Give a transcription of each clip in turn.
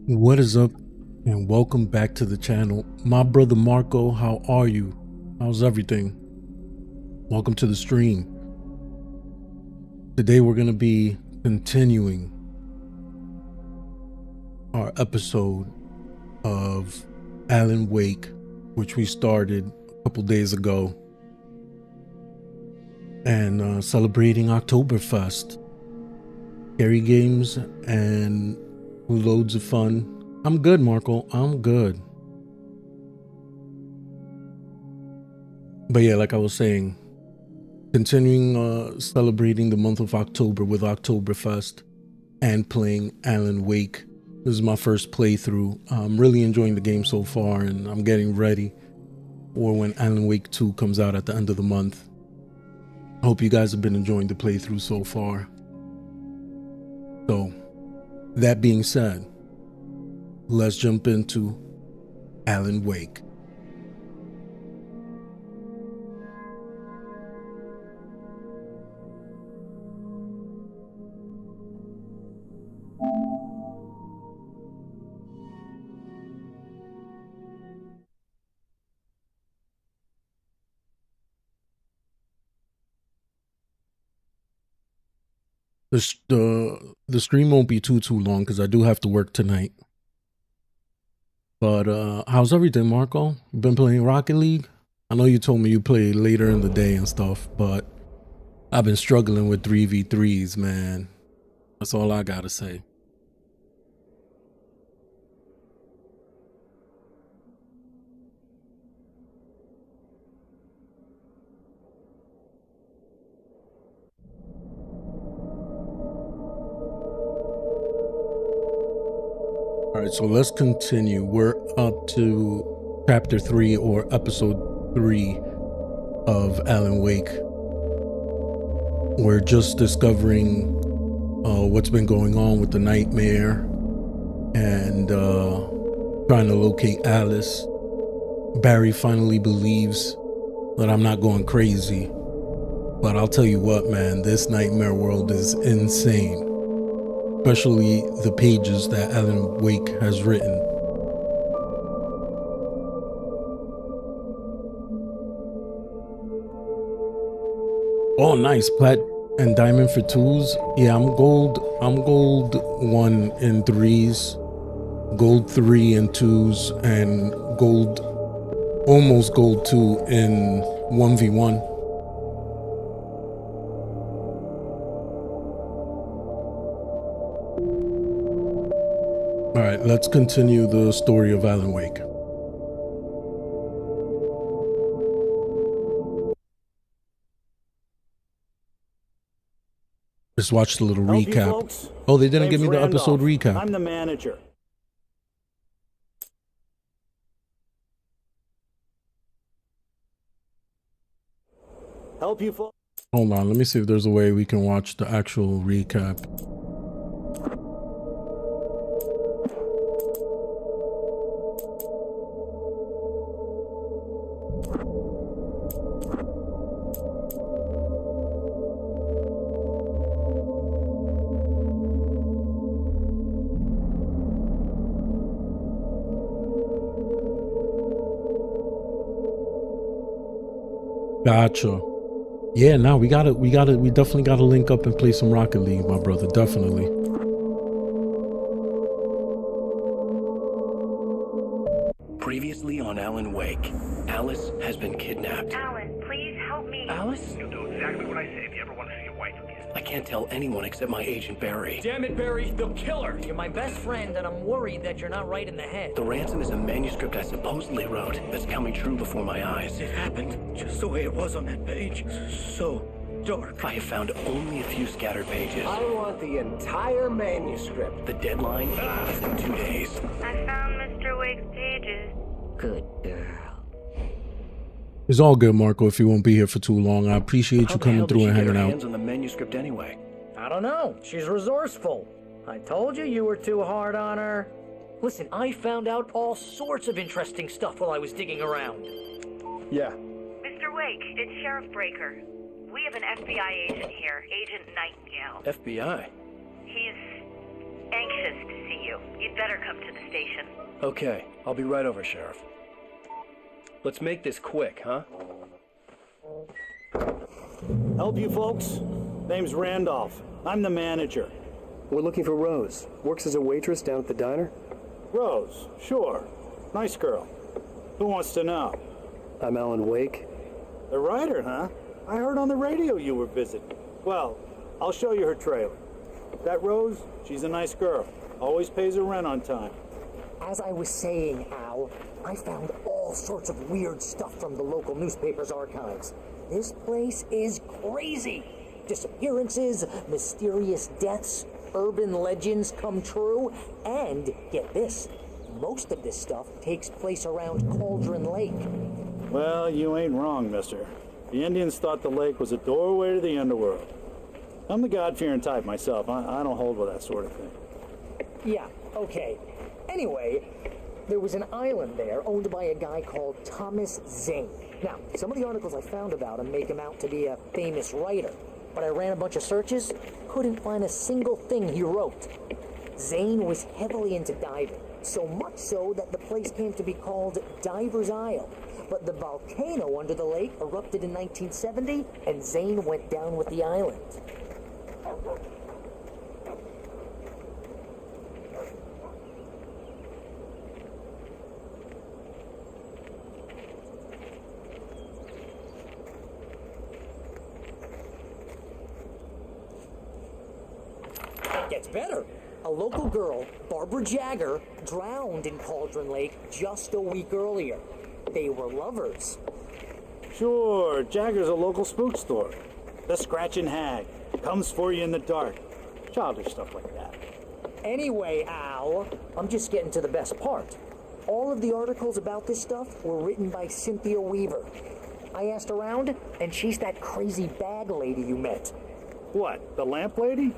What is up, and welcome back to the channel. My brother Marco, how are you? How's everything? Welcome to the stream. Today we're going to be continuing our episode of Alan Wake, which we started a couple days ago, and celebrating OctoberFest. Scary games and loads of fun. I'm good, Marco. I'm good. But yeah, like I was saying, continuing celebrating the month of October with OctoberFest and playing Alan Wake. This is my first playthrough. I'm really enjoying the game so far, and I'm getting ready for when Alan Wake 2 comes out at the end of the month. I hope you guys have been enjoying the playthrough so far. So, that being said, let's jump into Alan Wake. The stream won't be too long because I do have to work tonight. But how's everything, Marco? You been playing Rocket League? I know you told me you play later in the day and stuff, but I've been struggling with 3v3s, man. That's all I gotta say. All right, so let's continue. We're up to chapter 3 or episode 3 of Alan Wake. We're just discovering what's been going on with the nightmare and trying to locate Alice. Barry finally believes that I'm not going crazy, but I'll tell you what, man, this nightmare world is insane. Especially the pages that Alan Wake has written. Oh, nice. Plat and diamond for 2s. Yeah, I'm gold 1 in 3s, gold 3 in 2s, and almost gold 2 in 1v1. All right, let's continue the story of Alan Wake. Just watched a little recap. Oh, they didn't give me the episode recap. I'm the manager. Help you folks. Hold on, let me see if there's a way we can watch the actual recap. Gotcha. Yeah, now we definitely gotta link up and play some Rocket League, my brother. Definitely. Previously on Alan Wake, Alice has been kidnapped. Alan, please help me. Alice? You'll do exactly what I say if you ever want to see your wife again. I can't tell anyone except my agent Barry. Damn it, Barry, they'll kill her. You're my best friend, and I'm worried that you're not right in the head. The ransom is a manuscript I supposedly wrote that's coming true before my eyes. It happened just the way it was on that page. So dark. I have found only a few scattered pages. I want the entire manuscript. The deadline is in 2 days. I found Mr. Wake's pages. Good girl. It's all good, Marco, if you won't be here for too long. I appreciate you coming through and hanging out. Hands on the manuscript anyway. I don't know. She's resourceful. I told you were too hard on her. Listen, I found out all sorts of interesting stuff while I was digging around. Yeah. Mr. Wake, it's Sheriff Breaker. We have an FBI agent here, Agent Nightingale. FBI? He's anxious to see you. you. You'd better come to the station. Okay, I'll be right over, Sheriff. Let's make this quick, huh? Help you folks? Name's Randolph. I'm the manager. We're looking for Rose. Works as a waitress down at the diner. Rose, sure. Nice girl. Who wants to know? I'm Alan Wake. The writer, huh? I heard on the radio you were visiting. Well, I'll show you her trailer. That Rose, she's a nice girl. Always pays her rent on time. As I was saying, Al, I found all sorts of weird stuff from the local newspaper's archives. This place is crazy. Disappearances, mysterious deaths, urban legends come true, and get this, most of this stuff takes place around Cauldron Lake. Well, you ain't wrong, mister. The Indians thought the lake was a doorway to the underworld. I'm the God-fearing type myself. I don't hold with that sort of thing. Yeah, okay. Anyway, there was an island there owned by a guy called Thomas Zane. Now, some of the articles I found about him make him out to be a famous writer, but I ran a bunch of searches, couldn't find a single thing he wrote. Zane was heavily into diving, so much so that the place came to be called Diver's Isle. But the volcano under the lake erupted in 1970, and Zane went down with the island. It gets better. A local girl, Barbara Jagger, drowned in Cauldron Lake just a week earlier. They were lovers. Sure, Jagger's a local spook store. The Scratching Hag. Comes for you in the dark. Childish stuff like that. Anyway, Al, I'm just getting to the best part. All of the articles about this stuff were written by Cynthia Weaver. I asked around, and she's that crazy bag lady you met. What, the lamp lady?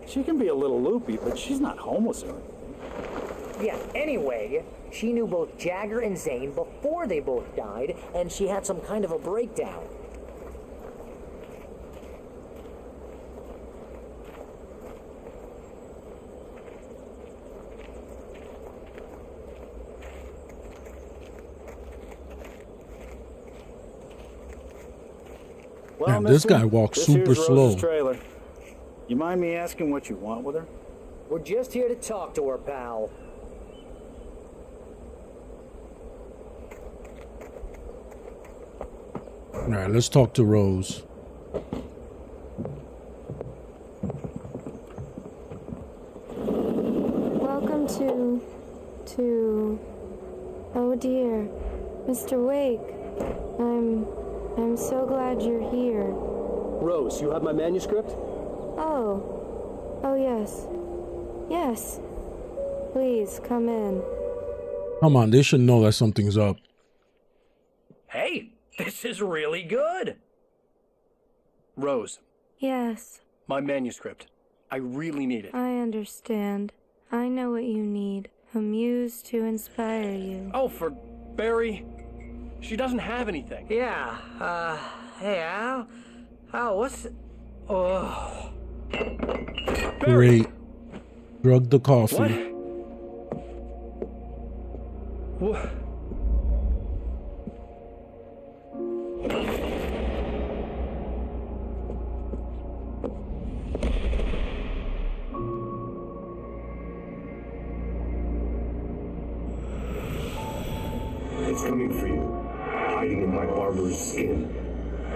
She can be a little loopy, but she's not homeless or anything. Yeah, anyway, she knew both Jagger and Zane before they both died, and she had some kind of a breakdown. Well, Man, this mister, guy walks this super here's slow. Rose's trailer. You mind me asking what you want with her? We're just here to talk to her, pal. All right, let's talk to Rose. Welcome to... Oh dear, Mr. Wake. I'm so glad you're here. Rose, you have my manuscript? Oh yes. Yes. Please, come in. Come on, they should know that something's up. Hey, this is really good. Rose, Yes, my manuscript. I really need it. I understand. I know what you need. A muse to inspire you. Oh, for Barry. She doesn't have anything. Yeah, hey, Al? Al, what's... Oh... Great. Drug the coffee. What? It's coming for you, hiding in my barber's skin.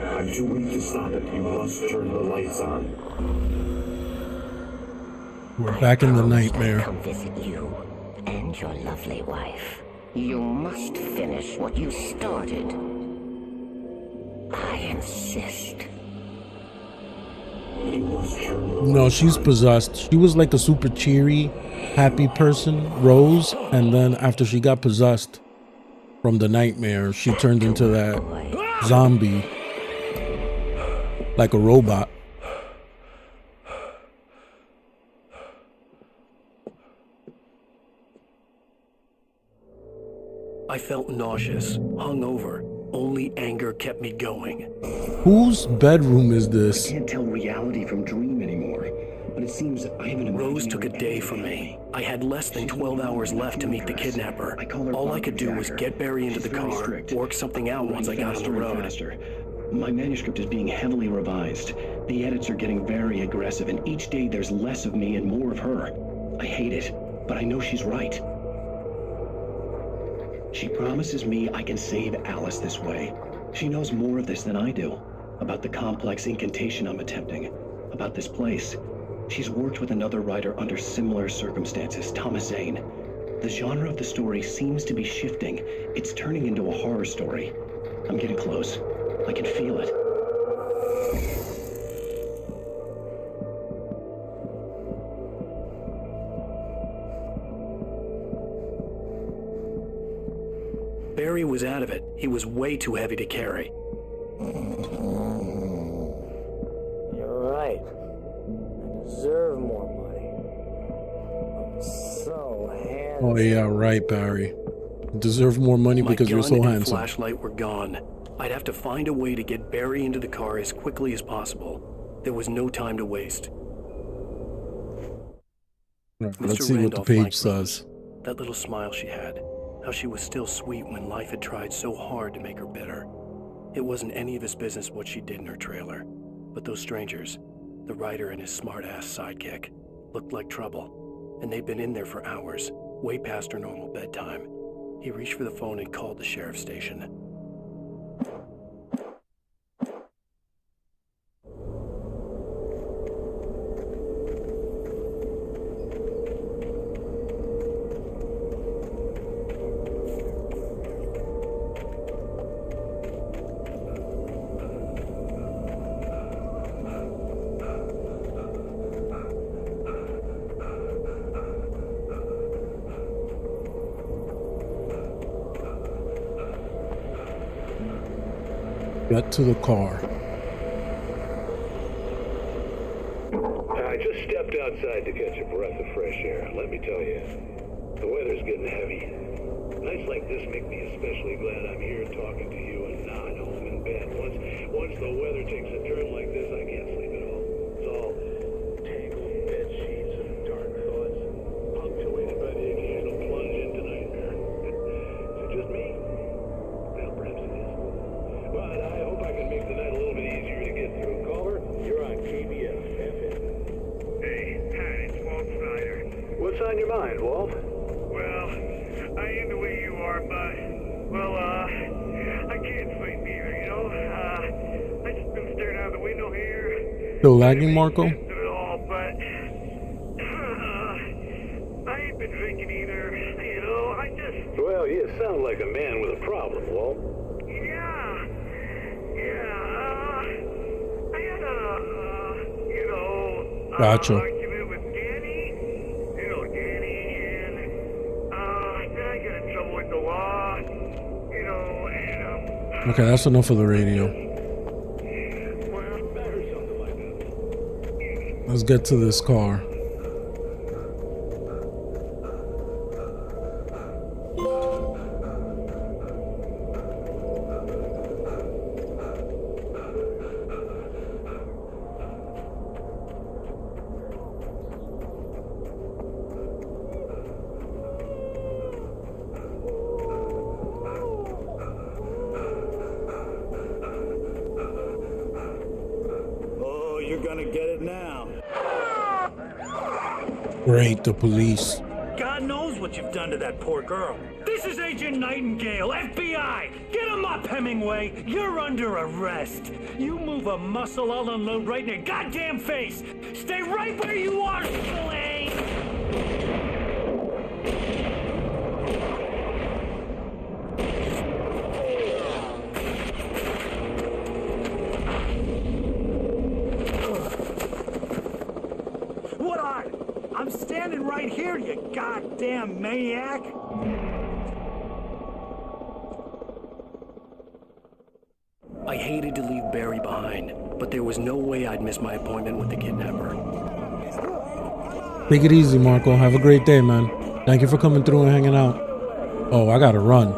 I'm too weak to stop it. You must turn the lights on. We're back in the nightmare. Come visit you and your lovely wife. You must finish what you started. I insist. No, she's possessed. She was like a super cheery, happy person, Rose, and then after she got possessed from the nightmare, she turned into that zombie, like a robot. I felt nauseous, hungover. Only anger kept me going. Whose bedroom is this? I can't tell reality from dream anymore. but it seems I have an Rose took a day from me. I had less than 12 hours left to meet the kidnapper. All I could do was get Barry into the car, work something out once I got on the road. My manuscript is being heavily revised. The edits are getting very aggressive, and each day there's less of me and more of her. I hate it, but I know she's right. She promises me I can save Alice this way. She knows more of this than I do. About the complex incantation I'm attempting. About this place. She's worked with another writer under similar circumstances, Thomas Zane. The genre of the story seems to be shifting. It's turning into a horror story. I'm getting close. I can feel it. Barry was out of it. He was way too heavy to carry. You're right. I deserve more money. I'm so handsome. Oh yeah, right, Barry. You deserve more money because you're so My gun and handsome. flashlight were gone. I'd have to find a way to get Barry into the car as quickly as possible. There was no time to waste. Right, Mr. let's see what the Randolph page liked says. Rose. That little smile she had. How she was still sweet when life had tried so hard to make her bitter. It wasn't any of his business what she did in her trailer. But those strangers, the writer and his smart-ass sidekick, looked like trouble. And they'd been in there for hours, way past her normal bedtime. He reached for the phone and called the sheriff's station. Get to the car. I just stepped outside to catch a breath of fresh air. Let me tell you, the weather's getting heavy. Nights like this make me especially glad I'm here talking to you and not home in bed. Once the weather takes a turn like this, I can't sleep at all. It's all tangled bed sheets and dark thoughts, punctuated by the occasional plunge into nightmare. Is it just me? Well, perhaps it is. But I hope I can make the night a little bit easier to get through. Caller, you're on KBF FM. Hey, hi, it's Walt Snyder. What's on your mind, Walt? Well, I am the way you are, but, well, I can't sleep either, you know? I just been staring out the window here. Still lagging, Marco? But, I ain't been drinking either, you know? I just... Well, you sound like a man with a problem, Walt. I had a, you know, Gotcha. argument with Danny. You know, Danny, and, then I got in trouble with the law, you know, and, Okay, that's enough of the radio. Let's get to this car. Oh, you're gonna get it now. Great, the police. God knows what you've done to that poor girl. This is Agent Nightingale, FBI! Get him up, Hemingway! You're under arrest. You move a muscle, I'll unload right in your goddamn face! Stay right where you are, Slade! What are you? I'm standing right here, you goddamn maniac! I hated to leave Barry behind, but there was no way I'd miss my appointment with the kidnapper. Take it easy, Marco. Have a great day, man. Thank you for coming through and hanging out. Oh, I gotta run.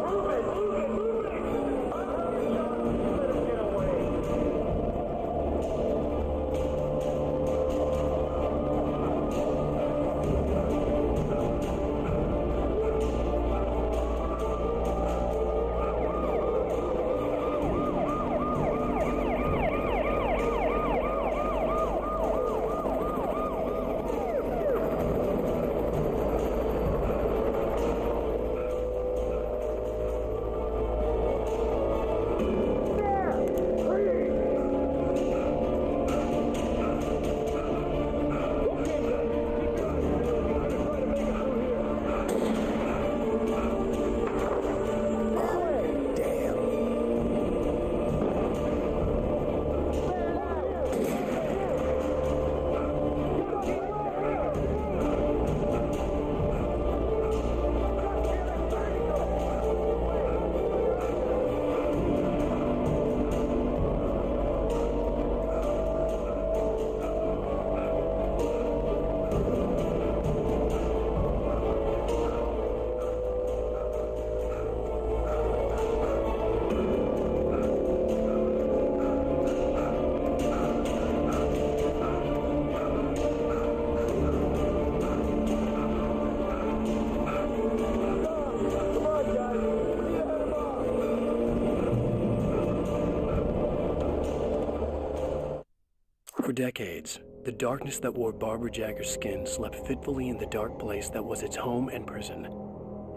decades, the darkness that wore Barbara Jagger's skin slept fitfully in the dark place that was its home and prison.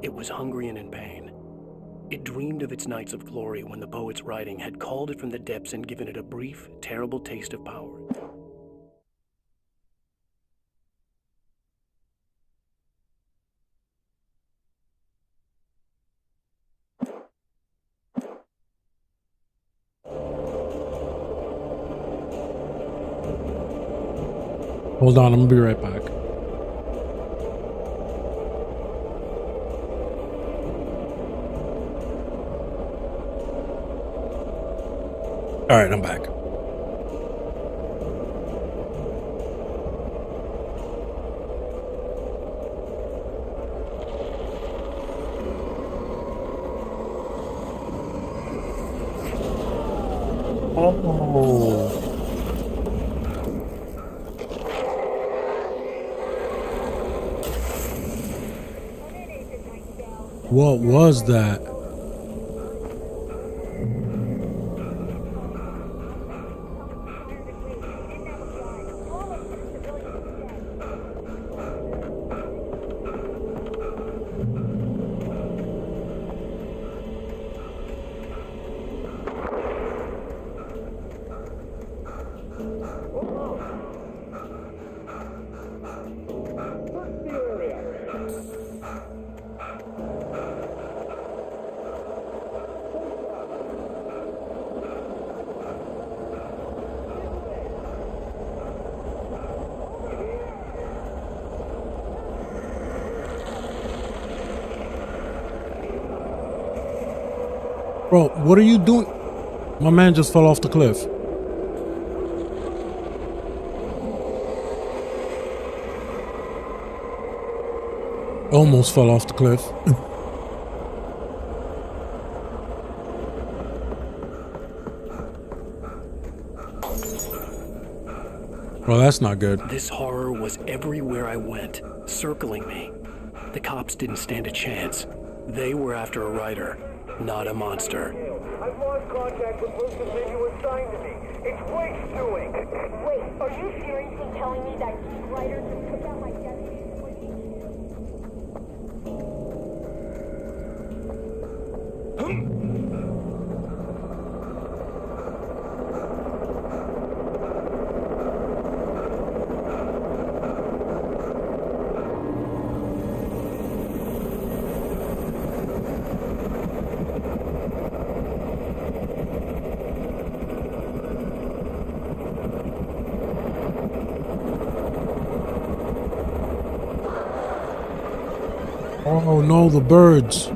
It was hungry and in pain. It dreamed of its nights of glory when the poet's writing had called it from the depths and given it a brief, terrible taste of power. Hold on, I'm gonna be right back. All right, I'm back. Oh. What was that? Bro, what are you doing? My man just fell off the cliff. Almost fell off the cliff. Well, that's not good. This horror was everywhere I went, circling me. The cops didn't stand a chance. They were after a writer, not a monster. I've lost contact with Luke and maybe was signed to me. It's Wake's doing. Wait, are you seriously telling me that these writers just took out my deputy? Oh no, the birds.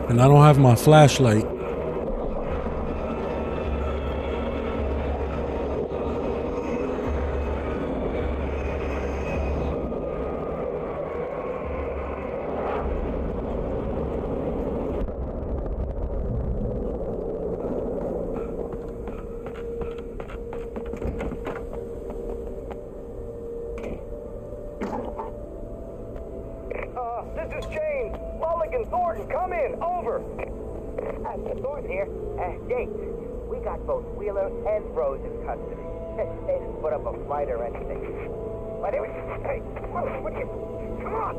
And I don't have my flashlight. This is James. Mulligan, Thornton, come in. Over. Thornton here. James, we got both Wheeler and Rose in custody. They didn't put up a fight or anything. But it was... Hey, what are you... Come on.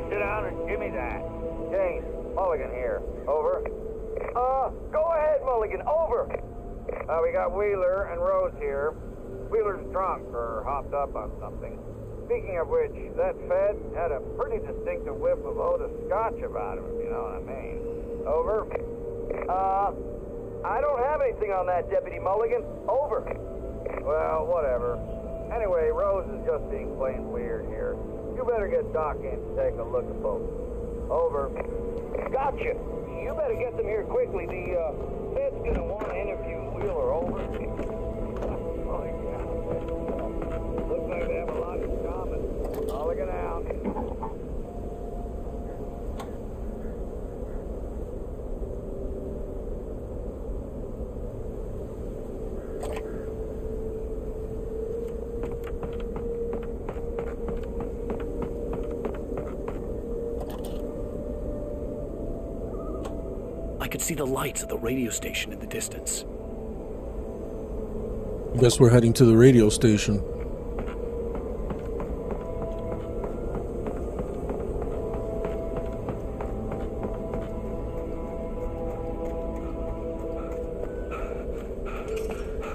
Sit down and give me that. James, Mulligan here. Over. Go ahead, Mulligan. Over. We got Wheeler and Rose here. Wheeler's drunk or hopped up on something. Speaking of which, that Fed had a pretty distinctive whiff of Otis Scotch about him, if you know what I mean. Over. I don't have anything on that, Deputy Mulligan. Over. Well, whatever. Anyway, Rose is just being plain weird here. You better get Doc in to take a look at both. Over. Gotcha. You better get them here quickly. The Fed's gonna want to interview Wheeler. Over. Oh, yeah. Looks like they have a lot in common. Mulligan out. I could could see the lights of the radio station in the distance. Guess we're heading to the radio station.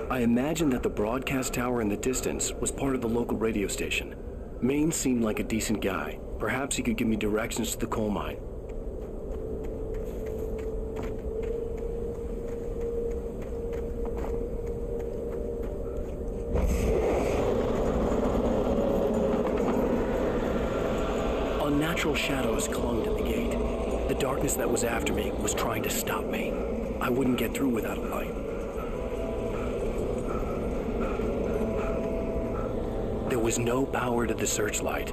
I imagined that the broadcast tower in the distance was part of the local radio station. Maine seemed like a decent guy. Perhaps he could give me directions to the coal mine. Unnatural shadows clung to the gate. The darkness that was after me was trying to stop me. I wouldn't get through without a light. There was no power to the searchlight.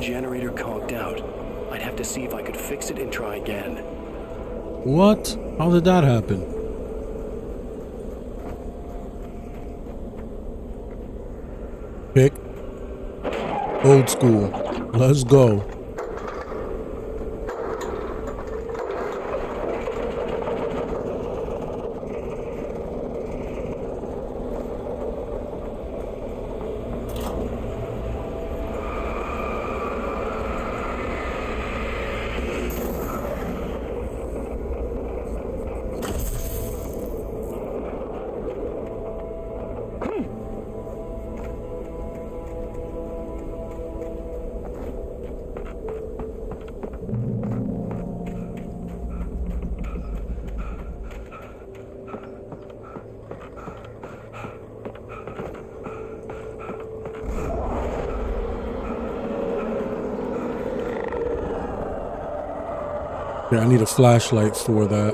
Generator conked out. I'd have to see if I could fix it and try again. What? How did that happen? Pick. Old school. Let's go. Yeah, I need a flashlight for that.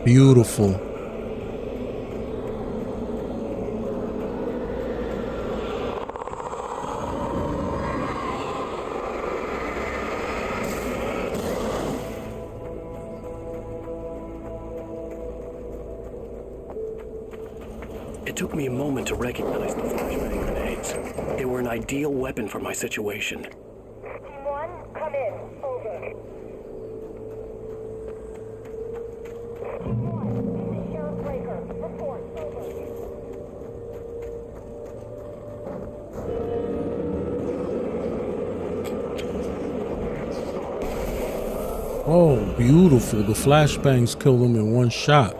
Beautiful. It took me a moment to recognize the flashbang grenades. They were an ideal weapon for my situation. Come in. Over. Team 1, this is Sheriff Breaker. Report. Over. Oh, beautiful. The flashbangs kill them in one shot.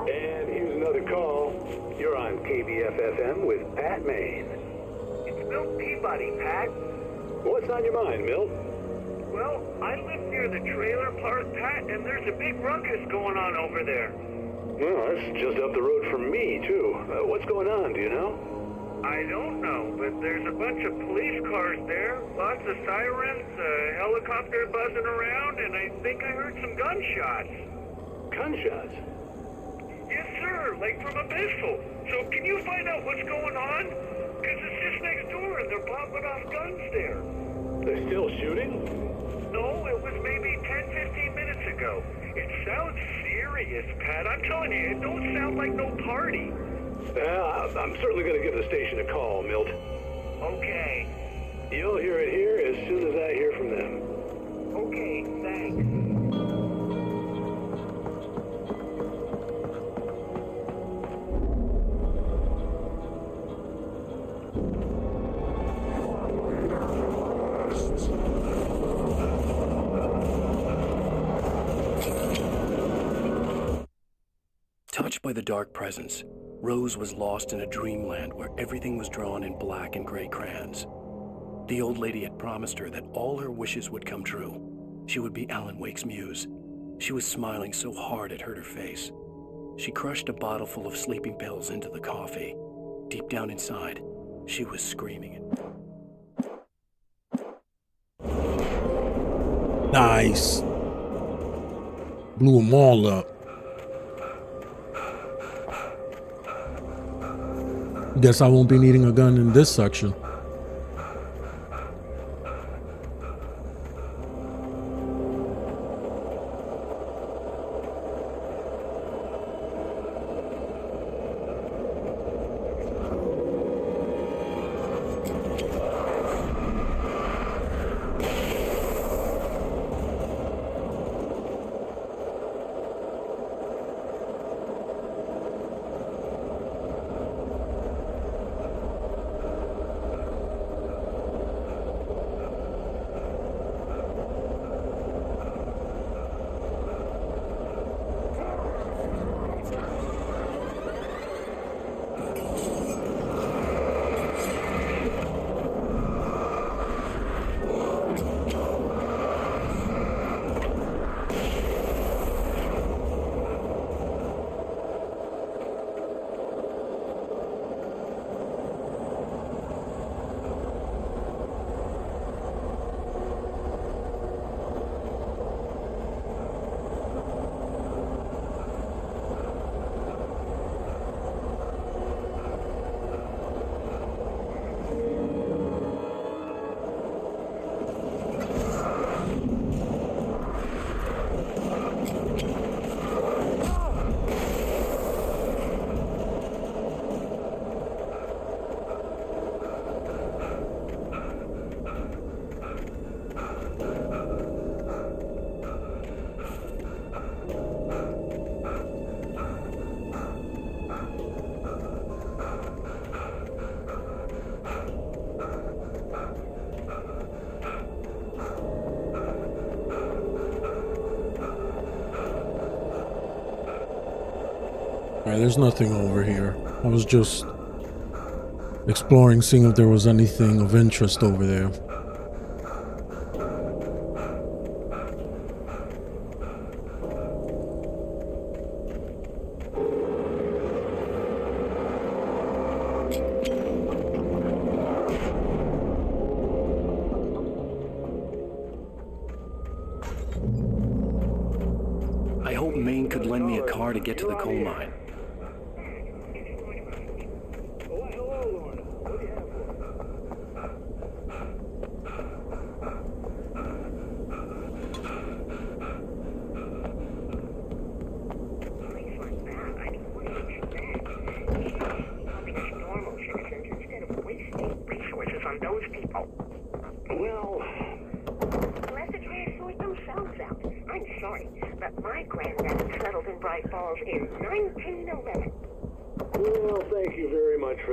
And here's another call. You're on KBF-FM with Pat Maine. It's Milt Peabody, Pat. What's on your mind, Milt? Well, I live near the trailer park, Pat, and there's a big ruckus going on over there. Well, that's just up the road from me, too. What's going on, do you know? I don't know, but there's a bunch of police cars there, lots of sirens, a helicopter buzzing around, and I think I heard some gunshots. Gunshots? Yes, sir, like from a pistol. So can you find out what's going on? Because it's just next door and they're popping off guns there. They're still shooting? No, it was maybe 10-15 minutes ago. It sounds serious, Pat. I'm telling you, it don't sound like no party. I'm certainly going to give the station a call, Milt. Okay. You'll hear it here as soon as I hear from them. Okay, thanks. Touched by the dark presence, Rose was lost in a dreamland where everything was drawn in black and gray crayons. The old lady had promised her that all her wishes would come true. She would be Alan Wake's muse. She was smiling so hard it hurt her face. She crushed a bottle full of sleeping pills into the coffee. Deep down inside, she was screaming. Nice. Blew them all up. Guess I won't be needing a gun in this section. Alright, there's nothing over here. I was just exploring, seeing if there was anything of interest over there. I hope Maine could lend me a car to get to the coal mine.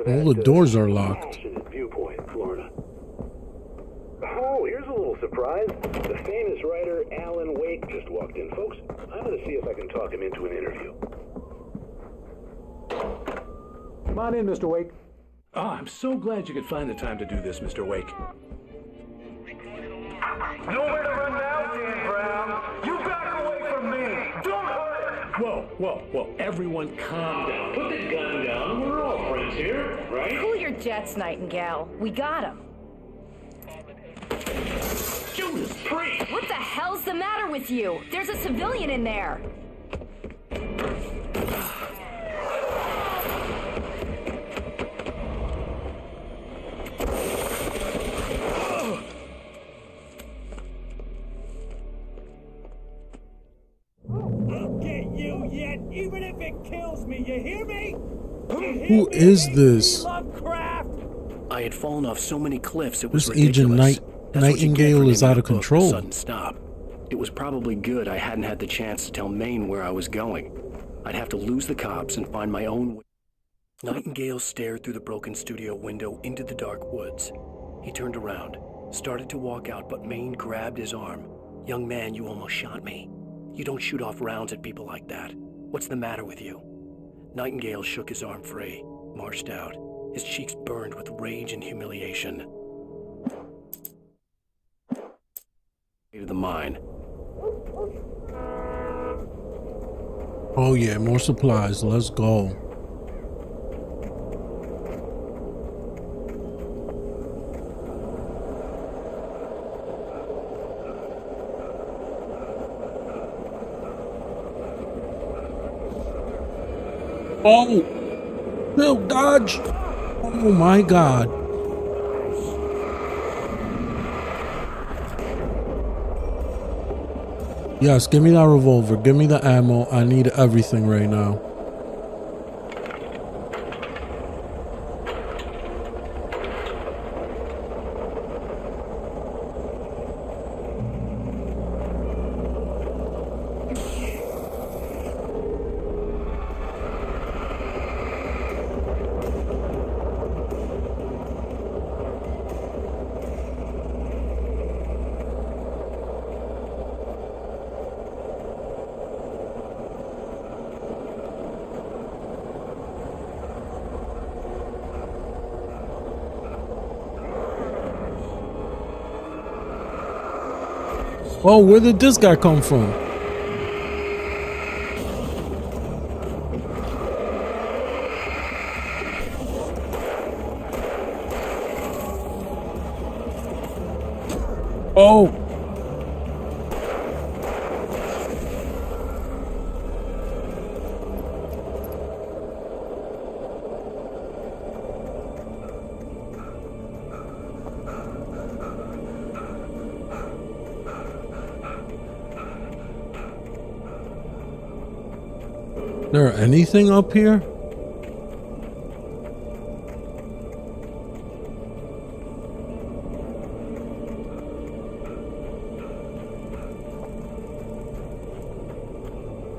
All the doors are locked. Viewpoint, Florida. Oh, here's a little surprise. The famous writer Alan Wake just walked in, folks. I'm going to see if I can talk him into an interview. Come on in, Mr. Wake. Oh, I'm so glad you could find the time to do this, Mr. Wake. Nowhere to run now, Dan Brown. You back away from me. Don't hurt him. Whoa. Everyone calm down. Put the gun down. We're all friends here, right? Cool your jets, Nightingale. We got him. Judas Priest! What the hell's the matter with you? There's a civilian in there. I'll get you yet, even if it kills me. You hear me? Who is this? I had fallen off so many cliffs it was This Agent ridiculous. That's what you get for Nightingale is naming out a of book The control. Sudden Stop. It was probably good I hadn't had the chance to tell Maine where I was going. I'd have to lose the cops and find my own way. Nightingale stared through the broken studio window into the dark woods. He turned around, started to walk out, but Maine grabbed his arm. "Young man, you almost shot me. You don't shoot off rounds at people like that. What's the matter with you?" Nightingale shook his arm free, marched out. His cheeks burned with rage and humiliation. To the mine. Oh yeah, more supplies. Let's go. Oh! No, dodge! Oh my god. Yes, give me that revolver. Give me the ammo. I need everything right now. Oh, where did this guy come from? Oh. There anything up here?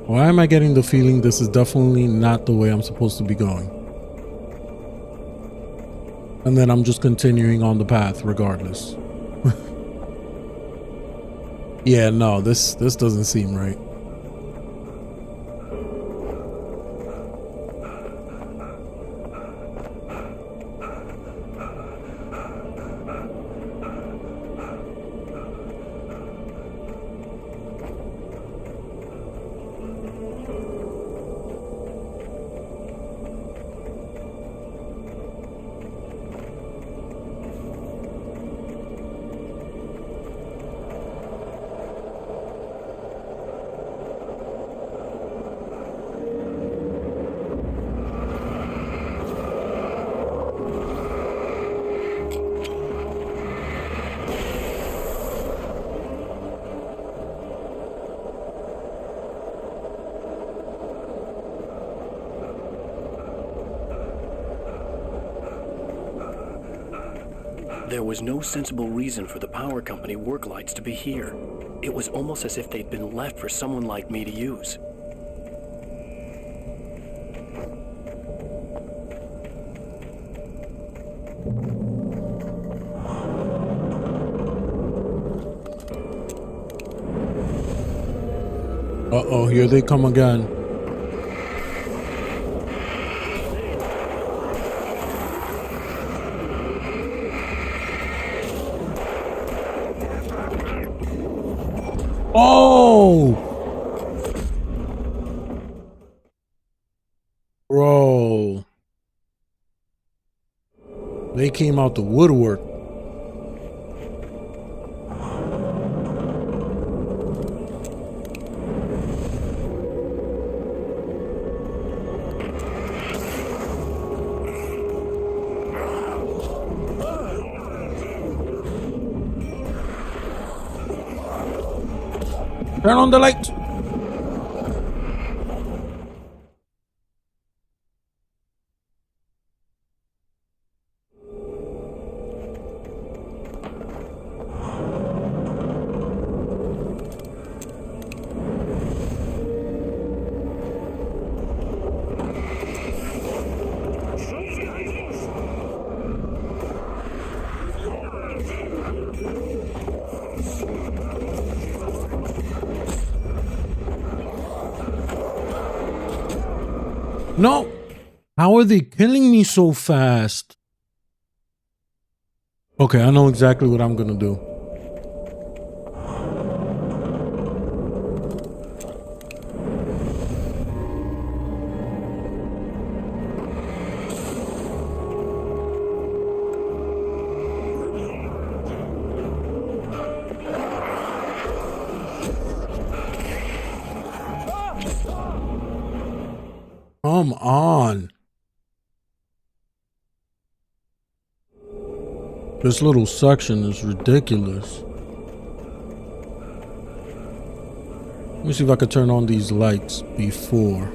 Why am I getting the feeling this is definitely not the way I'm supposed to be going? And then I'm just continuing on the path regardless. Yeah, no, this doesn't seem right. There was no sensible reason for the power company work lights to be here. It was almost as if they'd been left for someone like me to use. Uh-oh, here they come again. Oh! Bro. They came out the woodwork. Turn on the light. No! How are they killing me so fast? Okay, I know exactly what I'm gonna do. Come on. This little section is ridiculous. Let me see if I can turn on these lights before.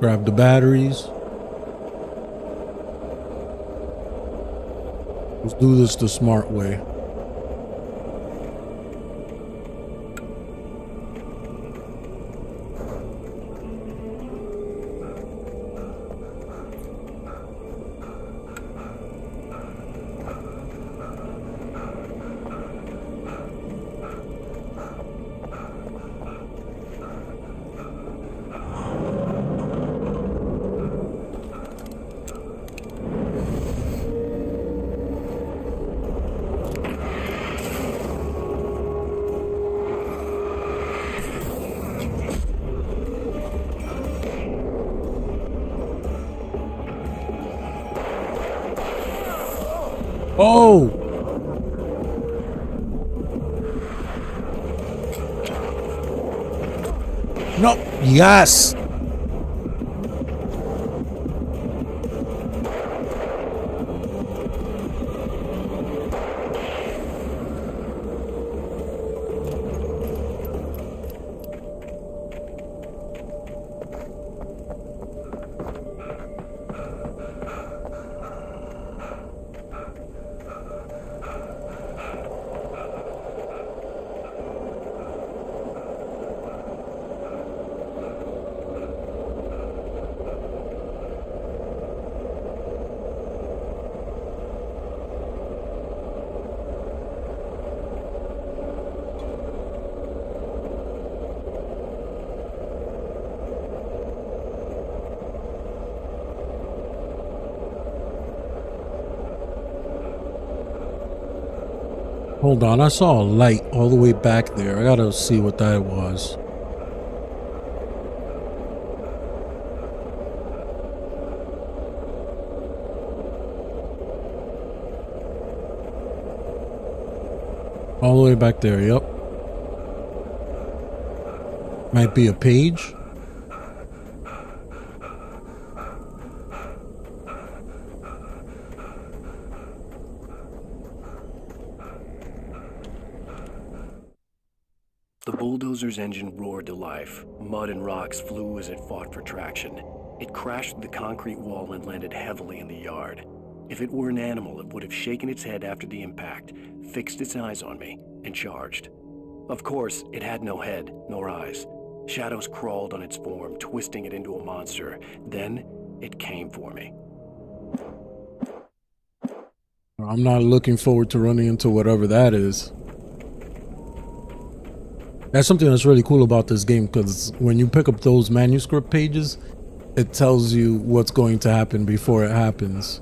Grab the batteries. Let's do this the smart way. Oh! No! Yes! Hold on, I saw a light all the way back there. I gotta see what that was. All the way back there, yep. Might be a page. The bulldozer's engine roared to life. Mud and rocks flew as it fought for traction. It crashed through the concrete wall and landed heavily in the yard. If it were an animal, it would have shaken its head after the impact, fixed its eyes on me, and charged. Of course, it had no head, nor eyes. Shadows crawled on its form, twisting it into a monster. Then, it came for me. I'm not looking forward to running into whatever that is. That's something that's really cool about this game, because when you pick up those manuscript pages, it tells you what's going to happen before it happens.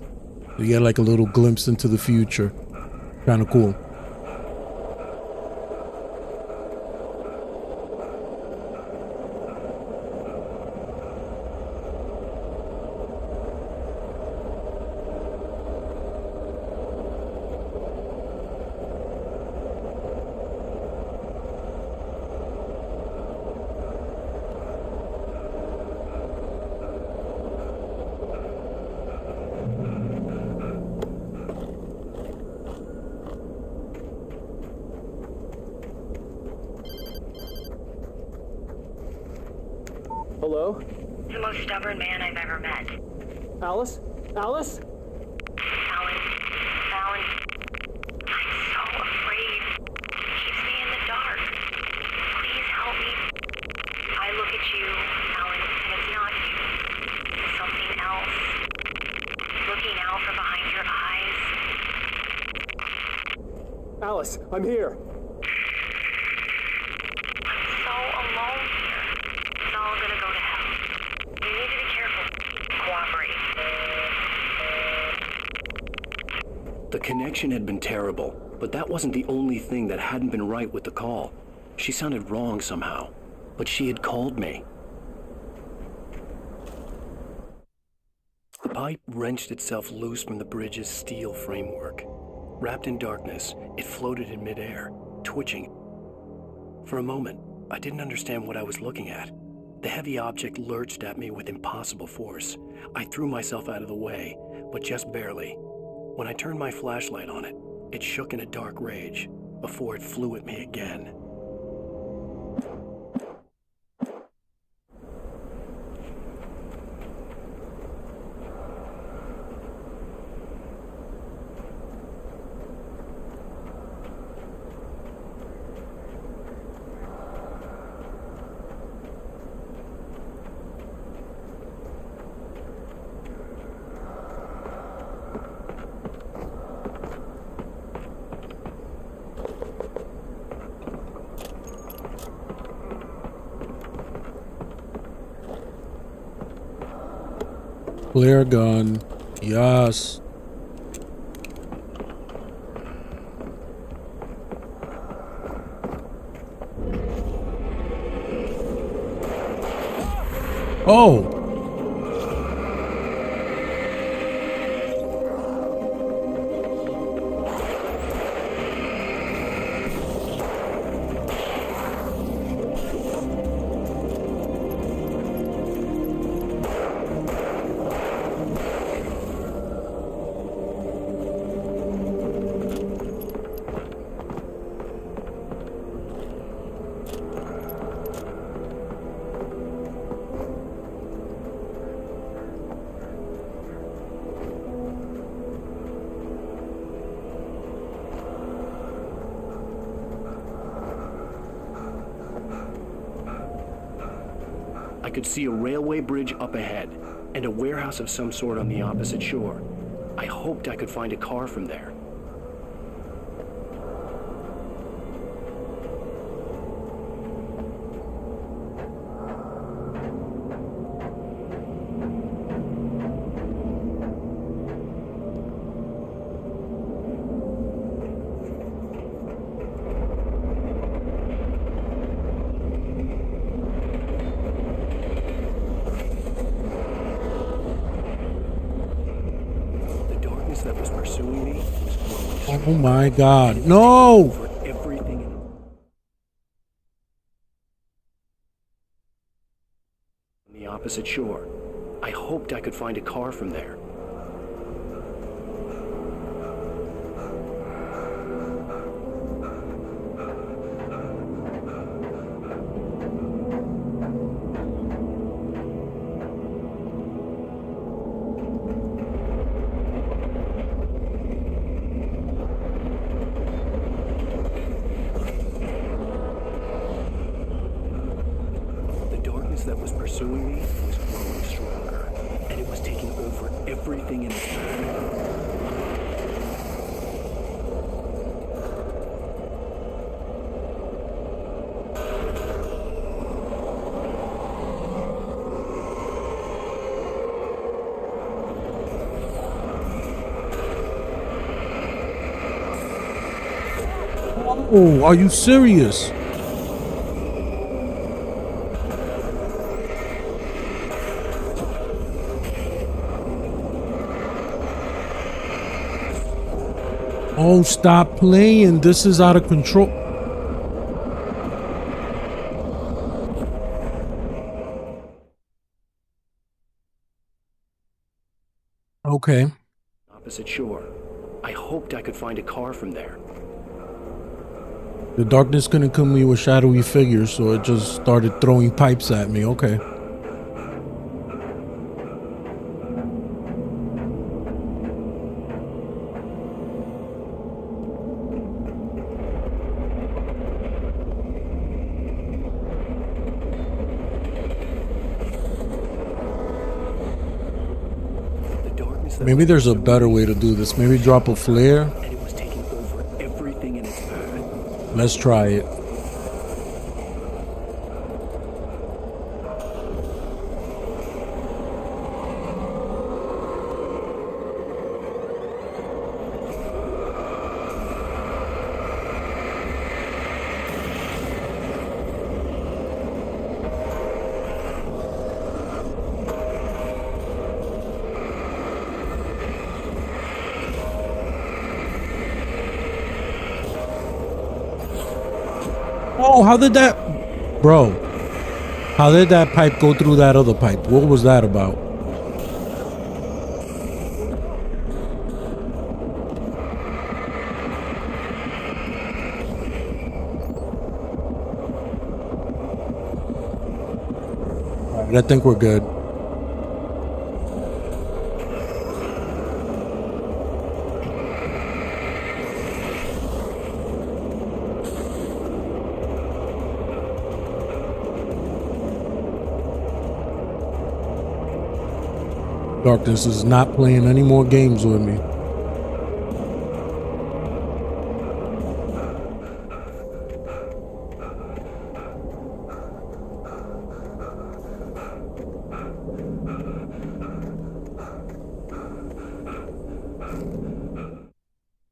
You get like a little glimpse into the future. Kind of cool. Hello? The most stubborn man I've ever met. Alice? Alice? Alan. Alan. I'm so afraid. He keeps me in the dark. Please help me. I look at you, Alan, and it's not you. It's something else. Looking out from behind your eyes. Alice, I'm here. I'm The connection had been terrible, but that wasn't the only thing that hadn't been right with the call. She sounded wrong somehow, but she had called me. The pipe wrenched itself loose from the bridge's steel framework. Wrapped in darkness, it floated in midair, twitching. For a moment, I didn't understand what I was looking at. The heavy object lurched at me with impossible force. I threw myself out of the way, but just barely. When I turned my flashlight on it, it shook in a dark rage before it flew at me again. Flare gun. Yes. Oh. I could see a railway bridge up ahead, and a warehouse of some sort on the opposite shore. I hoped I could find a car from there. That was pursuing me was growing. Oh my God. No! For everything on the opposite shore. I hoped I could find a car from there. That was pursuing me was growing stronger, and it was taking over everything in its path. Oh, are you serious? Oh, stop playing. This is out of control. Okay. Opposite shore. I hoped I could find a car from there. The darkness couldn't kill me with shadowy figures, so it just started throwing pipes at me. Okay. Maybe there's a better way to do this. Maybe drop a flare. And it was taking over everything in its path. Let's try it. Oh, how did that... Bro, how did that pipe go through that other pipe? What was that about? All right, I think we're good. Darkness is not playing any more games with me.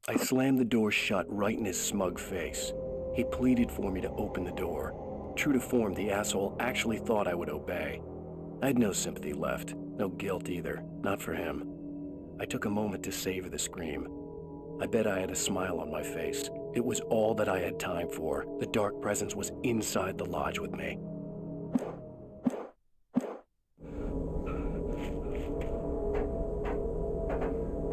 I slammed the door shut right in his smug face. He pleaded for me to open the door. True to form, the asshole actually thought I would obey. I had no sympathy left, no guilt either, not for him. I took a moment to savor the scream. I bet I had a smile on my face. It was all that I had time for. The dark presence was inside the lodge with me.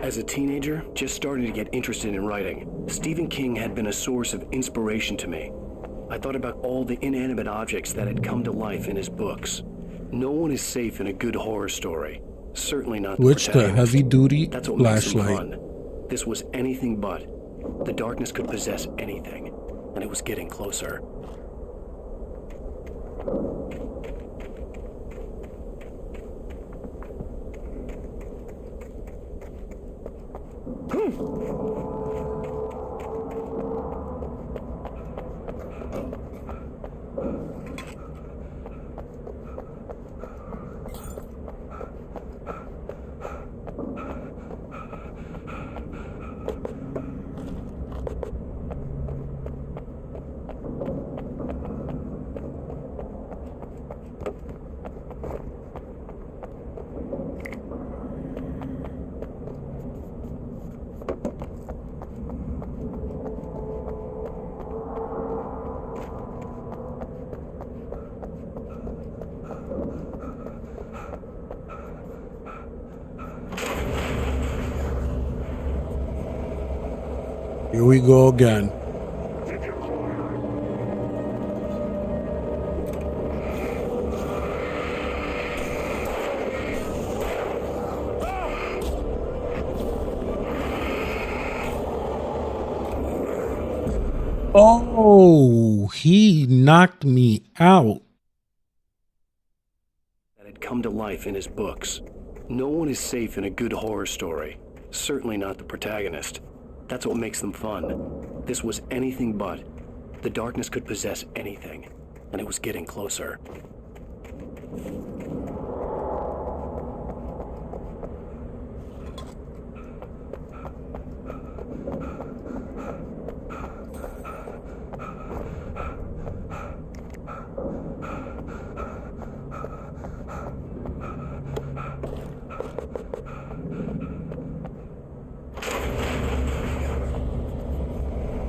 As a teenager, just starting to get interested in writing, Stephen King had been a source of inspiration to me. I thought about all the inanimate objects that had come to life in his books. No one is safe in a good horror story. Certainly not the Which the protagonist. heavy-duty That's what makes them flashlight. fun. This was anything but. The darkness could possess anything, and it was getting closer. Here we go again. Oh, he knocked me out. That had come to life in his books. No one is safe in a good horror story. Certainly not the protagonist. That's what makes them fun. This was anything but. The darkness could possess anything, and it was getting closer.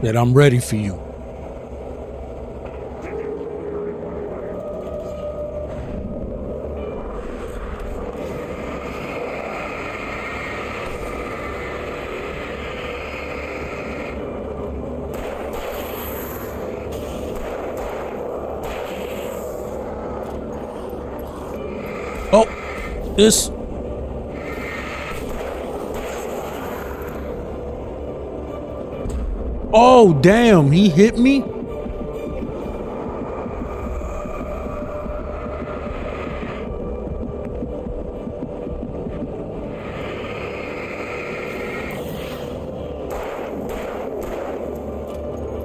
That I'm ready for you. Oh, this. Oh, damn, he hit me?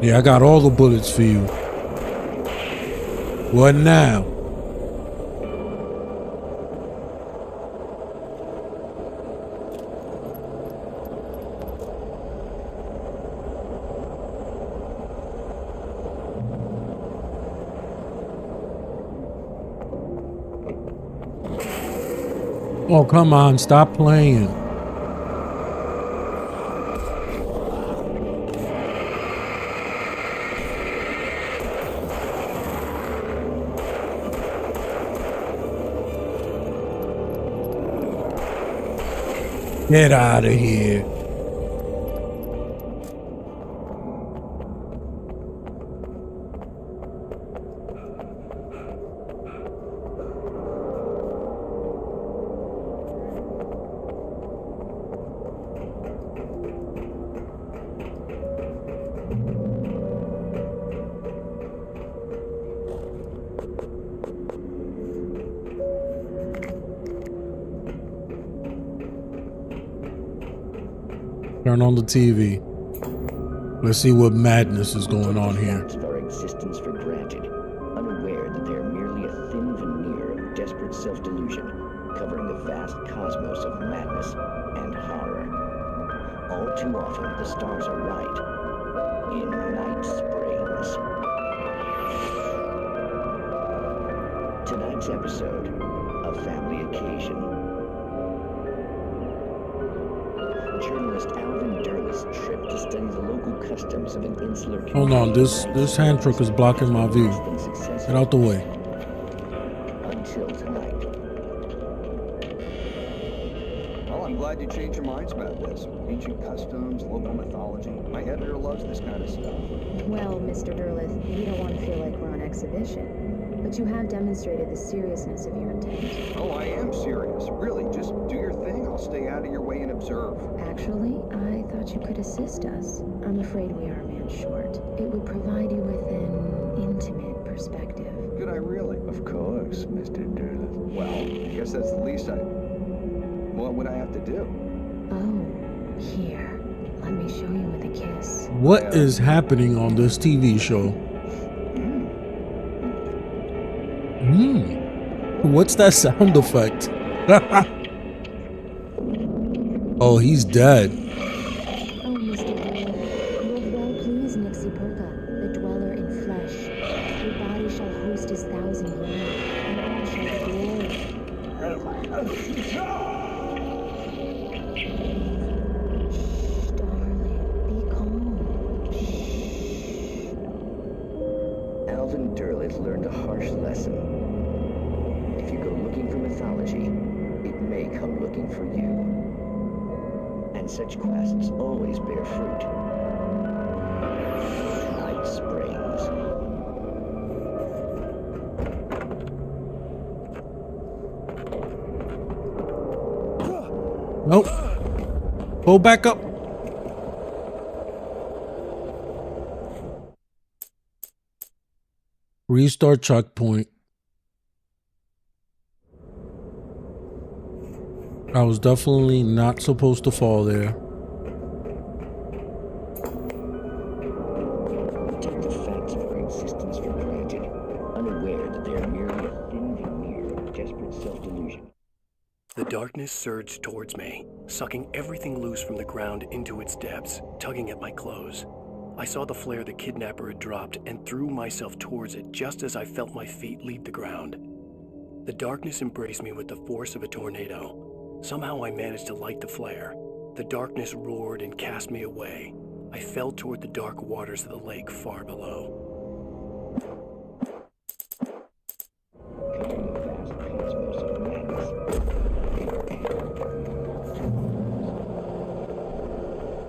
Yeah, I got all the bullets for you. What now? Oh, come on, stop playing. Get out of here. Turn on the TV. Let's see what madness is going on here. Our existence for granted, unaware that they are merely a thin veneer of desperate self-delusion, covering the vast cosmos of madness and horror. All too often, the stars are right. In Night Springs. Tonight's episode, a family occasion. Journalist Alvin Durley's trip to study the local customs of an insular community. Hold on, this hand truck is blocking my view. Get out the way. Until tonight. Well, I'm glad you changed your minds about this. Ancient customs, local mythology. My editor loves this kind of stuff. Well, Mr. Durleth, we don't want to feel like we're on exhibition. But you have demonstrated the seriousness of your intent. Oh, I am serious. Really, just do your thing. I'll stay out of your way and observe. Actually, I thought you could assist us. I'm afraid we are a man short. It would provide you with an intimate perspective. Could I really? Of course, Mr. Durleth. Well, I guess that's the least I... What would I have to do? Oh, here. Let me show you with a kiss. What is happening on this TV show? What's that sound effect? Oh, he's dead. Oh, Mr. Durleth, you have well pleased Nixie Perka, the dweller in flesh. Your body shall host his 1,000 young, and all shall glory. Shh, darling, be calm. Shh. Alvin Durleth learned a harsh lesson. If you go looking for mythology, it may come looking for you. And such quests always bear fruit. Night Springs. Nope. Go back up. Restart checkpoint. I was definitely not supposed to fall there. Take the facts of our existence for granted, unaware that they are merely a thin veneer of desperate self-delusion. The darkness surged towards me, sucking everything loose from the ground into its depths, tugging at my clothes. I saw the flare the kidnapper had dropped and threw myself towards it just as I felt my feet leave the ground. The darkness embraced me with the force of a tornado. Somehow I managed to light the flare. The darkness roared and cast me away. I fell toward the dark waters of the lake far below.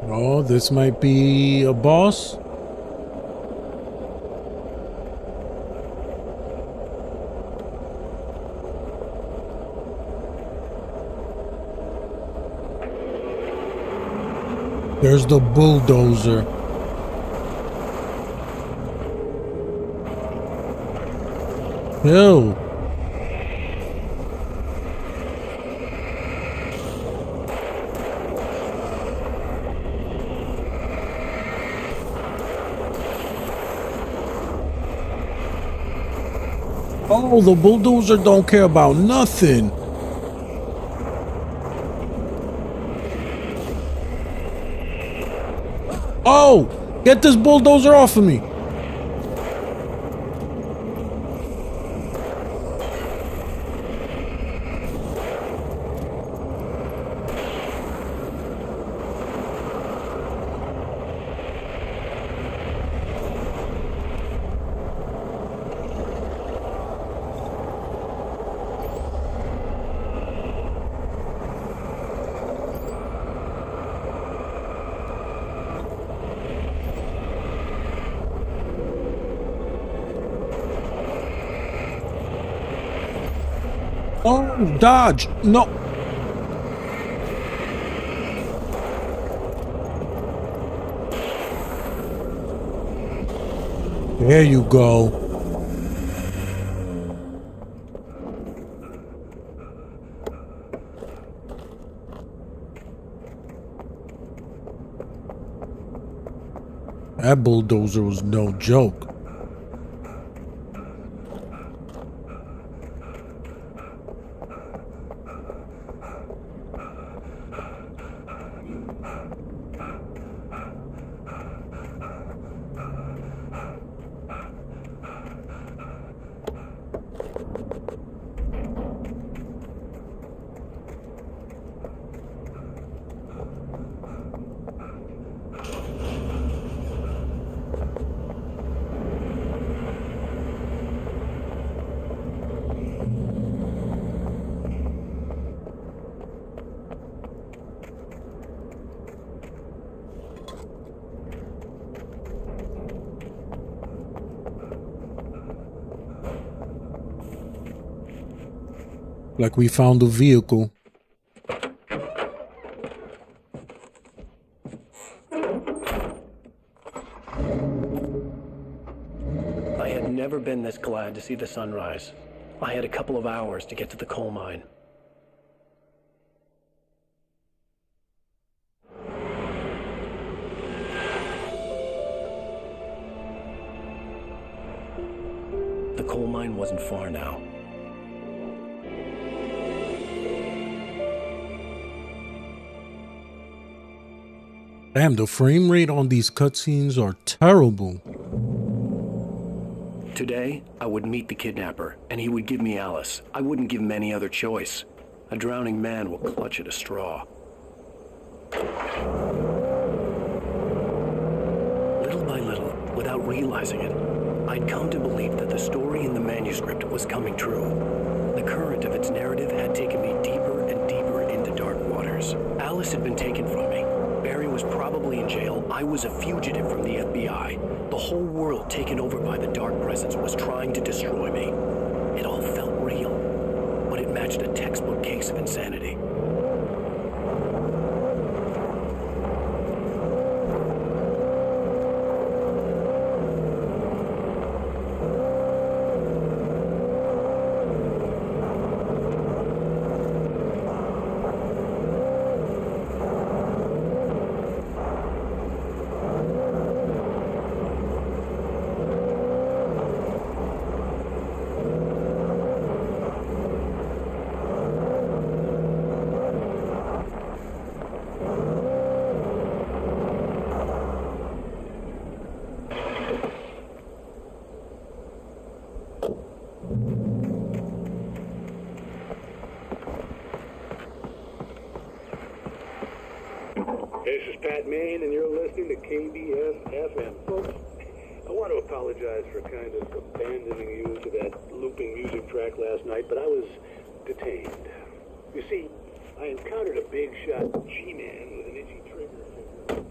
Oh, this might be a boss. There's the bulldozer. Ew. Oh, the bulldozer don't care about nothing. Oh, get this bulldozer off of me. Oh, dodge! No! There you go. That bulldozer was no joke. Like we found a vehicle. I had never been this glad to see the sunrise. I had a couple of hours to get to the coal mine. The coal mine wasn't far now. Damn, the frame rate on these cutscenes are terrible. Today, I would meet the kidnapper, and he would give me Alice. I wouldn't give him any other choice. A drowning man will clutch at a straw. Little by little, without realizing it, I'd come to believe that the story in the manuscript was coming true. The current of its narrative had taken me deeper and deeper into dark waters. Alice had been taken from me. Barry was probably in jail. I was a fugitive from the FBI. The whole world taken over by the dark presence was trying to destroy me. It all felt real, but it matched a textbook case of insanity. This is Pat Main, and you're listening to KBF-FM. Folks, I want to apologize for kind of abandoning you to that looping music track last night, but I was detained. You see, I encountered a big shot G-man with an itchy trigger finger.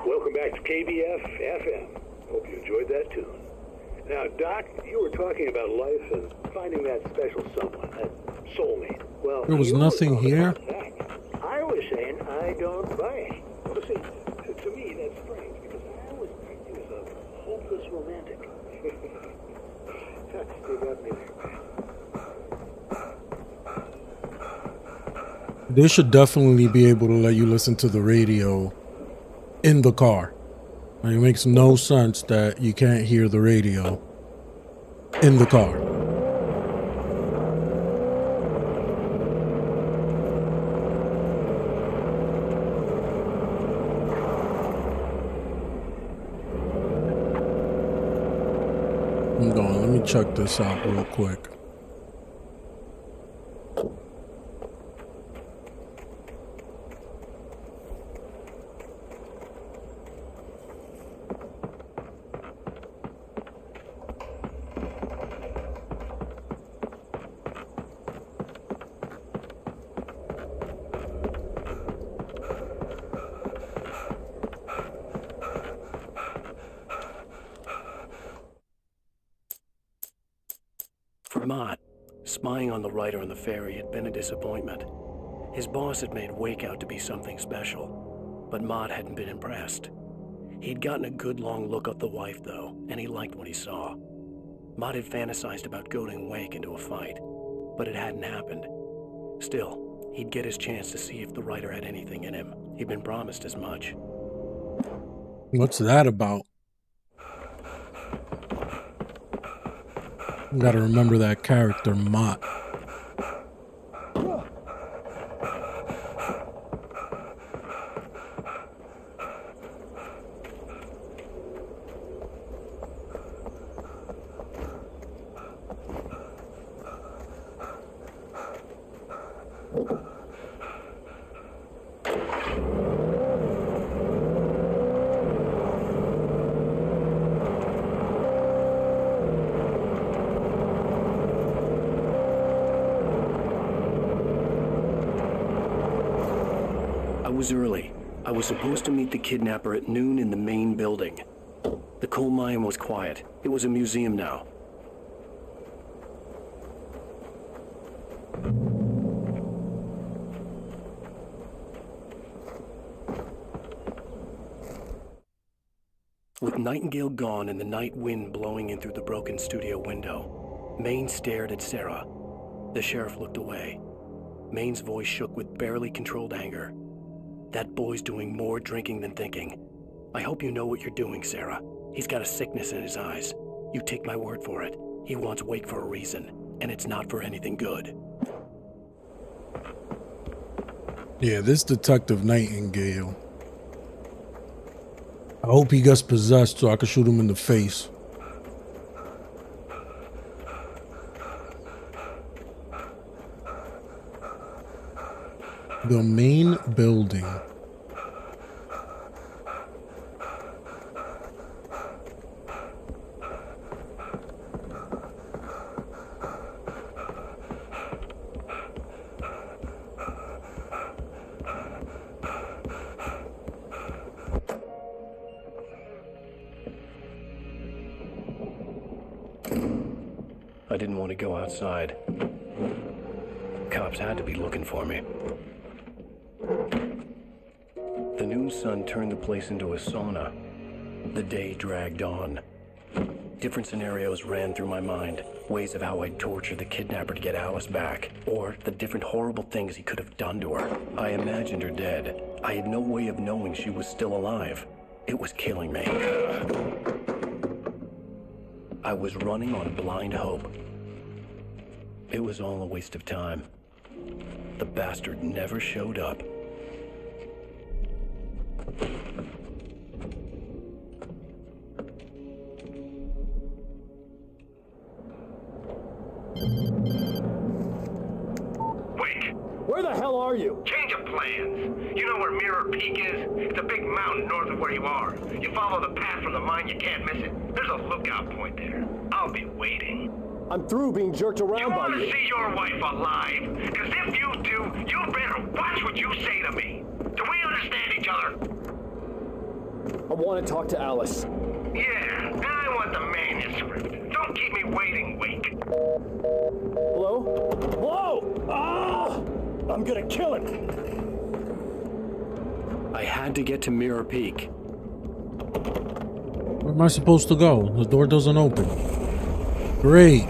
Welcome back to KBF-FM. Hope you enjoyed that tune. Now, Doc, you were talking about life and finding that special someone, that soulmate. Well, there was nothing here. I was saying I don't buy it. Well, see, to me that's strange because I always think he was a hopeless romantic. You got me there. They should definitely be able to let you listen to the radio in the car. Like, it makes no sense that you can't hear the radio in the car. Hold on, let me check this out real quick. For Mott, spying on the writer on the ferry had been a disappointment. His boss had made Wake out to be something special, but Mott hadn't been impressed. He'd gotten a good long look at the wife, though, and he liked what he saw. Mott had fantasized about goading Wake into a fight, but it hadn't happened. Still, he'd get his chance to see if the writer had anything in him. He'd been promised as much. What's that about? Gotta remember that character, Mott. It was early. I was supposed to meet the kidnapper at noon in the main building. The coal mine was quiet. It was a museum now. With Nightingale gone and the night wind blowing in through the broken studio window, Maine stared at Sarah. The sheriff looked away. Maine's voice shook with barely controlled anger. That boy's doing more drinking than thinking. I hope you know what you're doing, Sarah. He's got a sickness in his eyes. You take my word for it. He wants Wake for a reason, and it's not for anything good. Yeah, this Detective Nightingale. I hope he gets possessed so I can shoot him in the face. The main building. I didn't want to go outside. Cops had to be looking for me. The noon sun turned the place into a sauna. The day dragged on. Different scenarios ran through my mind. Ways of how I'd torture the kidnapper to get Alice back. Or the different horrible things he could have done to her. I imagined her dead. I had no way of knowing she was still alive. It was killing me. I was running on blind hope. It was all a waste of time. The bastard never showed up. Wake! Where the hell are you? Change of plans. You know where Mirror Peak is? It's a big mountain north of where you are. You follow the path from the mine, you can't miss it. There's a lookout point there. I'll be waiting. I'm through being jerked around by you. You want to see your wife alive? Because if you do, you better watch what you say to me. Do we understand each other? I want to talk to Alice. Yeah, and I want the manuscript. Don't keep me waiting, Wake. Hello? Hello! Ah! I'm gonna kill him! I had to get to Mirror Peak. Where am I supposed to go? The door doesn't open. Great.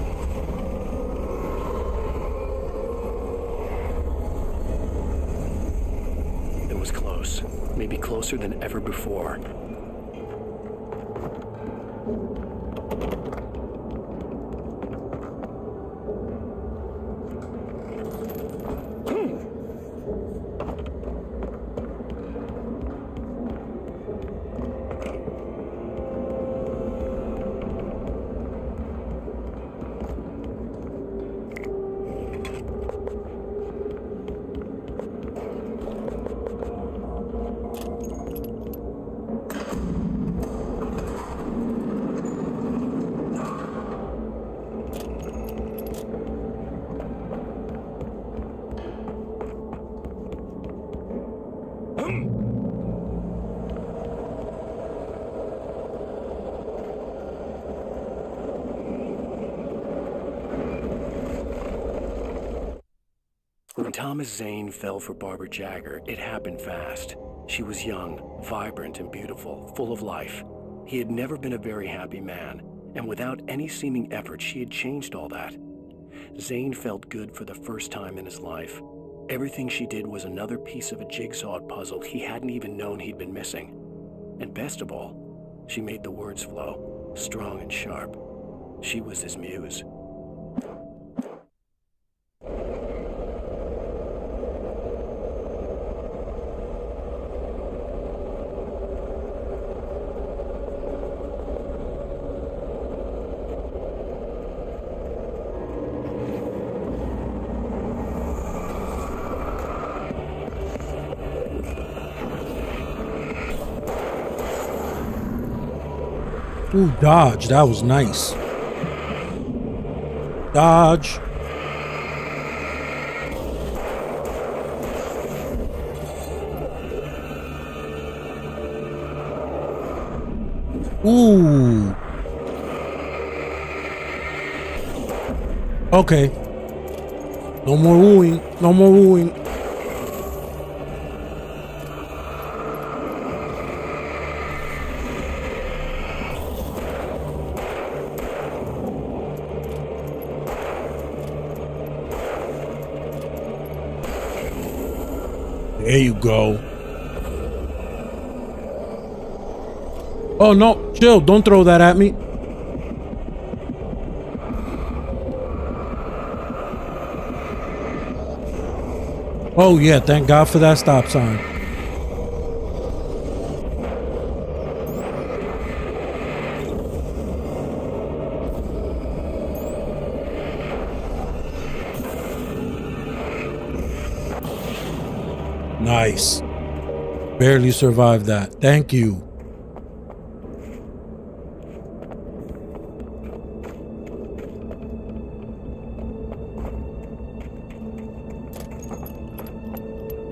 It was close. Maybe closer than ever before. When Thomas Zane fell for Barbara Jagger, it happened fast. She was young, vibrant, and beautiful, full of life. He had never been a very happy man, and without any seeming effort, she had changed all that. Zane felt good for the first time in his life. Everything she did was another piece of a jigsaw puzzle he hadn't even known he'd been missing. And best of all, she made the words flow, strong and sharp. She was his muse. Ooh, dodge. That was nice. Dodge. Ooh. Okay. No more wooing. No more wooing. There you go. Oh no, chill, don't throw that at me. Oh yeah, thank God for that stop sign. Nice. Barely survived that. Thank you.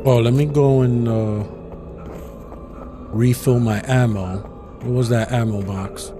Oh, let me go and refill my ammo. What was that ammo box?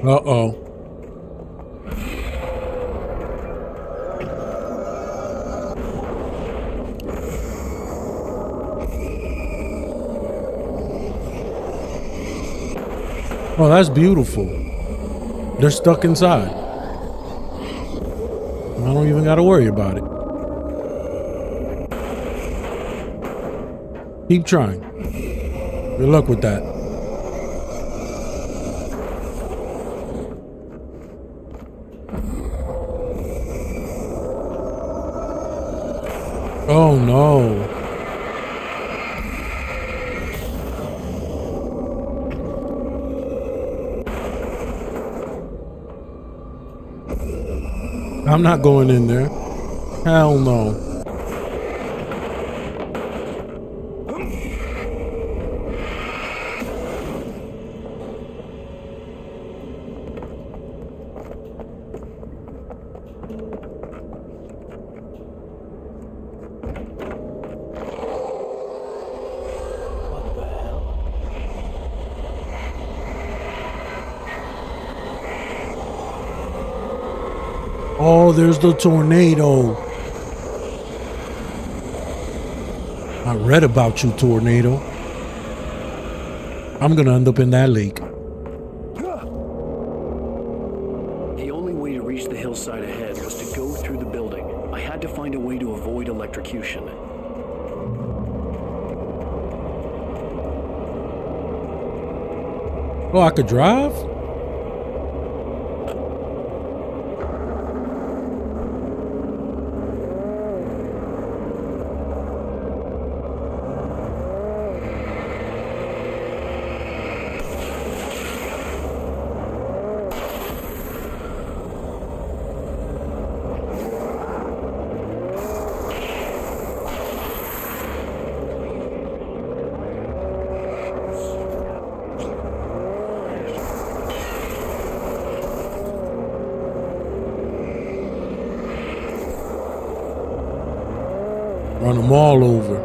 Uh-oh. Oh, that's beautiful. They're stuck inside. I don't even gotta worry about it. Keep trying. Good luck with that. Oh no. I'm not going in there. Hell no. Oh, there's the tornado. I read about you, tornado. I'm gonna end up in that lake. The only way to reach the hillside ahead was to go through the building. I had to find a way to avoid electrocution. Oh, I could drive? Run them all over.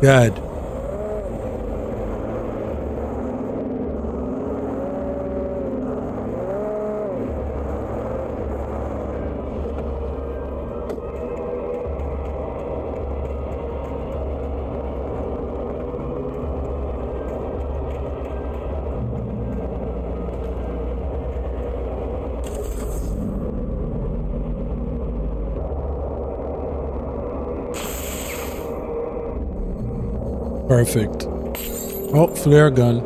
God. Perfect. Oh, flare gun.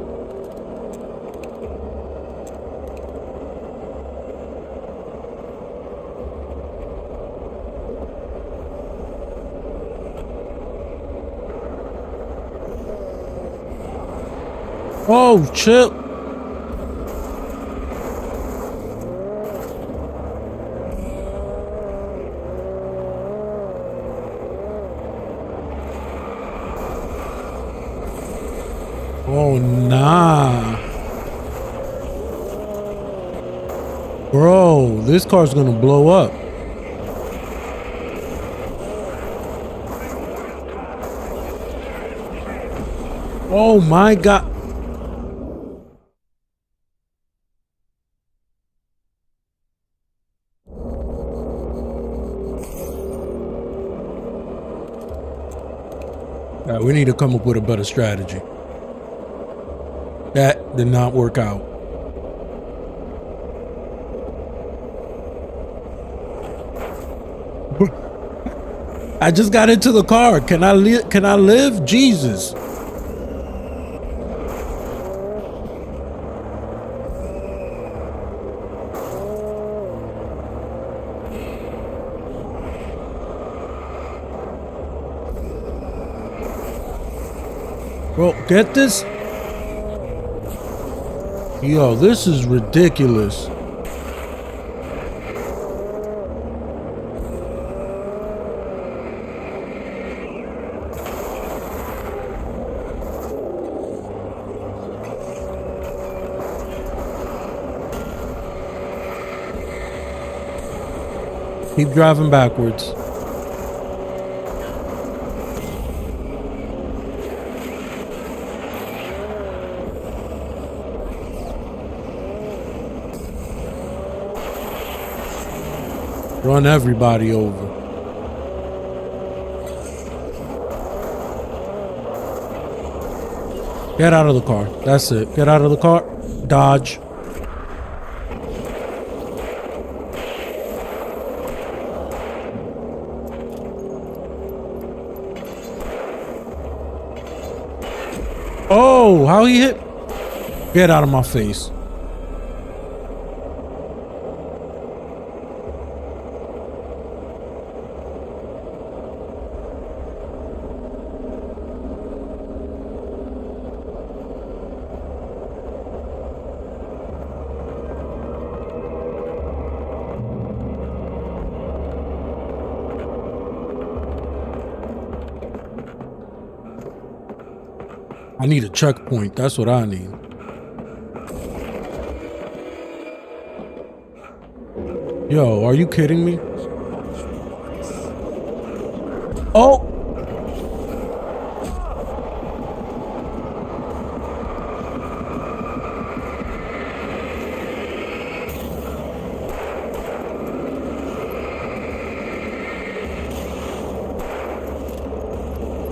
Oh, chill. Oh, nah. Bro, this car's gonna blow up. Oh my God. We need to come up with a better strategy. That did not work out. I just got into the car. Can I live? Can I live? Jesus. Bro, get this. Yo, this is ridiculous. Keep driving backwards. Run everybody over. Get out of the car. That's it. Get out of the car. Dodge. Oh, how he hit? Get out of my face. I need a checkpoint. That's what I need. Yo, are you kidding me? Oh!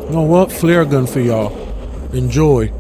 You know what? Flare gun for y'all. Enjoy.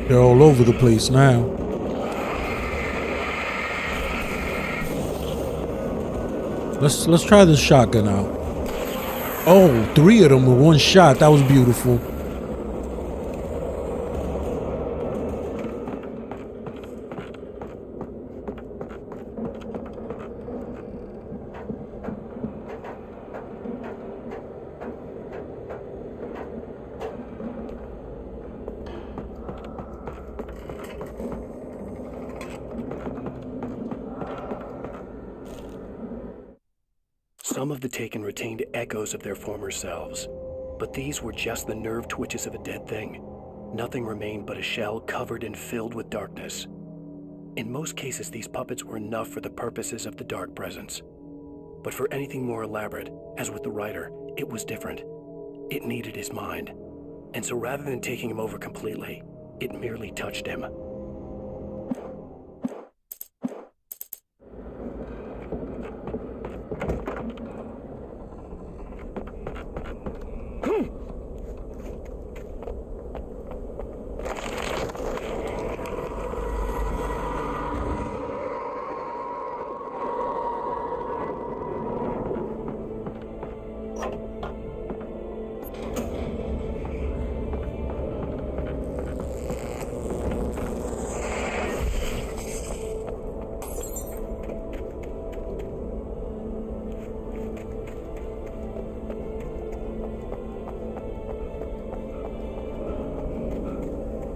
They're all over the place now. Let's try this shotgun out. Oh, 3 of them with one shot. That was beautiful. Some of the Taken retained echoes of their former selves, but these were just the nerve twitches of a dead thing. Nothing remained but a shell covered and filled with darkness. In most cases, these puppets were enough for the purposes of the Dark Presence. But for anything more elaborate, as with the writer, it was different. It needed his mind. And so rather than taking him over completely, it merely touched him.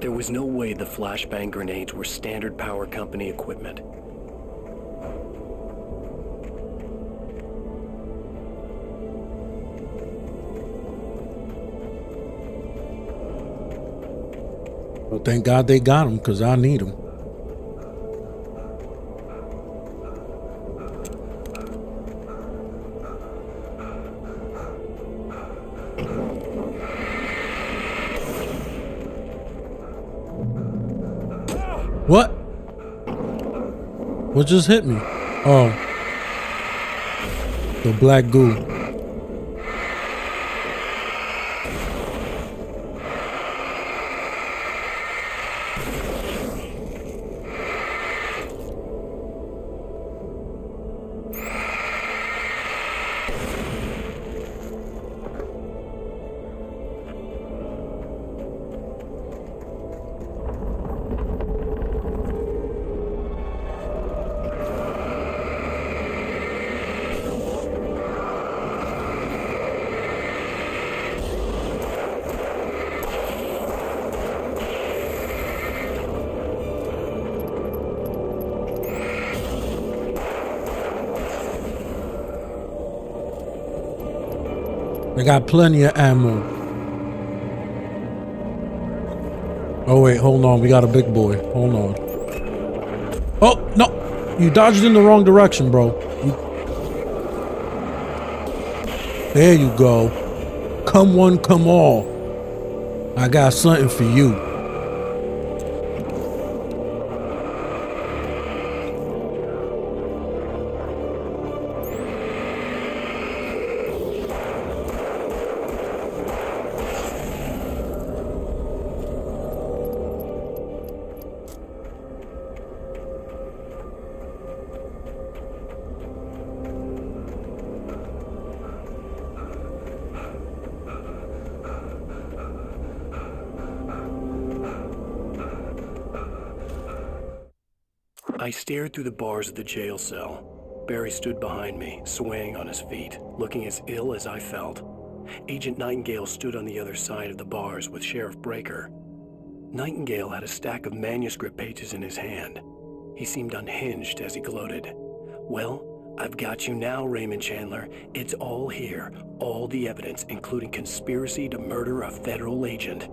There was no way the flashbang grenades were standard power company equipment. Well, thank God they got them, because I need them. What? What just hit me? Oh. The black goo. I got plenty of ammo. Oh wait, hold on. We got a big boy. Hold on. Oh, no. You dodged in the wrong direction, bro. There you go. Come one, come all. I got something for you. I stared through the bars of the jail cell. Barry stood behind me, swaying on his feet, looking as ill as I felt. Agent Nightingale stood on the other side of the bars with Sheriff Breaker. Nightingale had a stack of manuscript pages in his hand. He seemed unhinged as he gloated. Well, I've got you now, Raymond Chandler. It's all here. All the evidence, including conspiracy to murder a federal agent.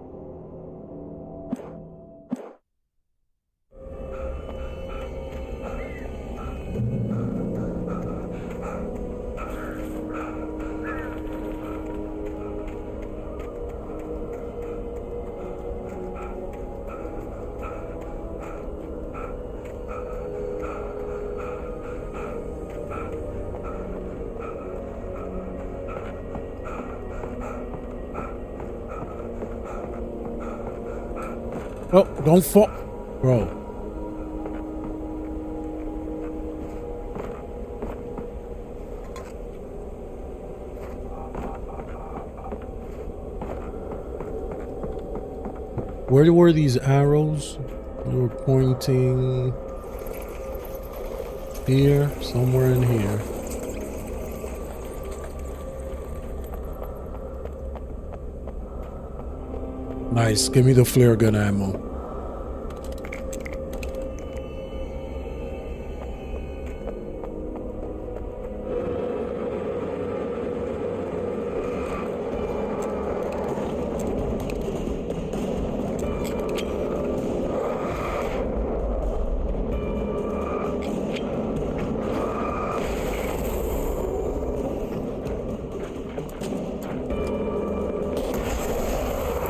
Oh, don't fall, bro. Where were these arrows? They were pointing here, somewhere in here. Nice, give me the flare gun ammo.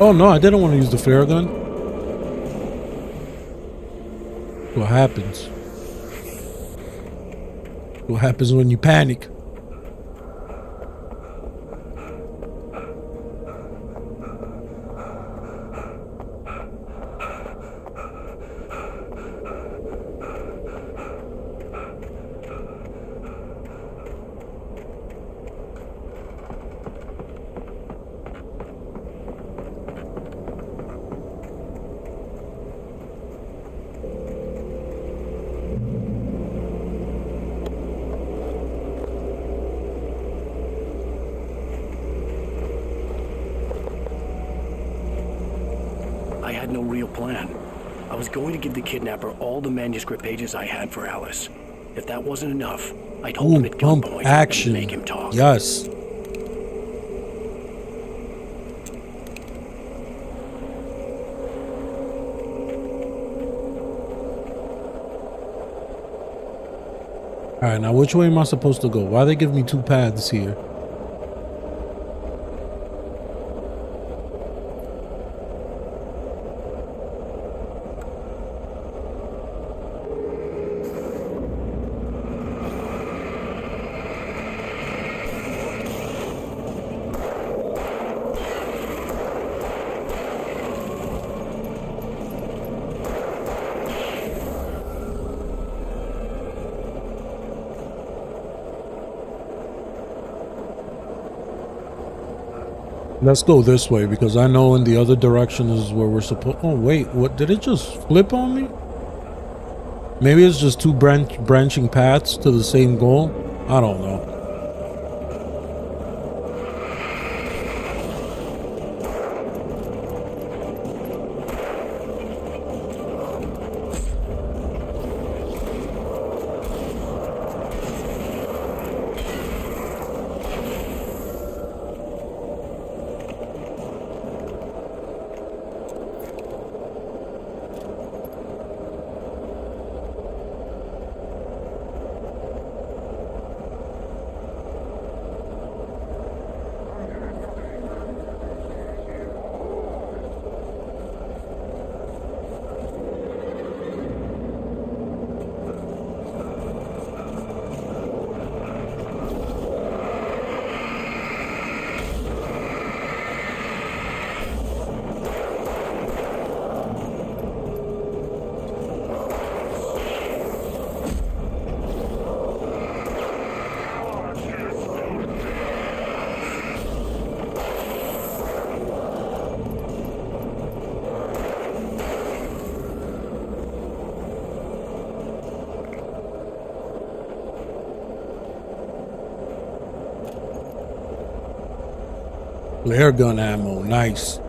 Oh no, I didn't want to use the flare gun. What happens? What happens when you panic? I had no real plan. I was going to give the kidnapper all the manuscript pages I had for Alice. If that wasn't enough, I'd hold him at gunpoint and make him talk. Yes. Alright, now which way am I supposed to go? Why they give me two paths here? Let's go this way because I know in the other direction is where we're supposed. Oh wait, what did it just flip on me? Maybe it's just two branching paths to the same goal. I don't know. Flare gun ammo, nice.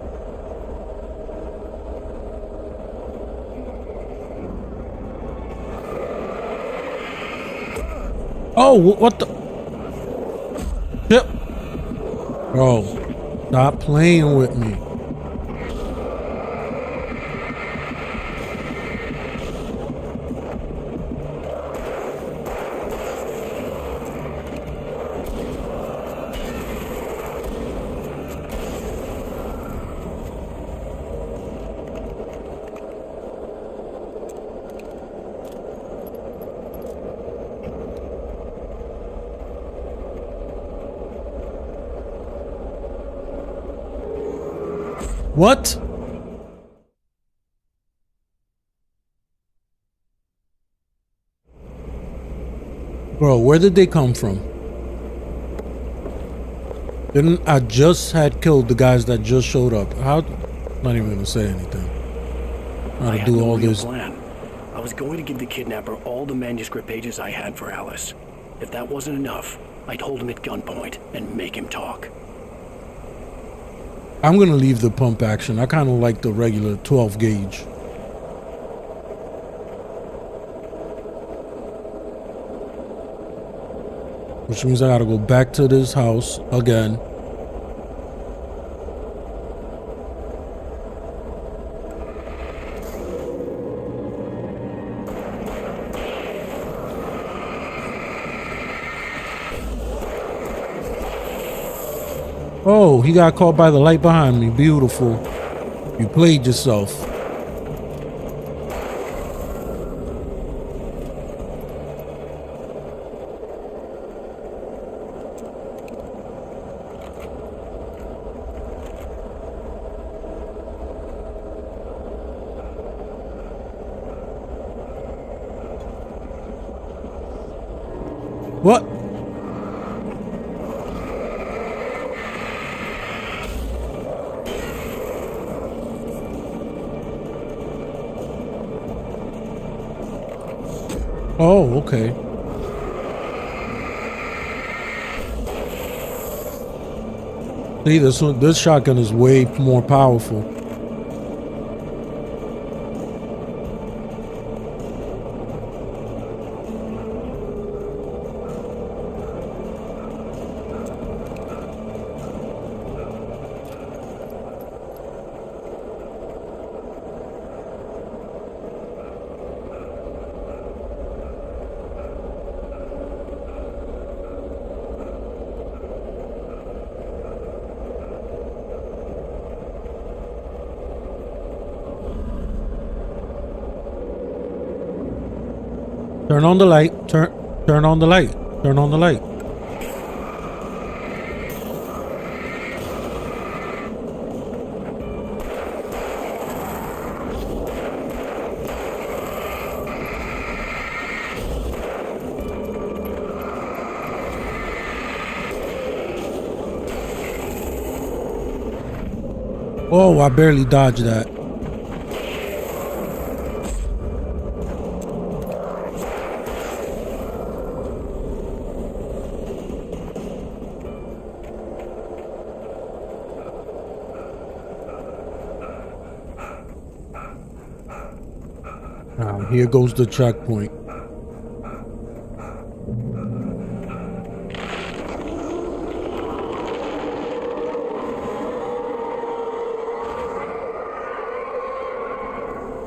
Oh, what the? Yep. Bro, stop playing with me. What? Bro, where did they come from? Didn't I just had killed the guys that just showed up? How? Not even gonna say anything. How to do all this? Plan. I was going to give the kidnapper all the manuscript pages I had for Alice. If that wasn't enough, I'd hold him at gunpoint and make him talk. I'm gonna leave the pump action. I kind of like the regular 12 gauge. Which means I gotta go back to this house again. Oh, he got caught by the light behind me. Beautiful. You played yourself. What? Oh, okay. See, this shotgun is way more powerful. Turn on the light. Turn on the light. Turn on the light. Oh, I barely dodged that. Here goes the checkpoint.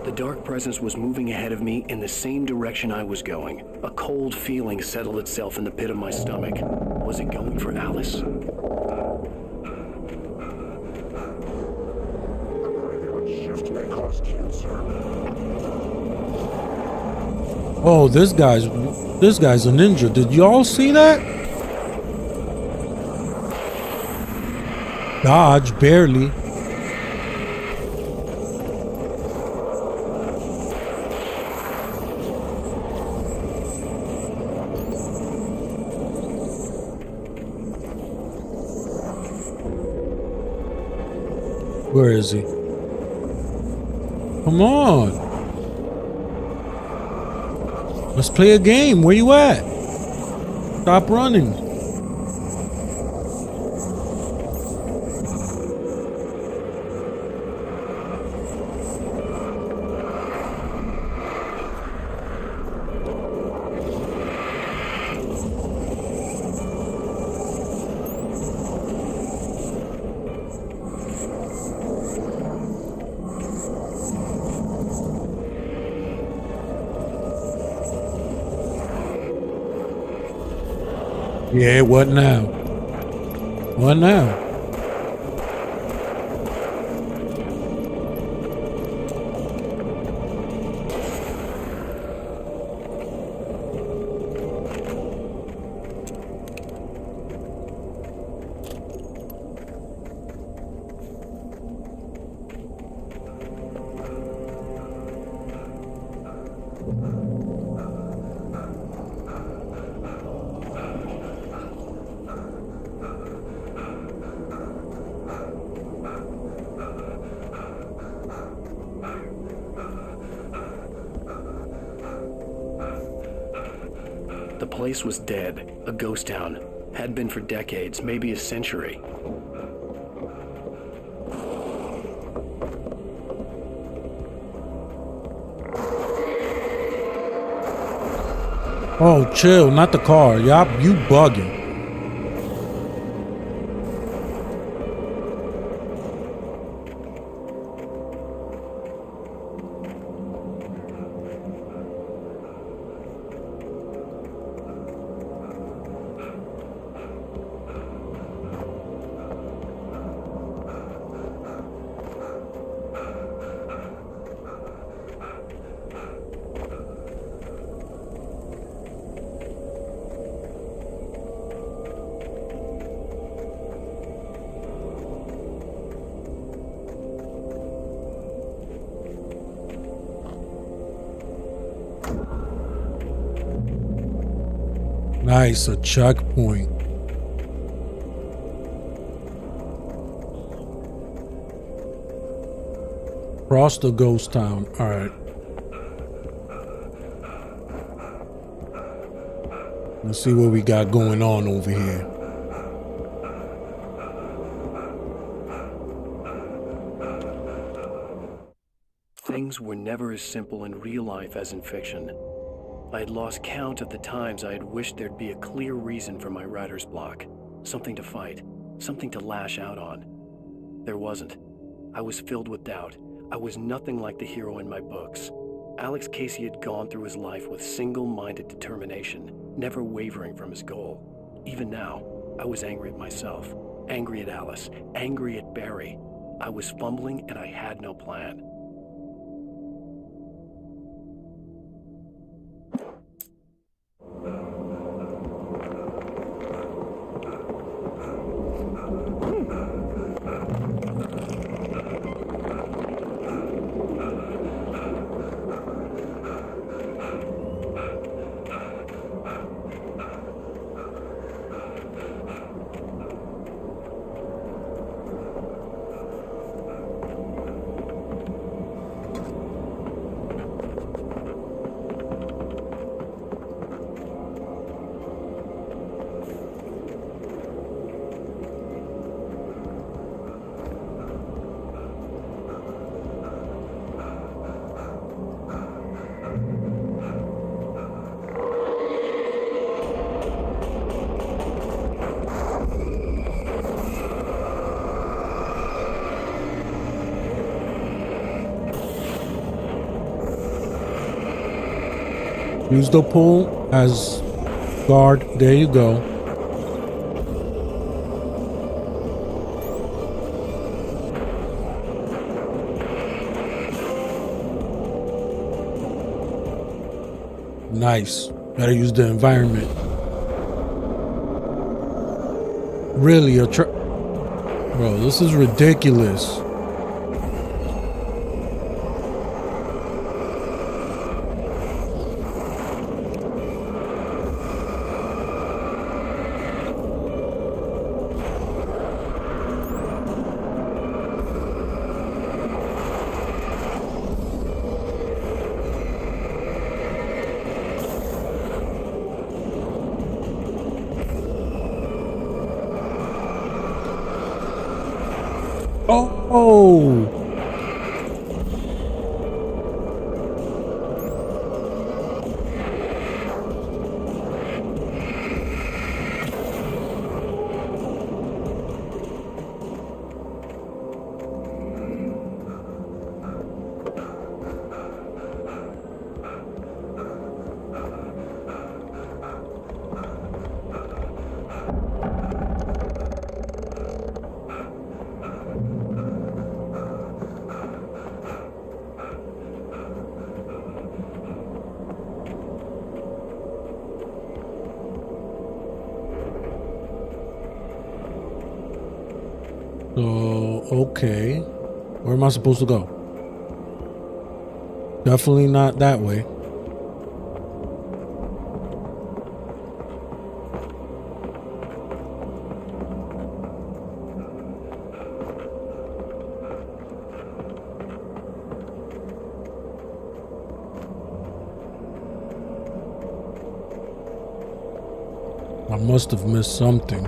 The dark presence was moving ahead of me in the same direction I was going. A cold feeling settled itself in the pit of my stomach. Was it going for Alice? Oh, this guy's a ninja. Did y'all see that? Dodge, barely. Where is he? Come on. Let's play a game. Where you at? Stop running. Yeah, what now? What now? The place was dead, a ghost town. Had been for decades, maybe a century. Oh, chill, not the car. Y'all, you bugging. Nice, a checkpoint. Cross the ghost town. All right. Let's see what we got going on over here. Things were never as simple in real life as in fiction. I had lost count of the times I had wished there'd be a clear reason for my writer's block. Something to fight, something to lash out on. There wasn't. I was filled with doubt. I was nothing like the hero in my books. Alex Casey had gone through his life with single-minded determination, never wavering from his goal. Even now, I was angry at myself, angry at Alice, angry at Barry. I was fumbling and I had no plan. Use the pool as guard. There you go. Nice. Better use the environment. Really, bro, this is ridiculous. Oh! Okay. Where am I supposed to go? Definitely not that way. I must have missed something.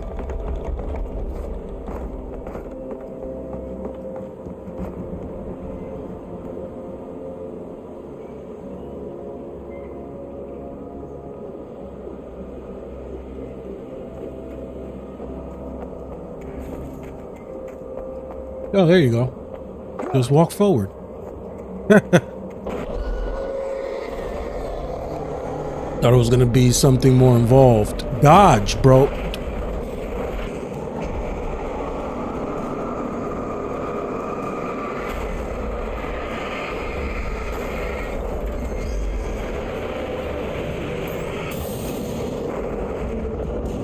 Oh, there you go. Just walk forward. Thought it was gonna be something more involved. Dodge, bro.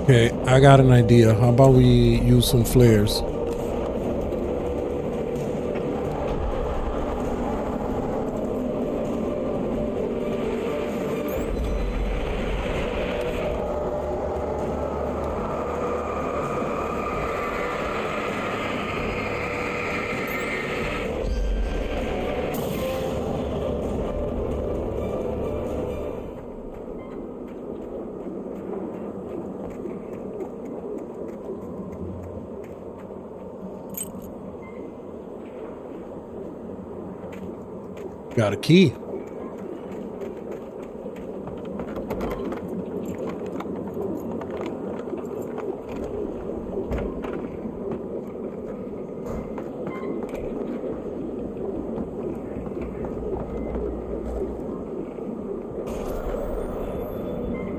Okay, I got an idea. How about we use some flares? Got a key.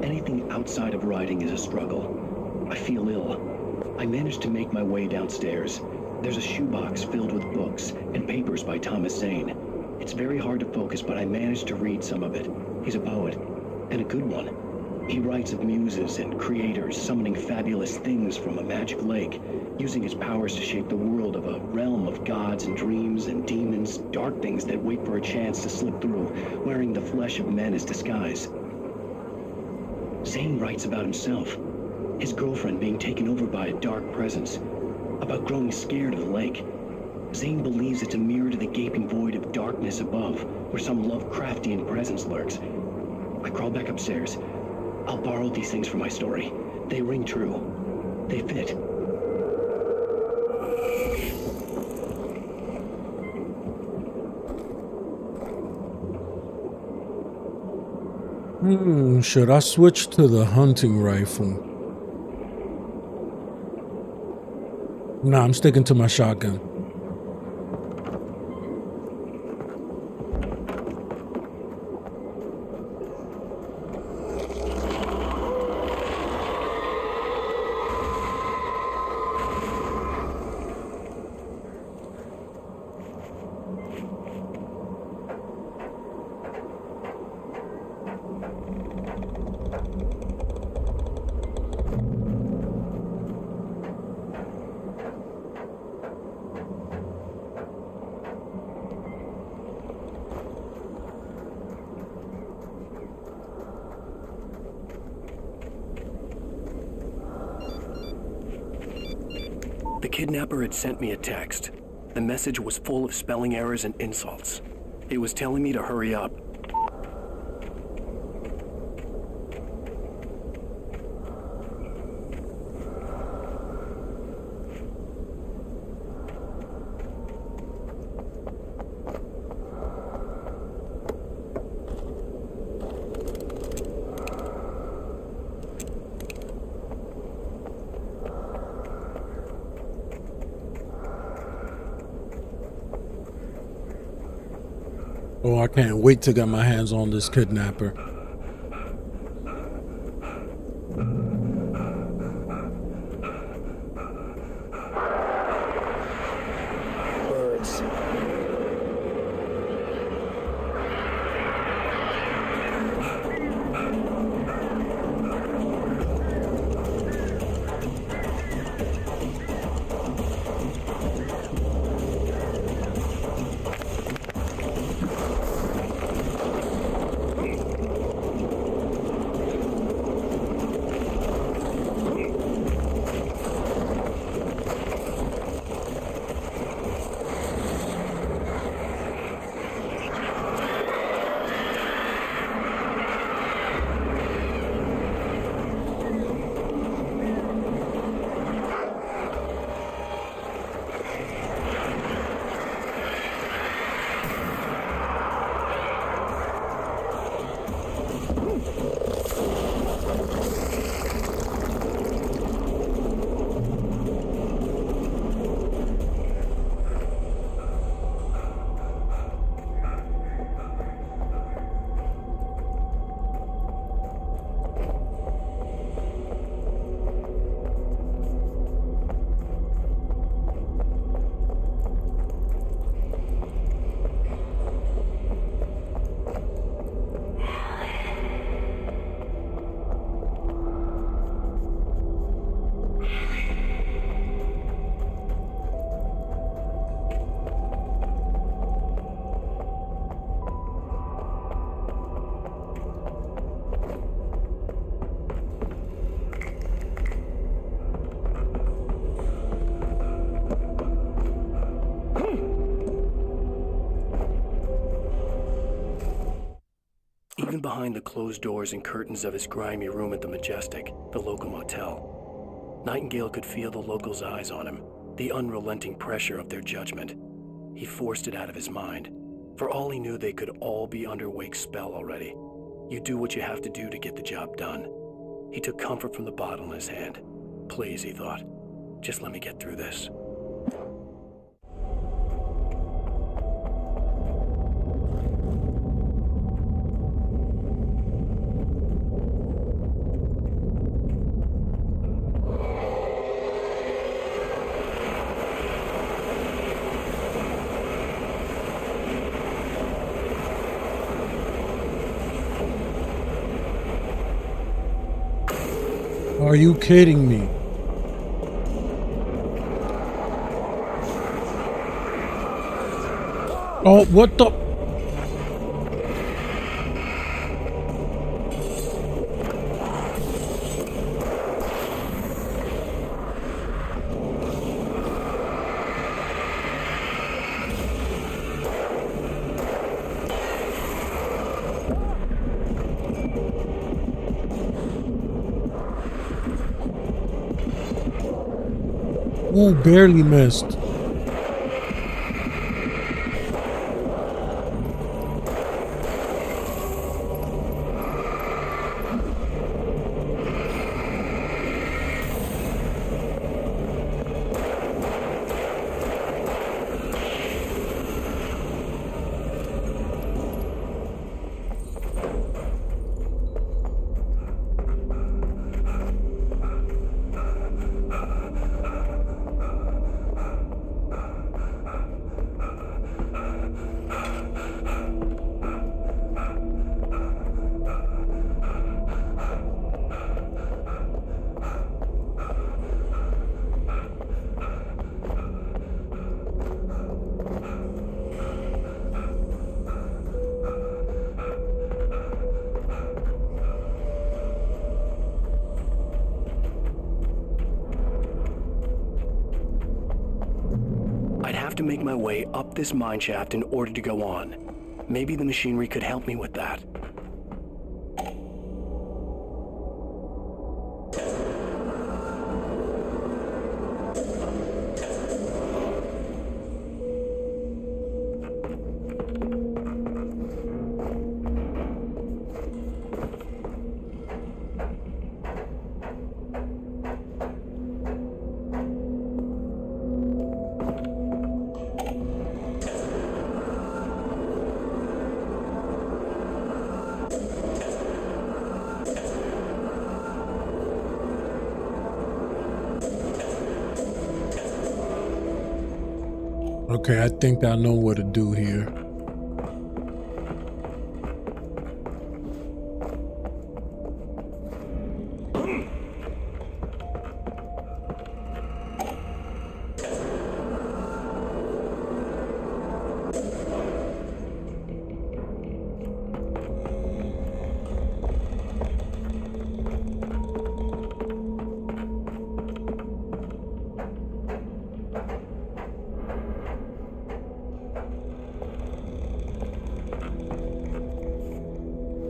Anything outside of riding is a struggle. I feel ill. I managed to make my way downstairs. There's a shoebox filled with books and papers by Thomas Zane. It's very hard to focus, but I managed to read some of it. He's a poet, and a good one. He writes of muses and creators summoning fabulous things from a magic lake, using his powers to shape the world of a realm of gods and dreams and demons, dark things that wait for a chance to slip through, wearing the flesh of men as disguise. Zane writes about himself, his girlfriend being taken over by a dark presence, about growing scared of the lake. Zane believes it's a mirror to the gaping void of darkness above, where some Lovecraftian presence lurks. I crawl back upstairs. I'll borrow these things for my story. They ring true. They fit. Should I switch to the hunting rifle? Nah, I'm sticking to my shotgun. The kidnapper had sent me a text. The message was full of spelling errors and insults. It was telling me to hurry up. Oh, I can't wait to get my hands on this kidnapper. Birds. Even behind the closed doors and curtains of his grimy room at the Majestic, the local motel, Nightingale could feel the locals' eyes on him, the unrelenting pressure of their judgment. He forced it out of his mind. For all he knew, they could all be under Wake's spell already. You do what you have to do to get the job done. He took comfort from the bottle in his hand. Please, he thought, just let me get through this. Are you kidding me? Oh, what the? Ooh, barely missed. To make my way up this mine shaft in order to go on. Maybe the machinery could help me with that. Okay, I think I know what to do here.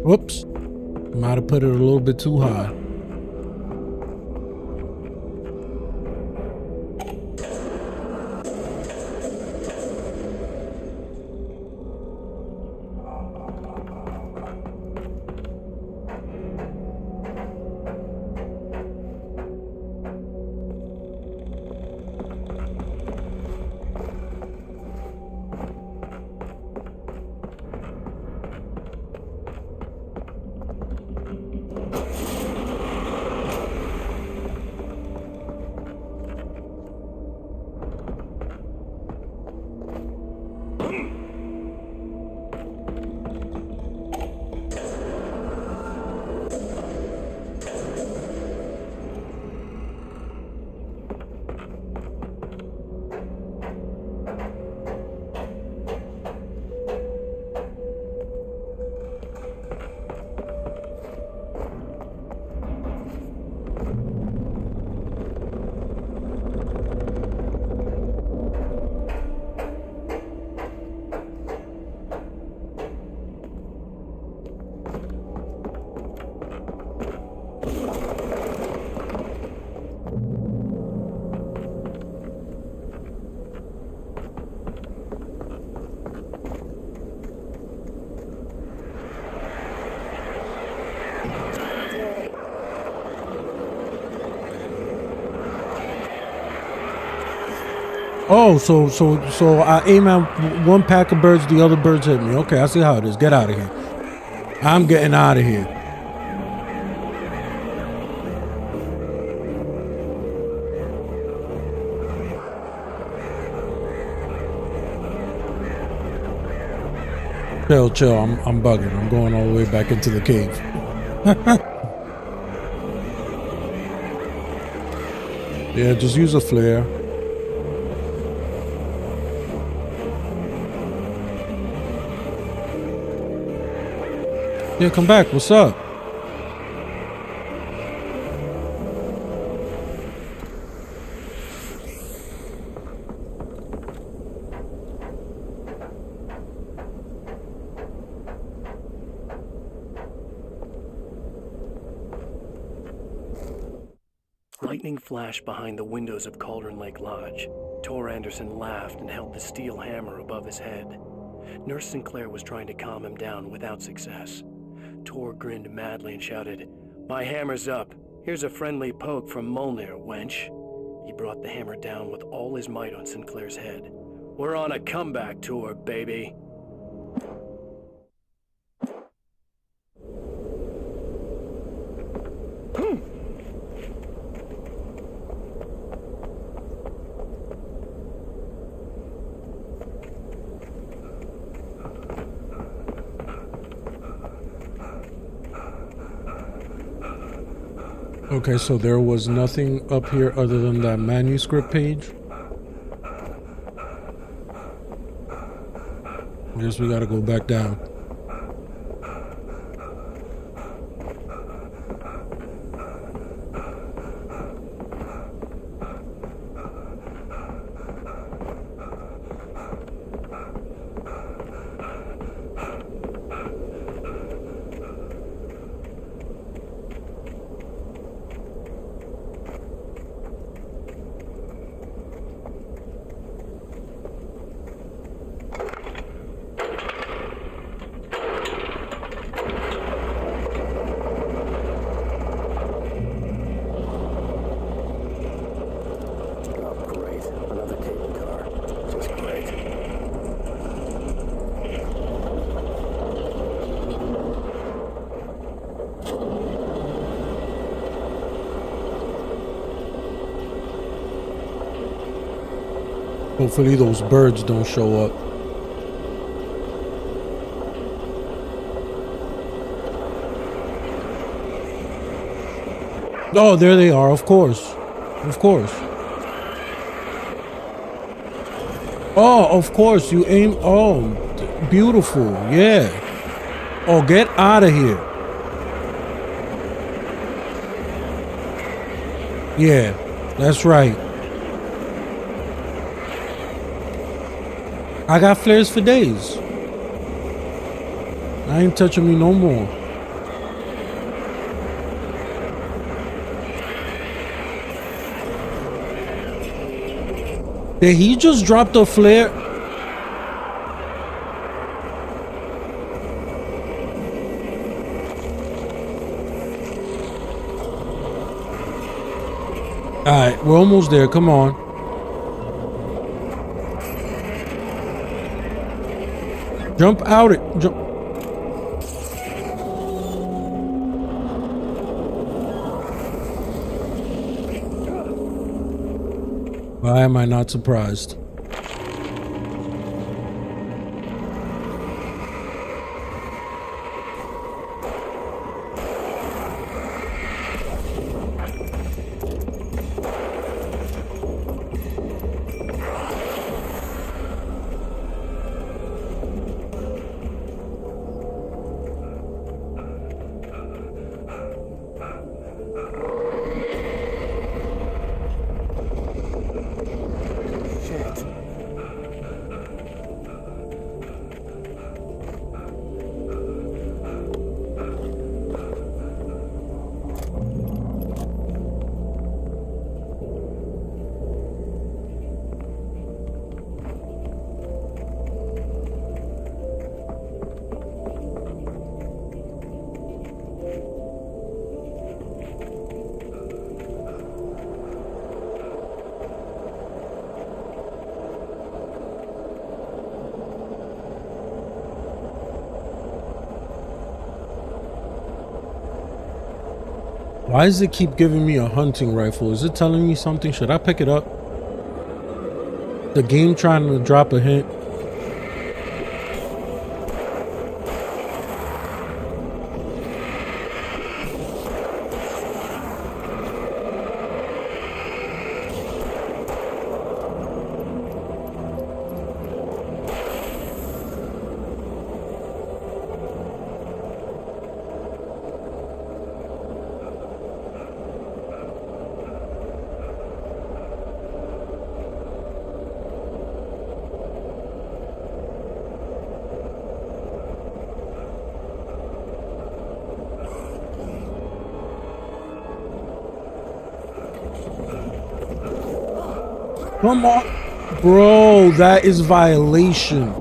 Whoops, might have put it a little bit too high. Oh, so I aim at one pack of birds, the other birds hit me. Okay, I see how it is. Get out of here. I'm getting out of here. Chill. I'm bugging. I'm going all the way back into the cave. Yeah, just use a flare. Yeah, come back. What's up? Lightning flashed behind the windows of Cauldron Lake Lodge. Tor Anderson laughed and held the steel hammer above his head. Nurse Sinclair was trying to calm him down without success. Tor grinned madly and shouted, "My hammer's up. Here's a friendly poke from Molnir, wench." He brought the hammer down with all his might on Sinclair's head. "We're on a comeback tour, baby." Okay, so there was nothing up here other than that manuscript page. I guess we gotta go back down. Hopefully those birds don't show up. Oh, there they are, of course. Of course. Oh, of course, you aim. Oh, beautiful. Yeah. Oh, get out of here. Yeah, that's right. I got flares for days. I ain't touching me no more. Did he just drop the flare? Alright, we're almost there. Come on. Jump out it. Jump. Why am I not surprised? Shit. Why does it keep giving me a hunting rifle? Is it telling me something? Should I pick it up? The game trying to drop a hint. Come on, bro, that is violation.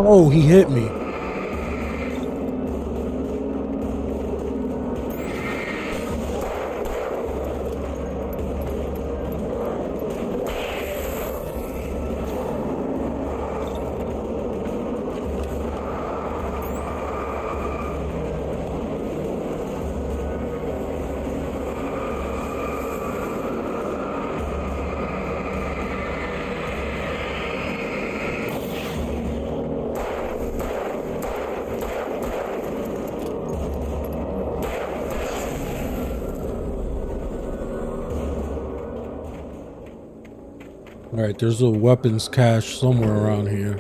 Oh, he hit me. All right, there's a weapons cache somewhere around here.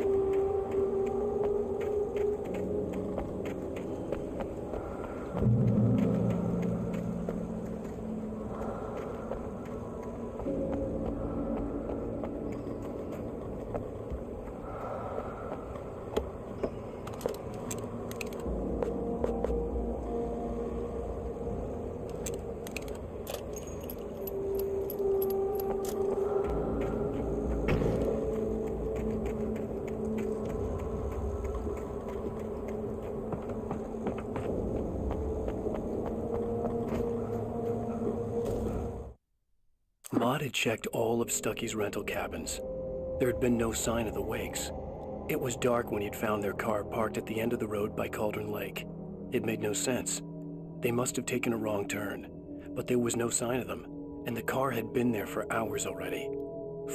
Maud had checked all of Stucky's rental cabins. There had been no sign of the Wakes. It was dark when he'd found their car parked at the end of the road by Cauldron Lake. It made no sense. They must have taken a wrong turn, but there was no sign of them, and the car had been there for hours already.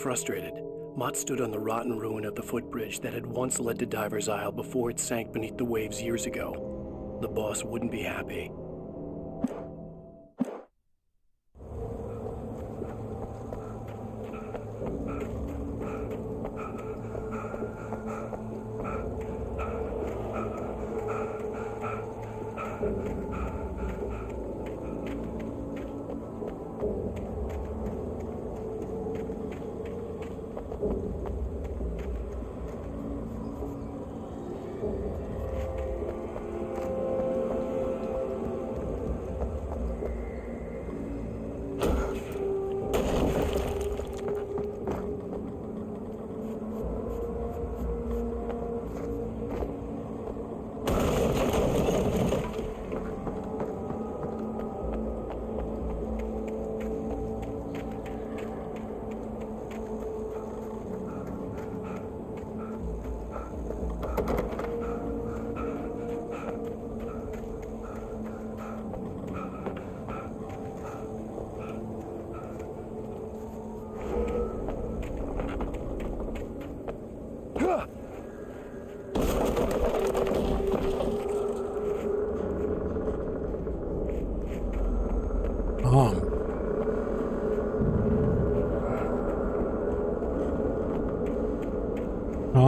Frustrated, Mott stood on the rotten ruin of the footbridge that had once led to Diver's Isle before it sank beneath the waves years ago. The boss wouldn't be happy.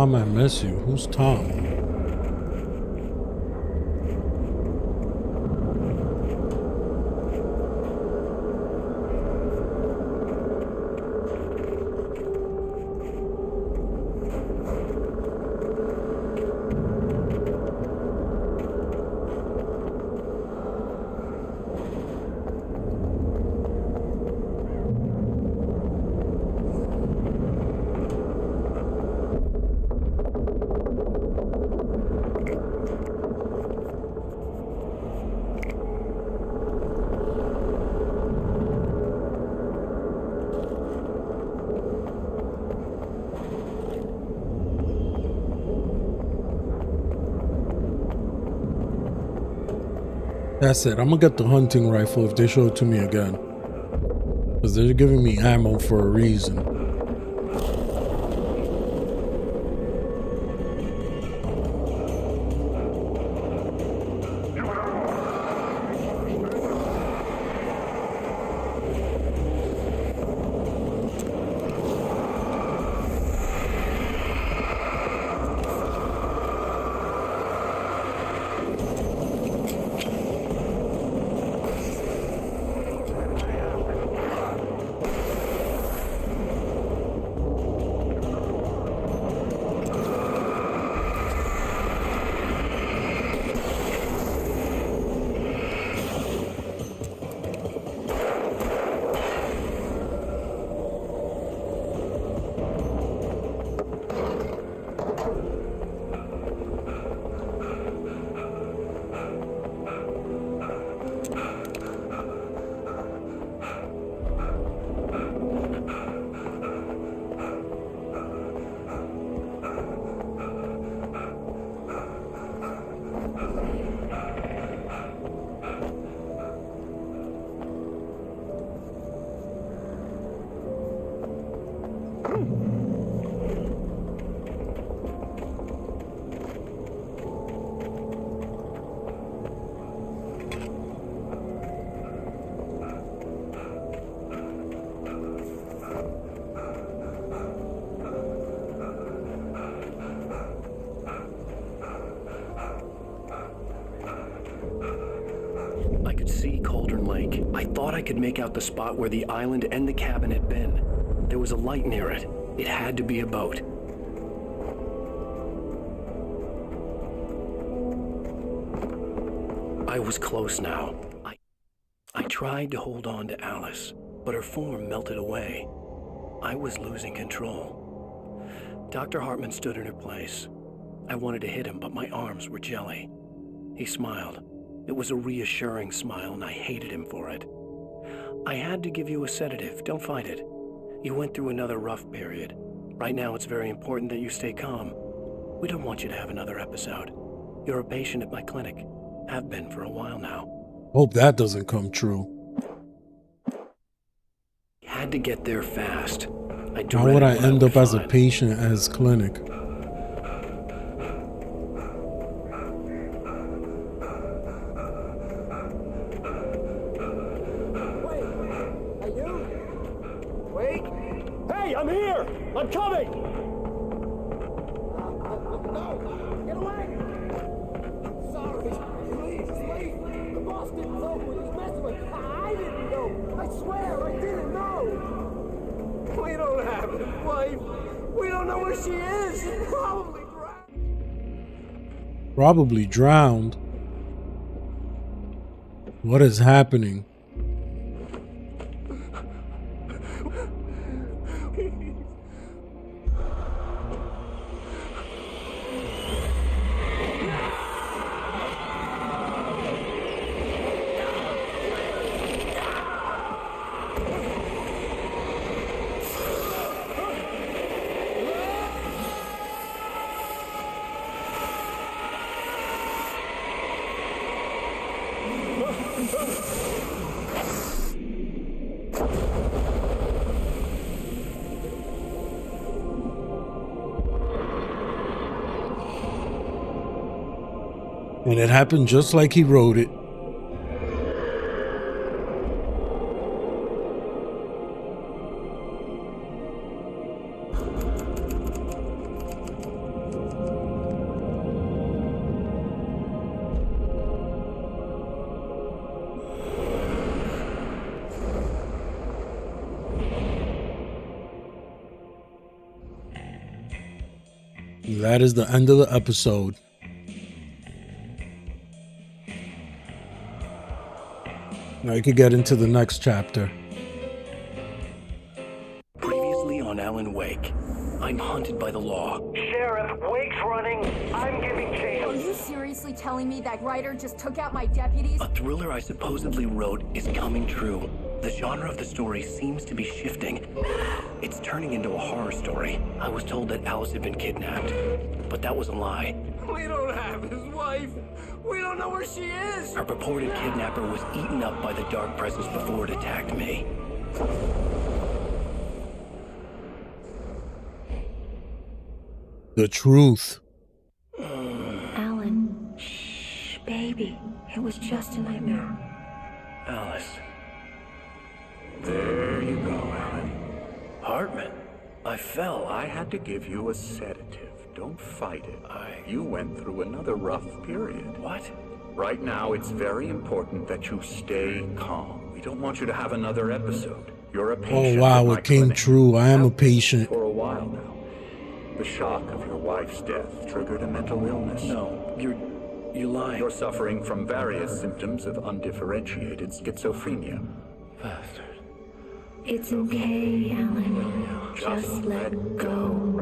Tom, I miss you. Who's Tom? That's it. I'm gonna get the hunting rifle if they show it to me again. Because they're giving me ammo for a reason. I thought I could make out the spot where the island and the cabin had been. There was a light near it. It had to be a boat. I was close now. I tried to hold on to Alice, but her form melted away. I was losing control. Dr. Hartman stood in her place. I wanted to hit him, but my arms were jelly. He smiled. It was a reassuring smile, and I hated him for it. I had to give you a sedative. Don't fight it. You went through another rough period. Right now, it's very important that you stay calm. We don't want you to have another episode. You're a patient at my clinic. Have been for a while now. Hope that doesn't come true. Had to get there fast. How would I end up as a patient at his clinic? I'm coming! No! Get away! Sorry. Please, leave. The boss didn't know who he was messing with. I didn't know. I swear, I didn't know. We don't have his wife. We don't know where she is. She's probably drowned. Probably drowned? What is happening? And it happened just like he wrote it. that is the end of the episode. Now you could get into the next chapter. Previously on Alan Wake, I'm hunted by the law. Sheriff, Wake's running. I'm giving chase. Are you seriously telling me that writer just took out my deputies? A thriller I supposedly wrote is coming true. The genre of the story seems to be shifting. It's turning into a horror story. I was told that Alice had been kidnapped, but that was a lie. We don't have his wife. We don't know where she is. Her purported kidnapper was eaten up by the dark presence before it attacked me. The truth. Alan, shh, baby. It was just a nightmare. Alice. There you go, Alan. Hartman. I fell. I had to give you a sedative. Don't fight it. You went through another rough period. What? Right now, it's very important that you stay calm. We don't want you to have another episode. You're a patient. Oh wow, it came true. I am a patient. For a while now. The shock of your wife's death triggered a mental illness. No, you're lying. You're suffering from various symptoms of undifferentiated schizophrenia. Bastard. It's okay, Alan. Just let go.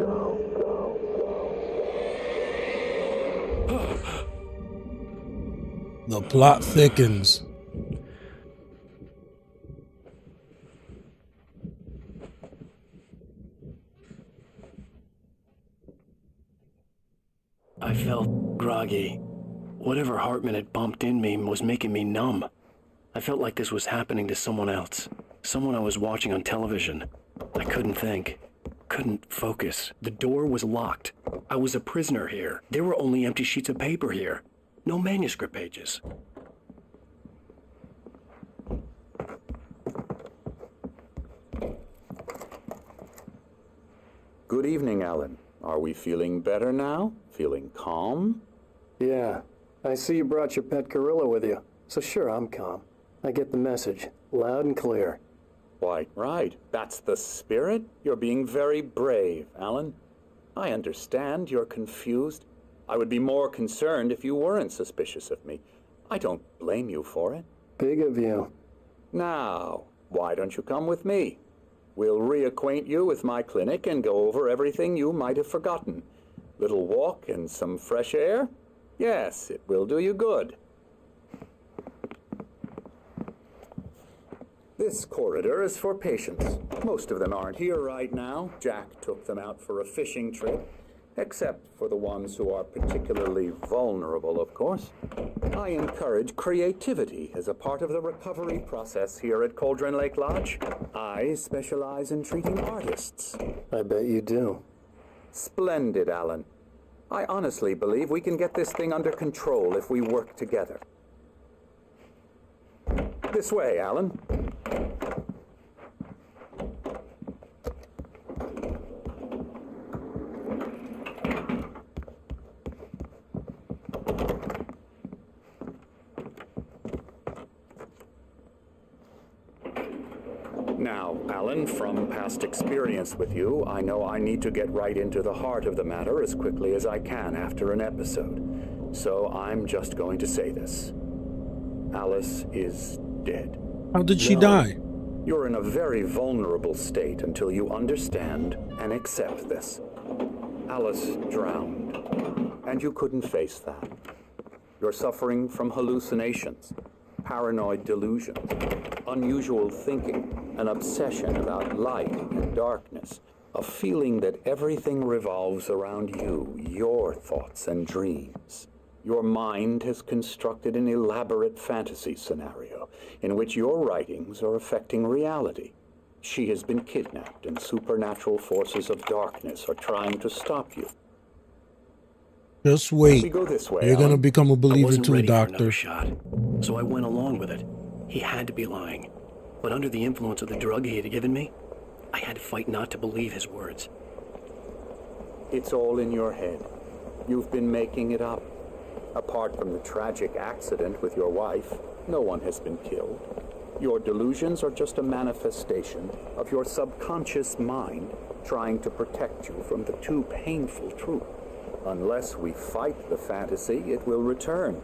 The plot thickens. I felt groggy. Whatever Hartman had bumped in me was making me numb. I felt like this was happening to someone else. Someone I was watching on television. I couldn't think. Couldn't focus. The door was locked. I was a prisoner here. There were only empty sheets of paper here. No manuscript pages. Good evening, Alan. Are we feeling better now? Feeling calm? Yeah. I see you brought your pet gorilla with you. So sure, I'm calm. I get the message. Loud and clear. Why, right. That's the spirit. You're being very brave, Alan. I understand you're confused. I would be more concerned if you weren't suspicious of me. I don't blame you for it. Big of you. Now, why don't you come with me? We'll reacquaint you with my clinic and go over everything you might have forgotten. Little walk and some fresh air? Yes, it will do you good. This corridor is for patients. Most of them aren't here right now. Jack took them out for a fishing trip, except for the ones who are particularly vulnerable, of course. I encourage creativity as a part of the recovery process here at Cauldron Lake Lodge. I specialize in treating artists. I bet you do. Splendid, Alan. I honestly believe we can get this thing under control if we work together. This way, Alan. Now, Alan, from past experience with you, I know I need to get right into the heart of the matter as quickly as I can after an episode. So I'm just going to say this. Alice is dead. How did she die? You're in a very vulnerable state until you understand and accept this. Alice drowned, and you couldn't face that. You're suffering from hallucinations, paranoid delusions, unusual thinking, an obsession about light and darkness, a feeling that everything revolves around you, your thoughts and dreams. Your mind has constructed an elaborate fantasy scenario in which your writings are affecting reality. She has been kidnapped and supernatural forces of darkness are trying to stop you. Just wait. We go this way, You're going to Alan. become a believer wasn't too, ready for Doctor. another shot, so I went along with it. He had to be lying. But under the influence of the drug he had given me, I had to fight not to believe his words. It's all in your head. You've been making it up. Apart from the tragic accident with your wife, no one has been killed. Your delusions are just a manifestation of your subconscious mind trying to protect you from the too painful truth. Unless we fight the fantasy, it will return.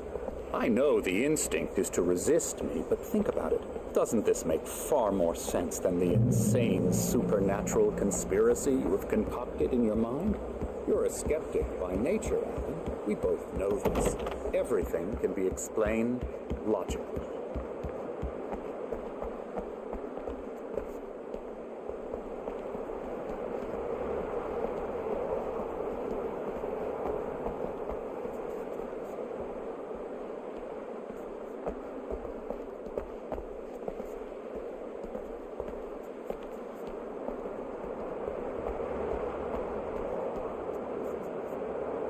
I know the instinct is to resist me, but think about it. Doesn't this make far more sense than the insane supernatural conspiracy you have concocted in your mind? You're a skeptic by nature, Alan. We both know this. Everything can be explained logically.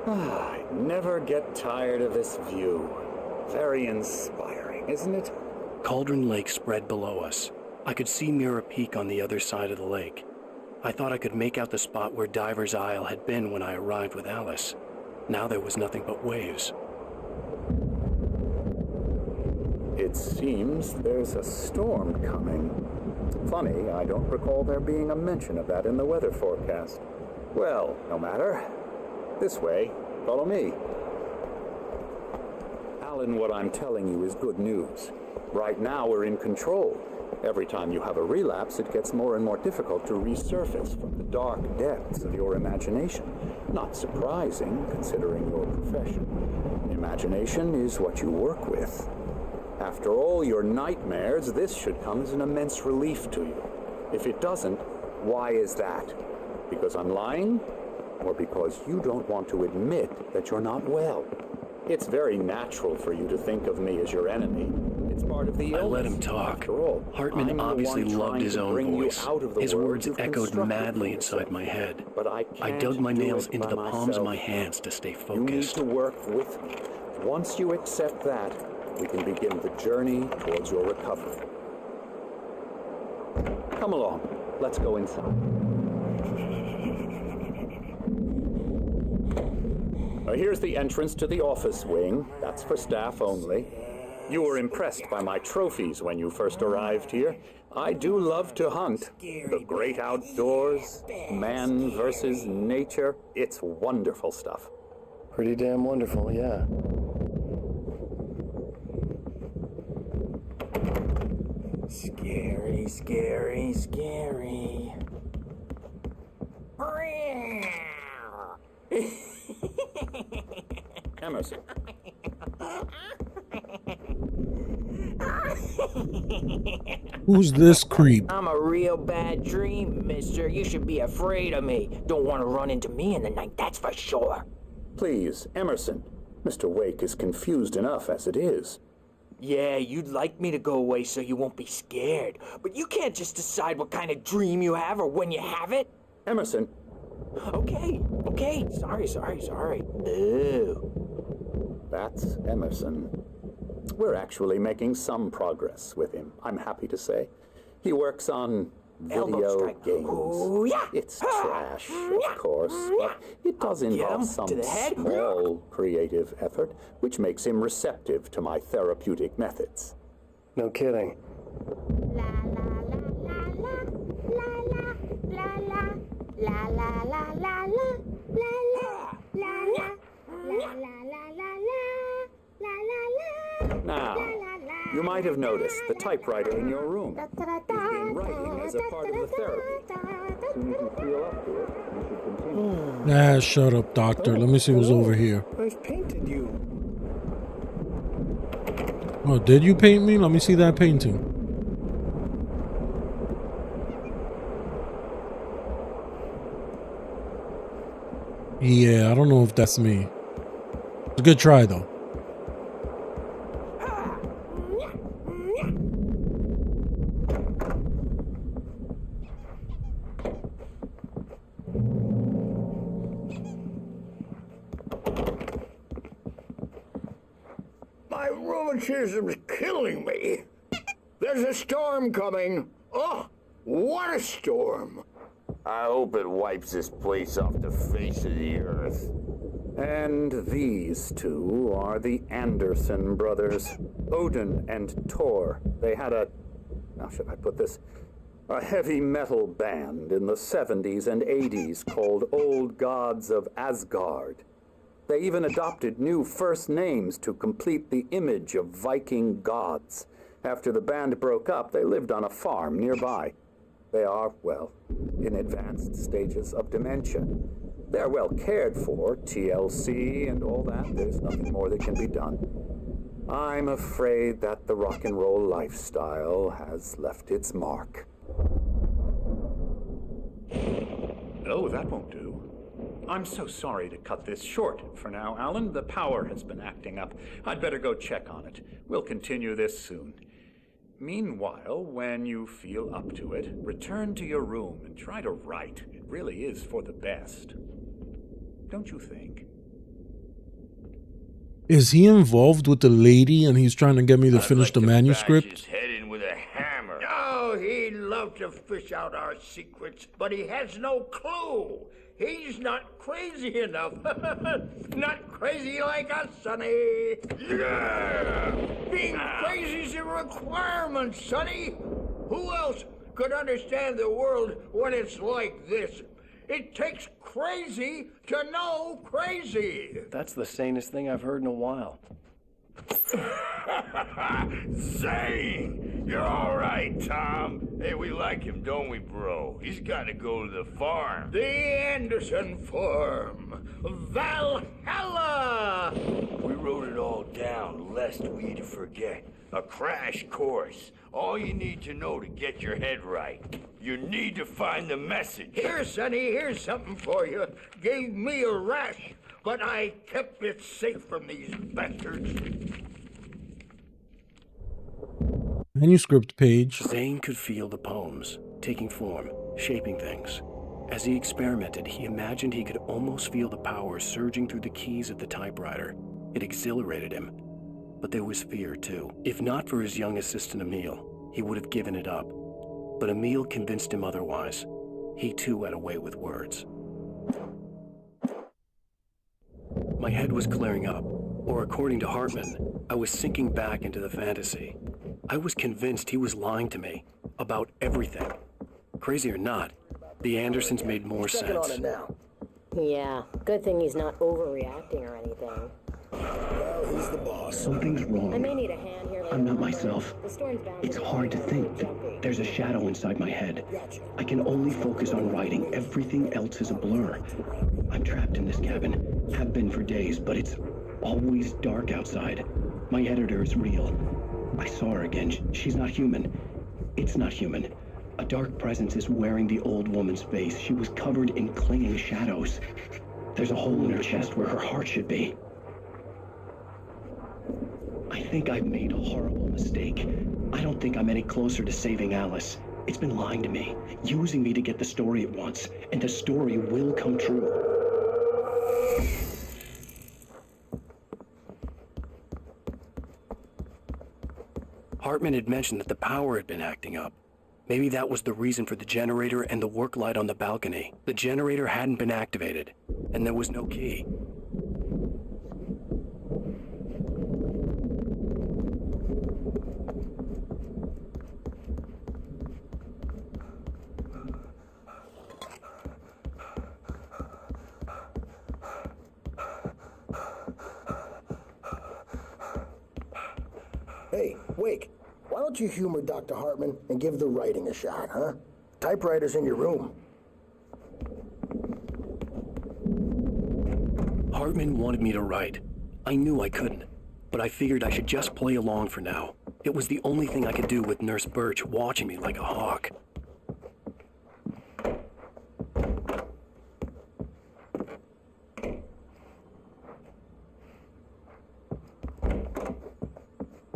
I never get tired of this view. Very inspiring, isn't it? Cauldron Lake spread below us. I could see Mirror Peak on the other side of the lake. I thought I could make out the spot where Diver's Isle had been when I arrived with Alice. Now there was nothing but waves. It seems there's a storm coming. Funny, I don't recall there being a mention of that in the weather forecast. Well, no matter. This way. Follow me. Alan, what I'm telling you is good news. Right now we're in control. Every time you have a relapse, it gets more and more difficult to resurface from the dark depths of your imagination. Not surprising, considering your profession. Imagination is what you work with. After all your nightmares, this should come as an immense relief to you. If it doesn't, why is that? Because I'm lying? Or because you don't want to admit that you're not well? It's very natural for you to think of me as your enemy. It's part of the illness. I let him talk. After all, Hartman obviously loved his own voice. His words echoed madly inside my head. But I dug my nails into the palms of my hands to stay focused. You need to work with me. Once you accept that, we can begin the journey towards your recovery. Come along. Let's go inside. Here's the entrance to the office wing. That's for staff only. You were impressed by my trophies when you first arrived here. I do love to hunt. The great outdoors, man versus nature. It's wonderful stuff. Pretty damn wonderful, yeah. Scary, scary, scary. Emerson. Who's this creep? I'm a real bad dream, mister. You should be afraid of me. Don't want to run into me in the night, that's for sure. Please, Emerson. Mr. Wake is confused enough as it is. Yeah, you'd like me to go away so you won't be scared. But you can't just decide what kind of dream you have or when you have it. Emerson. Okay. Sorry. Boo. That's Emerson. We're actually making some progress with him, I'm happy to say. He works on video games. Ooh, yeah. It's trash, of course, but it does involve some small creative effort, which makes him receptive to my therapeutic methods. No kidding. Now, you might have noticed the typewriter in your room. You've been writing as a part of the therapy. As soon as you feel up to it, you should continue. Nah, shut up, doctor. Let me see what's over here. I've painted you. Oh, did you paint me? Let me see that painting. Yeah, I don't know if that's me. It's a good try, though. My rheumatism's killing me. There's a storm coming. Oh, what a storm. I hope it wipes this place off the face of the earth. And these two are the Anderson brothers, Odin and Thor. They had how should I put this? A heavy metal band in the 70s and 80s called Old Gods of Asgard. They even adopted new first names to complete the image of Viking gods. After the band broke up, they lived on a farm nearby. They are, well, in advanced stages of dementia. They're well cared for, TLC and all that. There's nothing more that can be done. I'm afraid that the rock and roll lifestyle has left its mark. Oh, that won't do. I'm so sorry to cut this short for now, Alan. The power has been acting up. I'd better go check on it. We'll continue this soon. Meanwhile, when you feel up to it, return to your room and try to write. It really is for the best. Don't you think? Is he involved with the lady and he's trying to get me to finish the manuscript? Bash his head in with a hammer. Oh, he'd love to fish out our secrets, but he has no clue. He's not crazy enough. Not crazy like us, Sonny. Yeah! Being crazy's a requirement, Sonny. Who else could understand the world when it's like this? It takes crazy to know crazy. That's the sanest thing I've heard in a while. Zane! You're all right, Tom. Hey, we like him, don't we, bro? He's got to go to the farm. The Anderson farm. Valhalla! We wrote it all down, lest we forget. A crash course. All you need to know to get your head right. You need to find the message. Here, Sonny, here's something for you. Gave me a rash, but I kept it safe from these bastards. Manuscript page. Zane could feel the poems, taking form, shaping things. As he experimented, he imagined he could almost feel the power surging through the keys of the typewriter. It exhilarated him. But there was fear, too. If not for his young assistant, Emil, he would have given it up. But Emil convinced him otherwise. He, too, had a way with words. My head was clearing up, or according to Hartman, I was sinking back into the fantasy. I was convinced he was lying to me about everything. Crazy or not, the Andersons made more sense. On it now. Yeah, good thing he's not overreacting or anything. Well, he's the boss. Something's wrong. I may need a hand here. I'm not myself. The storm's bound. It's hard to think. There's a shadow inside my head. I can only focus on writing. Everything else is a blur. I'm trapped in this cabin. Have been for days, but it's always dark outside. My editor is real. I saw her again. She's not human. It's not human. A dark presence is wearing the old woman's face. She was covered in clinging shadows. There's a hole in her chest where her heart should be. I think I've made a horrible mistake. I don't think I'm any closer to saving Alice. It's been lying to me, using me to get the story it wants, and the story will come true. Hartman had mentioned that the power had been acting up. Maybe that was the reason for the generator and the work light on the balcony. The generator hadn't been activated, and there was no key. Hey, Wake, why don't you humor Dr. Hartman and give the writing a shot, huh? Typewriter's in your room. Hartman wanted me to write. I knew I couldn't, but I figured I should just play along for now. It was the only thing I could do with Nurse Birch watching me like a hawk.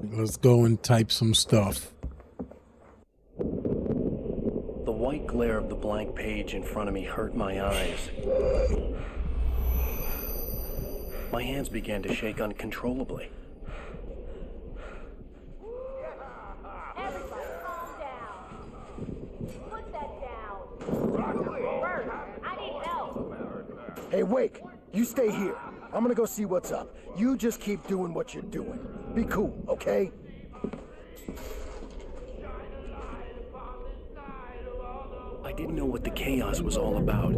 Let's go and type some stuff. The white glare of the blank page in front of me hurt my eyes. My hands began to shake uncontrollably. Everybody, calm down. Put that down. Bert, I need help. Hey, Wake, you stay here. I'm gonna go see what's up. You just keep doing what you're doing. Be cool, okay? I didn't know what the chaos was all about,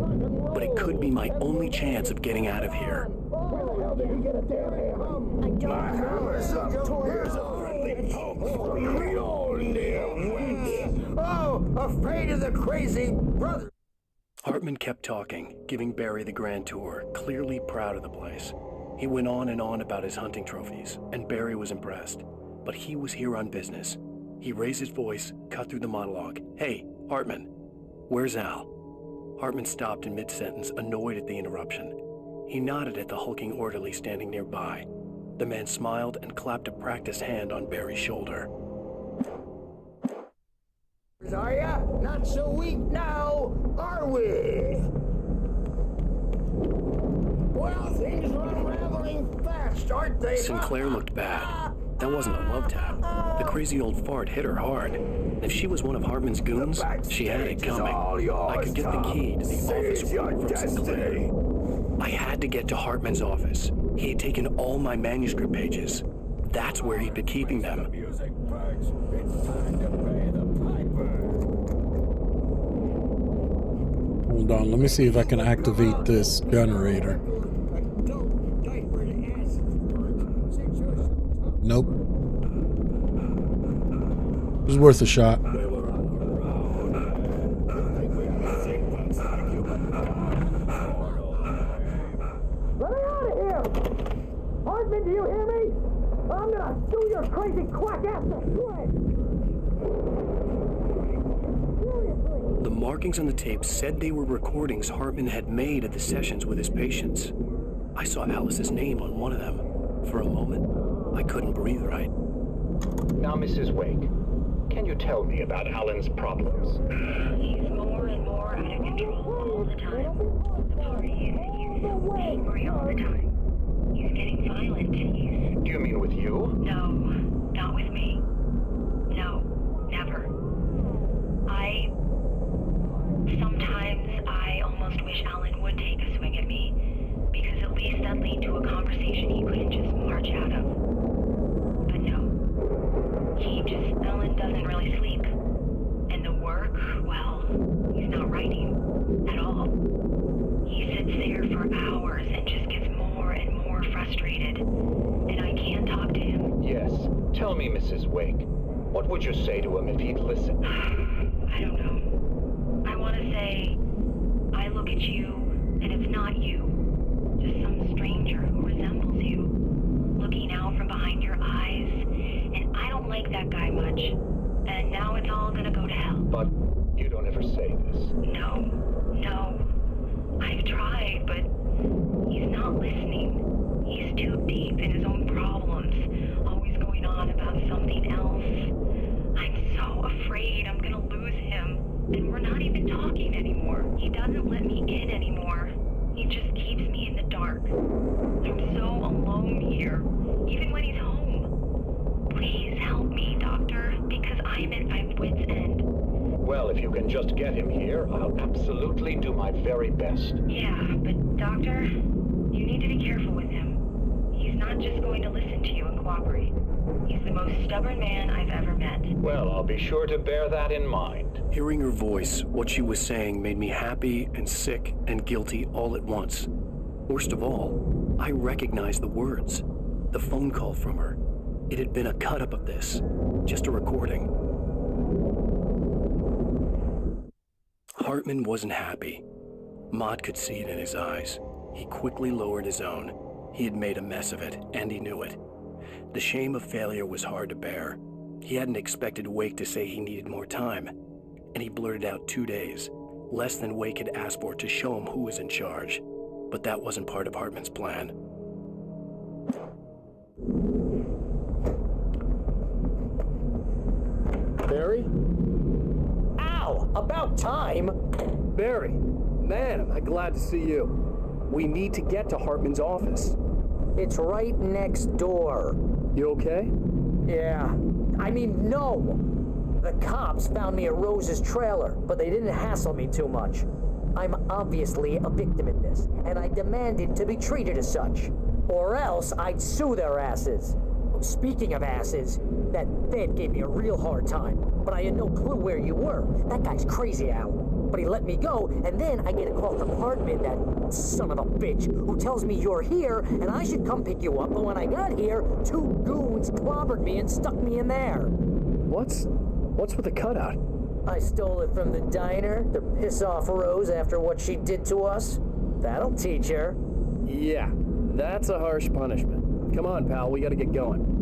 but it could be my only chance of getting out of here. did he get a damn hammer? I don't My hammer's up to here's a friendly poke for you old damn wench. Oh, afraid of the crazy brother. Hartman kept talking, giving Barry the grand tour, clearly proud of the place. He went on and on about his hunting trophies, and Barry was impressed. But he was here on business. He raised his voice, cut through the monologue. Hey, Hartman, where's Al? Hartman stopped in mid-sentence, annoyed at the interruption. He nodded at the hulking orderly standing nearby. The man smiled and clapped a practiced hand on Barry's shoulder. Are ya? Not so weak now, are we? Well, things are unraveling fast, aren't they? Sinclair looked bad. That wasn't a love tap. The crazy old fart hit her hard. If she was one of Hartman's goons, she had it coming. I could get the key to the office from Sinclair. I had to get to Hartman's office. He had taken all my manuscript pages. That's where he'd been keeping them. Hold on, let me see if I can activate this generator. Nope. It was worth a shot. Let me out of here! Hartman, do you hear me? I'm gonna do your crazy quack ass to shreds! The markings on the tape said they were recordings Hartman had made at the sessions with his patients. I saw Alice's name on one of them. For a moment, I couldn't breathe right. Now, Mrs. Wake, can you tell me about Alan's problems? He's more and more out of control all the time. The parties, he's angry all the time. He's getting violent. Do you mean with you? No, not with me. No, never. Sometimes I almost wish Alan would take a swing at me, because at least that'd lead to a conversation he couldn't just march out of. But no. Alan doesn't really sleep. And the work, well, he's not writing at all. He sits there for hours and just gets more and more frustrated. And I can't talk to him. Yes. Tell me, Mrs. Wake, what would you say to him if he'd listen? I don't know. I want to say, I look at you, and it's not you. Just some stranger who resembles you, looking out from behind your eyes, and I don't like that guy much. And now it's all gonna go to hell. But you don't ever say this. No. I've tried, but he's not listening. He's too deep in his own problems, always going on about something else. I'm so afraid I'm gonna lose him. And we're not even talking anymore. He doesn't let me in anymore. He just keeps me in the dark. I'm so alone here, even when he's home. Please help me, Doctor, because I'm at my wit's end. Well, if you can just get him here, I'll absolutely do my very best. Yeah, but Doctor, you need to be careful with him. He's not just going to listen to you and cooperate. He's the most stubborn man I've ever met. Well, I'll be sure to bear that in mind. Hearing her voice, what she was saying made me happy and sick and guilty all at once. Worst of all, I recognized the words. The phone call from her. It had been a cut-up of this. Just a recording. Hartman wasn't happy. Maud could see it in his eyes. He quickly lowered his own. He had made a mess of it, and he knew it. The shame of failure was hard to bear. He hadn't expected Wake to say he needed more time, and he blurted out 2 days, less than Wake had asked for to show him who was in charge. But that wasn't part of Hartman's plan. Barry? Ow! About time! Barry, man, am I glad to see you. We need to get to Hartman's office. It's right next door. You okay? Yeah. I mean, no! The cops found me at Rose's trailer, but they didn't hassle me too much. I'm obviously a victim in this, and I demanded to be treated as such. Or else I'd sue their asses. Speaking of asses, that Fed gave me a real hard time, but I had no clue where you were. That guy's crazy, Al. but he let me go, and then I get a call from Hartman, that son of a bitch, who tells me you're here, and I should come pick you up, but when I got here, 2 goons clobbered me and stuck me in there. What's with the cutout? I stole it from the diner to piss off Rose after what she did to us. That'll teach her. Yeah, that's a harsh punishment. Come on, pal, we gotta get going.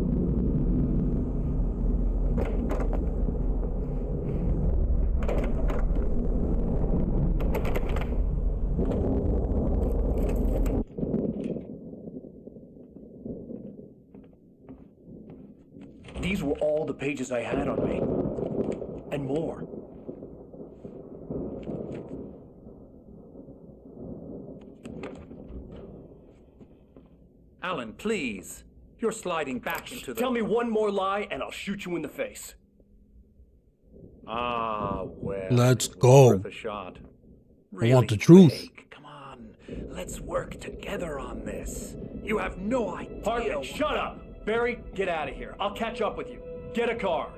These were all the pages I had on me. And more. Alan, please. You're sliding back into the... Tell me one more lie and I'll shoot you in the face. Ah, well. Let's go. Worth a shot. I want the truth. Wake, come on. Let's work together on this. You have no idea. Hartman, shut up! Barry, get out of here. I'll catch up with you. Get a car.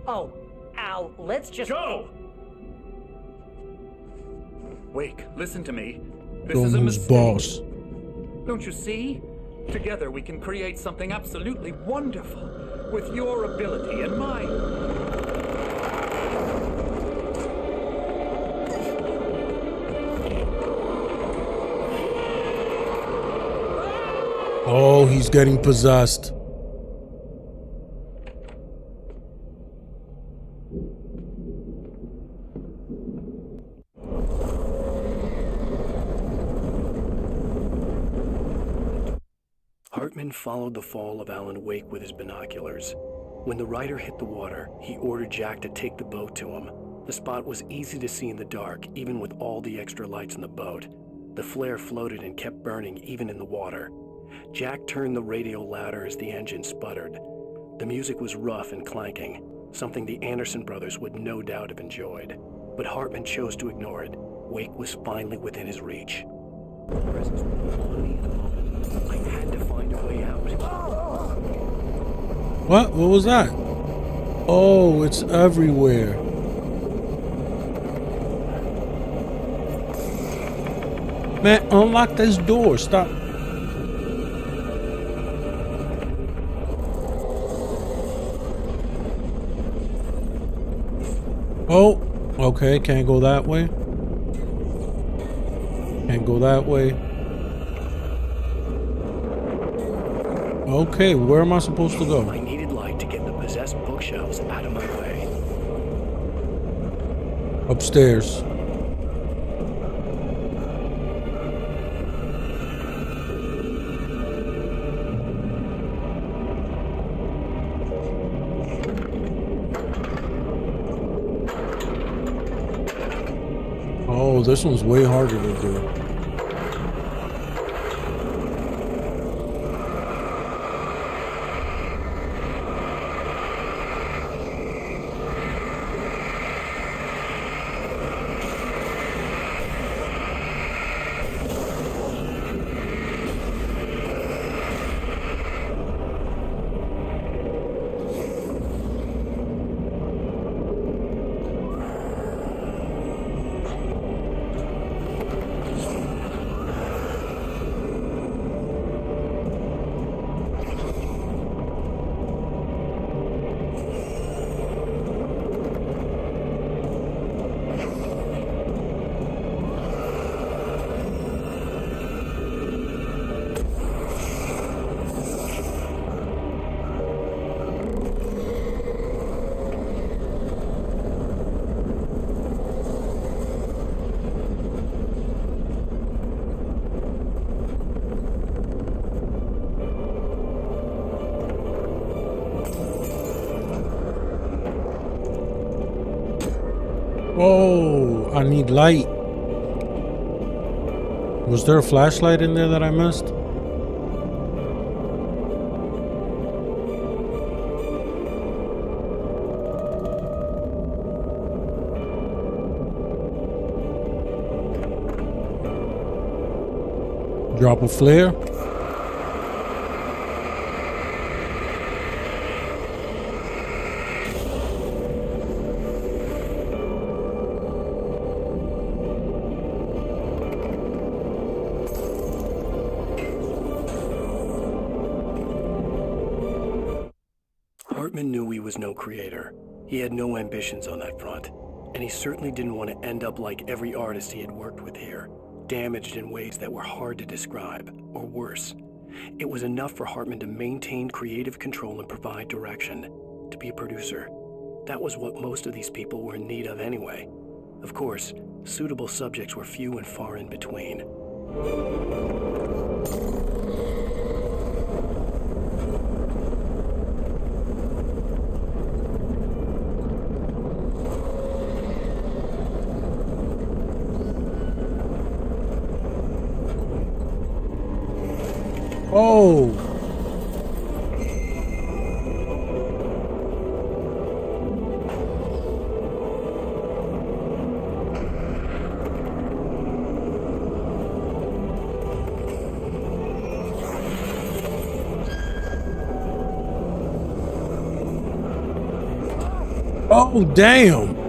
Oh, Al, let's just... Go! Wake, listen to me. This Don't is a lose mistake. boss. Don't you see? Together we can create something absolutely wonderful. With your ability and mine. Oh, he's getting possessed. Hartman followed the fall of Alan Wake with his binoculars. When the rider hit the water, he ordered Jack to take the boat to him. The spot was easy to see in the dark, even with all the extra lights in the boat. The flare floated and kept burning even in the water. Jack turned the radio louder as the engine sputtered. The music was rough and clanking, something the Anderson brothers would no doubt have enjoyed. But Hartman chose to ignore it. Wake was finally within his reach. The presence was on me in a moment. I had to find a way out. What? What was that? Oh, it's everywhere. Man, unlock this door. Stop. Oh, okay. Can't go that way. Can't go that way. Okay, where am I supposed to go? I needed light to get the possessed bookshelves out of my way. Upstairs. Oh, this one's way harder to do. Oh, I need light. Was there a flashlight in there that I missed? Drop a flare. Hartman knew he was no creator. He had no ambitions on that front, and he certainly didn't want to end up like every artist he had worked with here, damaged in ways that were hard to describe, or worse. It was enough for Hartman to maintain creative control and provide direction, to be a producer. That was what most of these people were in need of anyway. Of course, suitable subjects were few and far in between. Oh! Oh, damn!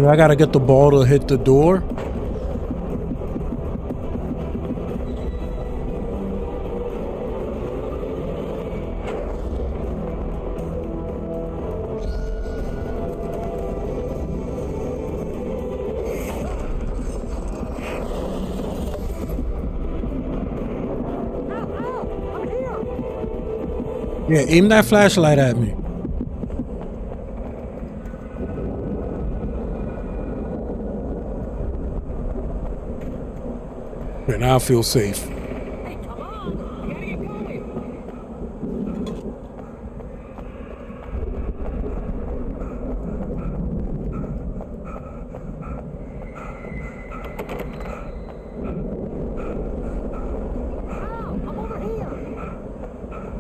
I gotta get the ball to hit the door. Yeah, aim that flashlight at me. Okay, now I feel safe.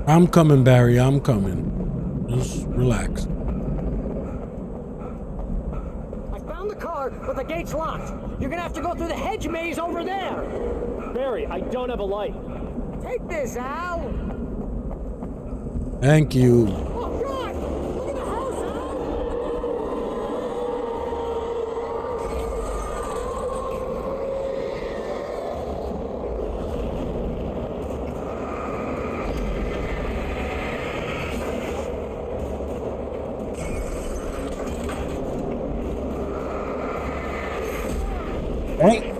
I'm coming, Barry. I'm coming. Just relax. I found the car, but the gate's locked. You're gonna have to go through the hedge maze over there. Barry, I don't have a light. Take this, Al. Thank you. Oh, God! Look at the house, Hey.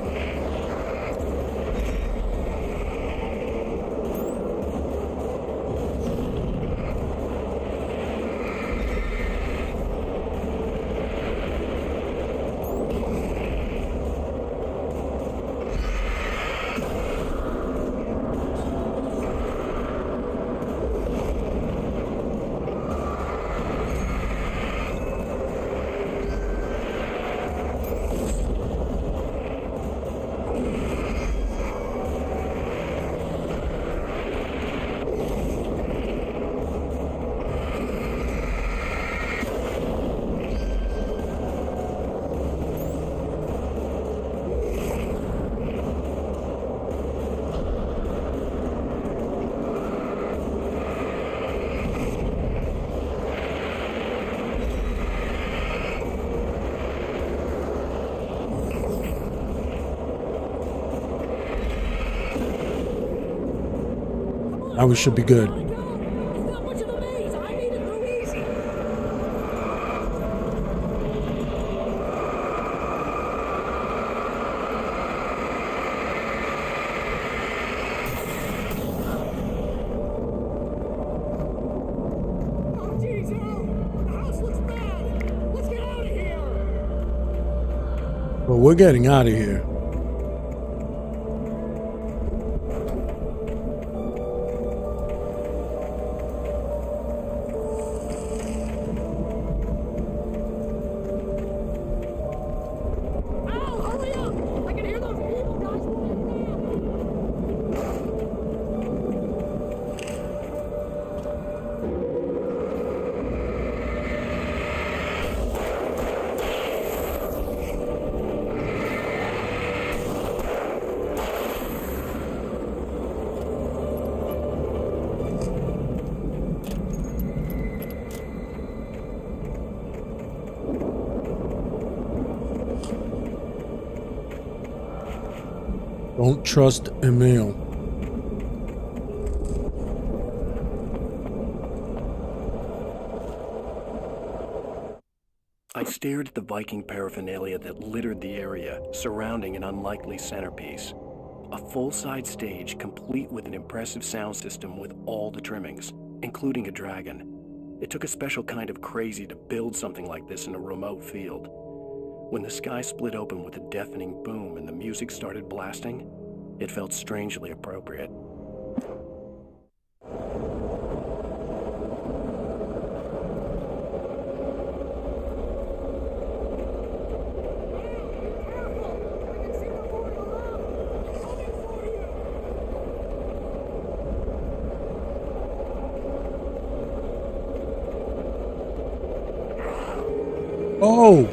Now we should be good. But we're getting out of here. Don't trust Emil. I stared at the Viking paraphernalia that littered the area surrounding an unlikely centerpiece. A full-size stage complete with an impressive sound system with all the trimmings, including a dragon. It took a special kind of crazy to build something like this in a remote field. When the sky split open with a deafening boom and the music started blasting, it felt strangely appropriate. Oh!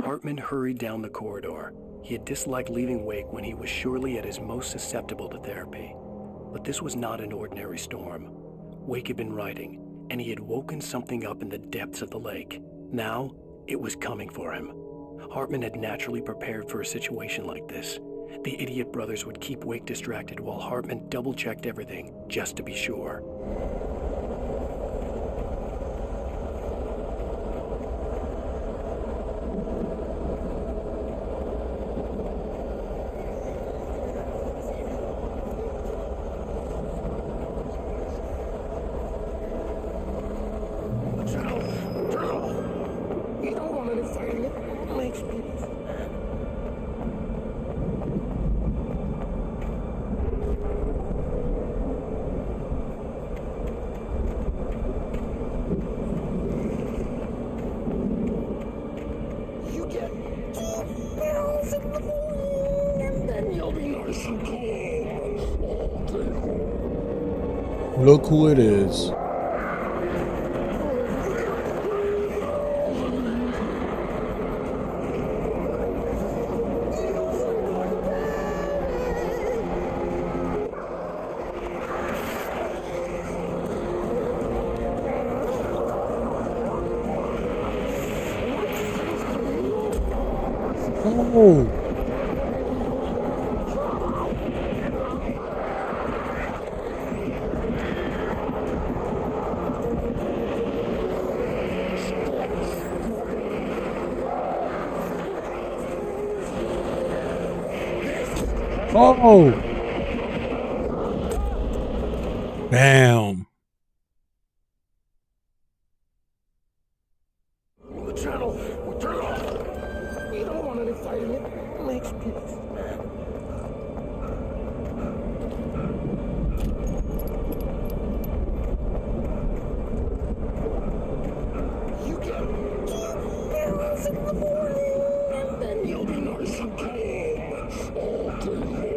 Hartman hurried down the corridor. He had disliked leaving Wake when he was surely at his most susceptible to therapy. But this was not an ordinary storm. Wake had been writing, and he had woken something up in the depths of the lake. Now, it was coming for him. Hartman had naturally prepared for a situation like this. The idiot brothers would keep Wake distracted while Hartman double-checked everything, just to be sure. Look who it is. Oh. Oh! Damn. The channel will turn off. We don't want any fighting. It makes people. You get 2 barrels in the morning, and then you'll be nice and calm all day long.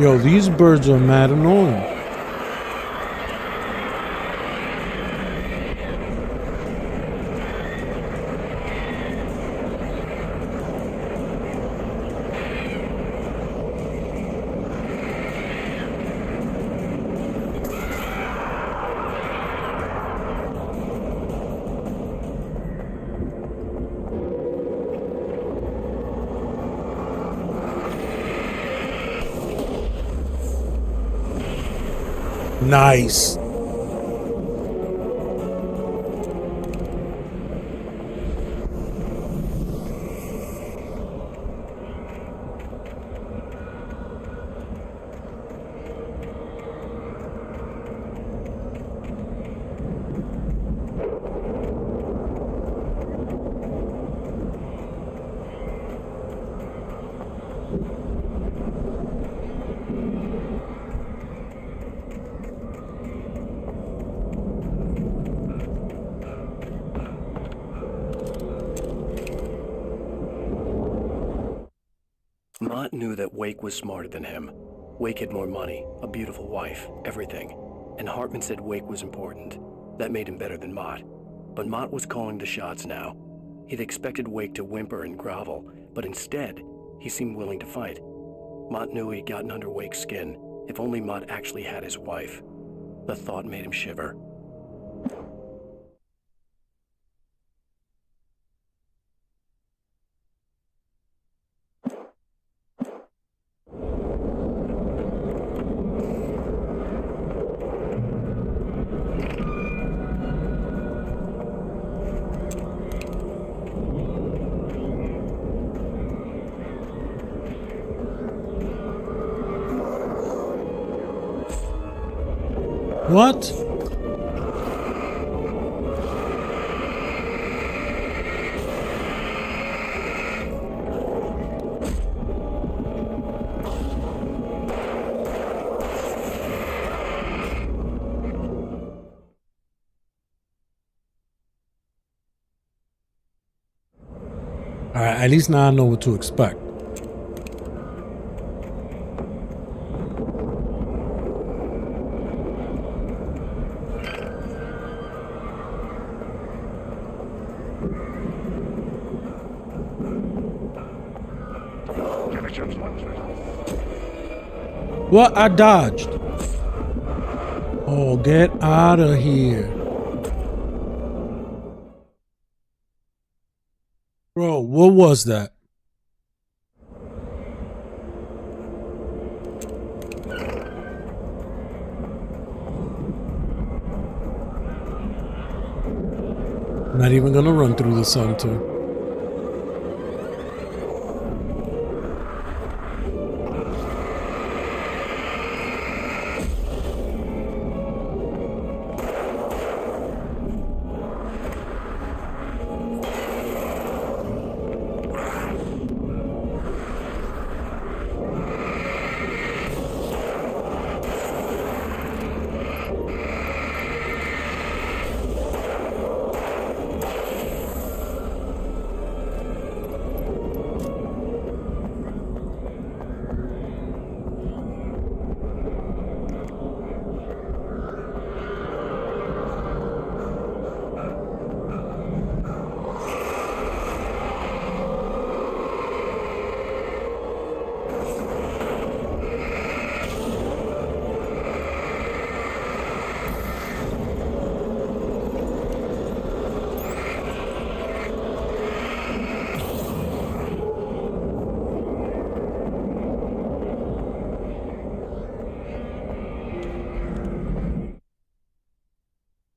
Yo, these birds are mad annoying. Nice. Mott knew that Wake was smarter than him. Wake had more money, a beautiful wife, everything. And Hartman said Wake was important. That made him better than Mott. But Mott was calling the shots now. He'd expected Wake to whimper and grovel, but instead, he seemed willing to fight. Mott knew he'd gotten under Wake's skin. If only Mott actually had his wife. The thought made him shiver. What? All right, at least now I know what to expect. What? I dodged. Oh, get out of here. Bro, what was that? Not even gonna run through the sun too.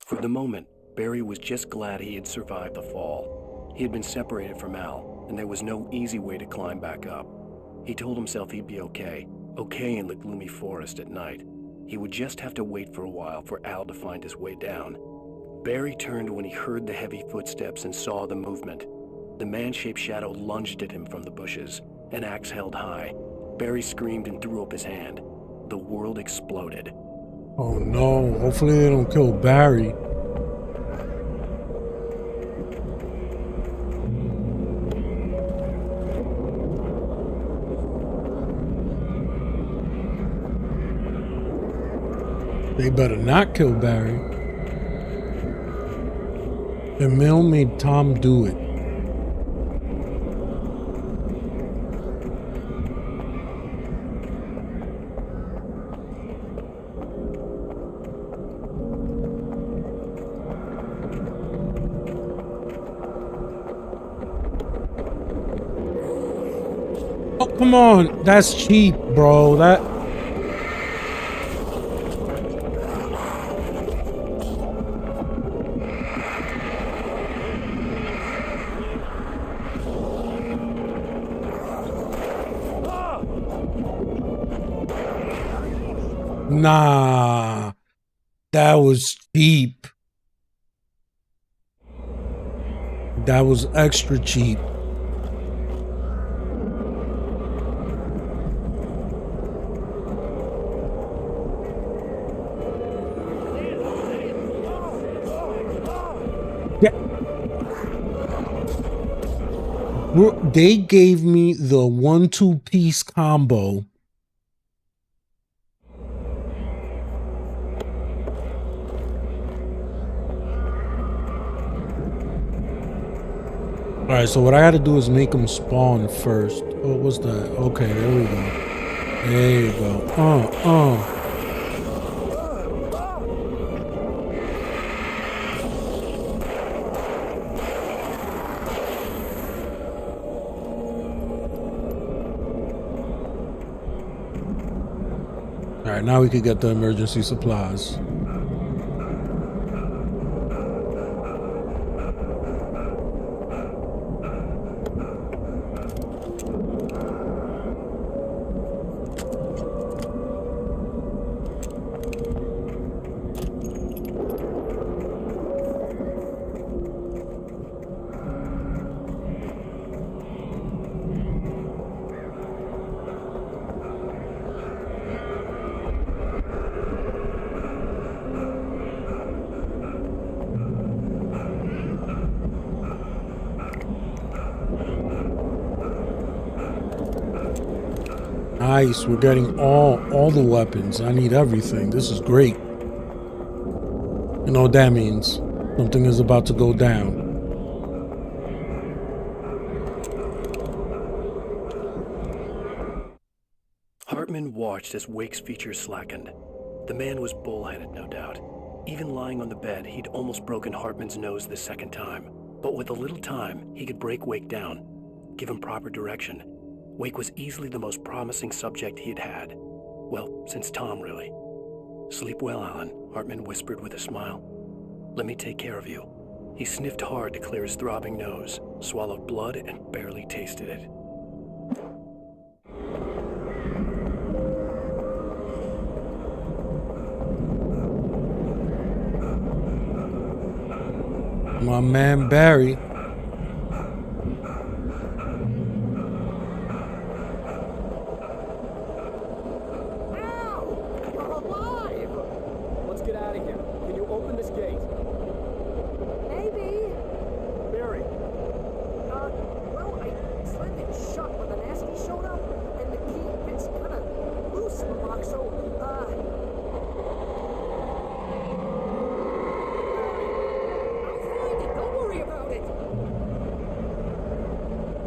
For the moment, Barry was just glad he had survived the fall. He had been separated from Al, and there was no easy way to climb back up. He told himself he'd be okay in the gloomy forest at night. He would just have to wait for a while for Al to find his way down. Barry turned when he heard the heavy footsteps and saw the movement. The man-shaped shadow lunged at him from the bushes, an axe held high. Barry screamed and threw up his hand. The world exploded. Oh no, hopefully they don't kill Barry. They better not kill Barry. Emil made Tom do it. Oh, come on. That's cheap, bro. That... Nah, that was cheap. That was extra cheap. Yeah. They gave me the 1-2 piece combo. All right, so what I got to do is make them spawn first. Oh, what's that? Okay, there we go. There you go. All right, now we can get the emergency supplies. Nice, we're getting all the weapons. I need everything. This is great. You know what that means? Something is about to go down. Hartman watched as Wake's features slackened. The man was bullheaded, no doubt. Even lying on the bed, he'd almost broken Hartman's nose the second time. But with a little time, he could break Wake down, give him proper direction. Wake was easily the most promising subject he'd had. Well, since Tom, really. Sleep well, Alan, Hartman whispered with a smile. Let me take care of you. He sniffed hard to clear his throbbing nose, swallowed blood, and barely tasted it. My man Barry.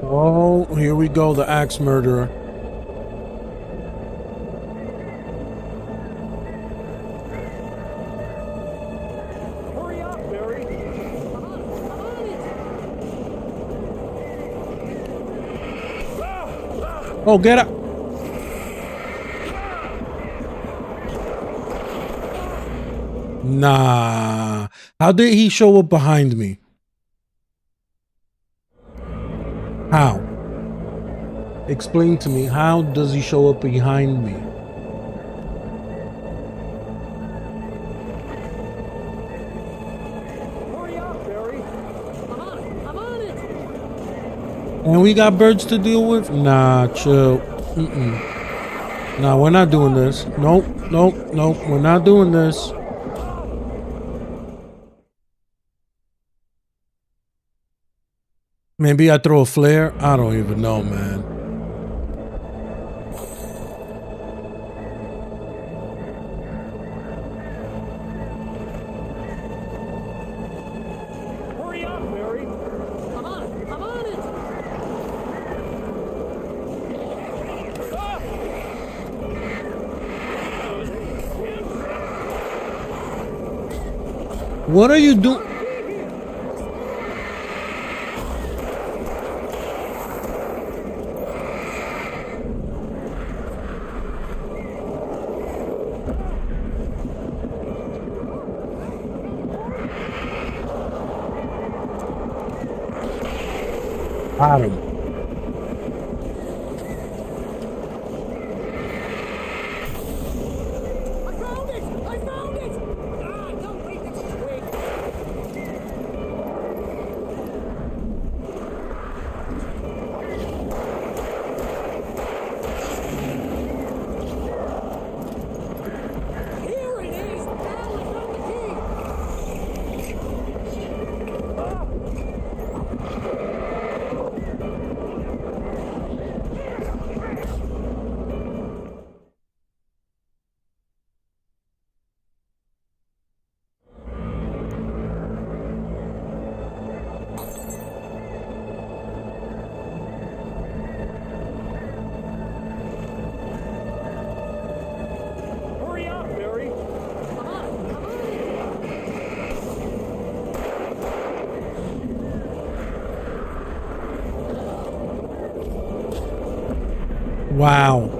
Oh, here we go, the axe murderer. Hurry up, Barry. Oh, get up. Nah. How did he show up behind me? How? Explain to me, how does he show up behind me? Hurry up, Barry. I'm on it. And we got birds to deal with? Nah, chill. Nah, we're not doing this. Nope, we're not doing this. Maybe I throw a flare? I don't even know, man. What are you doing? Got him. Hurry up, Barry. Wow.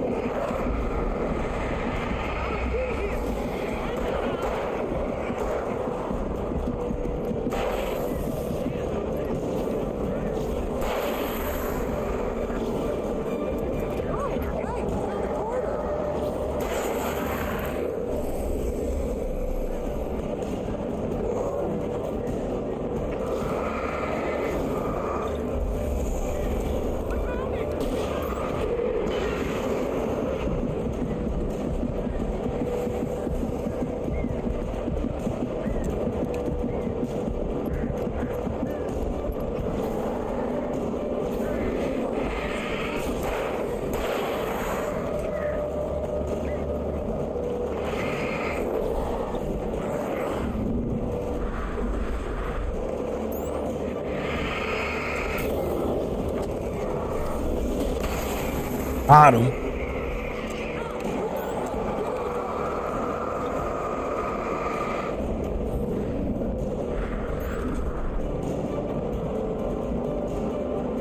Got him.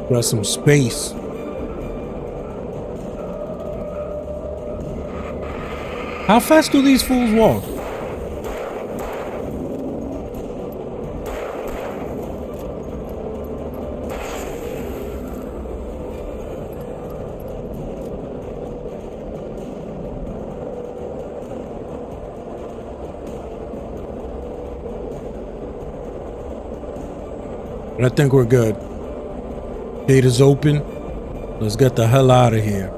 Got some space. How fast do these fools walk? I think we're good. Gate is open. Let's get the hell out of here.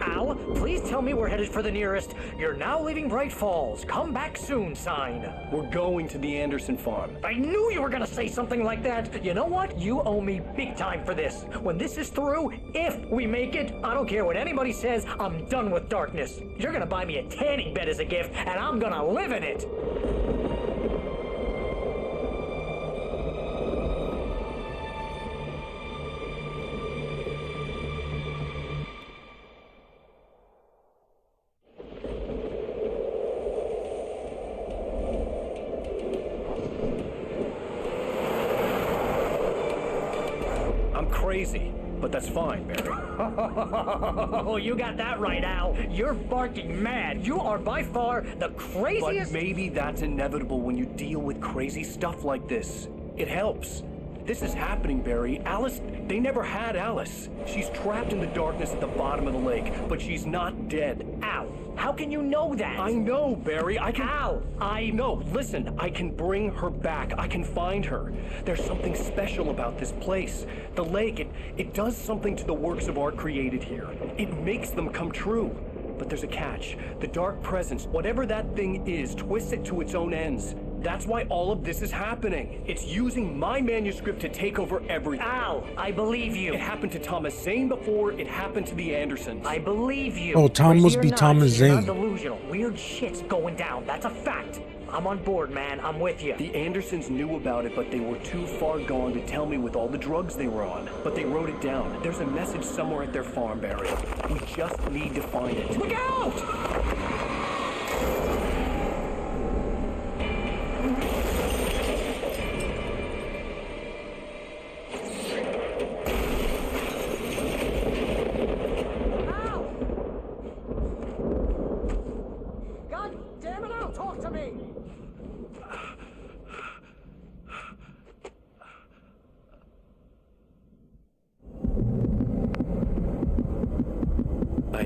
Al, please tell me we're headed for the nearest "You're now leaving Bright Falls. Come back soon" sign. We're going to the Anderson farm. I knew you were gonna say something like that. You know what? You owe me big time for this. When this is through, if we make it, I don't care what anybody says, I'm done with darkness. You're gonna buy me a tanning bed as a gift, and I'm gonna live in it. Crazy, but that's fine, Barry. Oh, you got that right, Al. You're barking mad. You are by far the craziest. But maybe that's inevitable when you deal with crazy stuff like this. It helps. This is happening, Barry. Alice, they never had Alice. She's trapped in the darkness at the bottom of the lake, but she's not dead. Al, how can you know that? I know, Barry. I can... Al, No, listen. I can bring her back. I can find her. There's something special about this place. The lake, it does something to the works of art created here. It makes them come true. But there's a catch. The dark presence, whatever that thing is, twists it to its own ends. That's why all of this is happening. It's using my manuscript to take over everything. Al, I believe you. It happened to Thomas Zane before it happened to the Andersons. I believe you. Oh, Tom must be Thomas You're Zane. not delusional. Weird shit's going down. That's a fact. I'm on board, man. I'm with you. The Andersons knew about it, but they were too far gone to tell me with all the drugs they were on. But they wrote it down. There's a message somewhere at their farm, Barry. We just need to find it. Look out!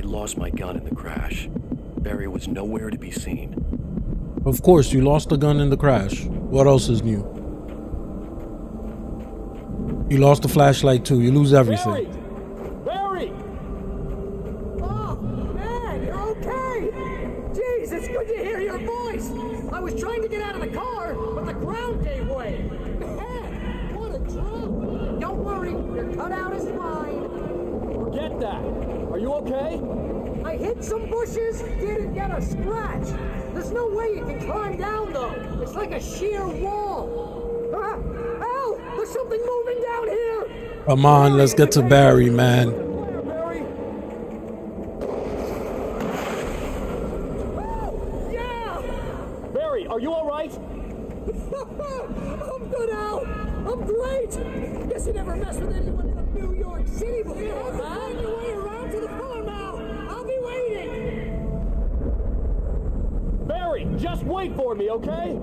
Lost my gun in the crash. Barry was nowhere to be seen. Of course, you lost the gun in the crash. What else is new? You lost the flashlight too. You lose everything. Barry! Oh, man, you're okay! Jeez, it's good to hear your voice! I was trying to get out of the car, but the ground gave way! Man, what a drop! Don't worry, your cutout is fine. Forget that. Are you okay? I hit some bushes, didn't get a scratch. There's no way you can climb down, though. It's like a sheer wall. Al, there's something moving down here. Come on, let's get to Barry, man. Oh, yeah. Barry, are you all right? I'm good, Al. I'm great. Guess you never mess with anyone from New York City before, huh? Find your way around to the farm, Al. I'll be waiting. Barry, just wait for me, okay?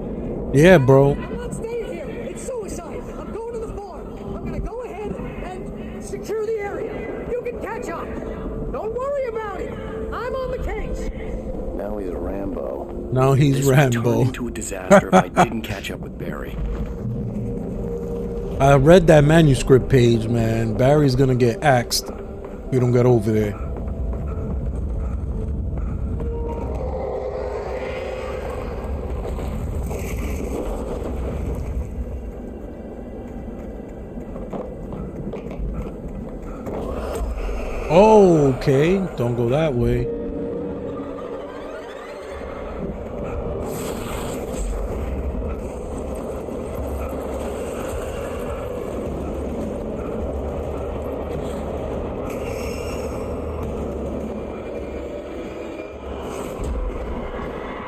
Yeah, bro. I'm not staying here. It's suicide. I'm going to the farm. I'm gonna go ahead and secure the area. You can catch up. Don't worry about it. I'm on the case. Now he's Rambo. Now he's This Rambo. would turn into a disaster if I didn't catch up with Barry. I read that manuscript page, man. Barry's gonna get axed if you don't get over there. Oh, okay. Don't go that way.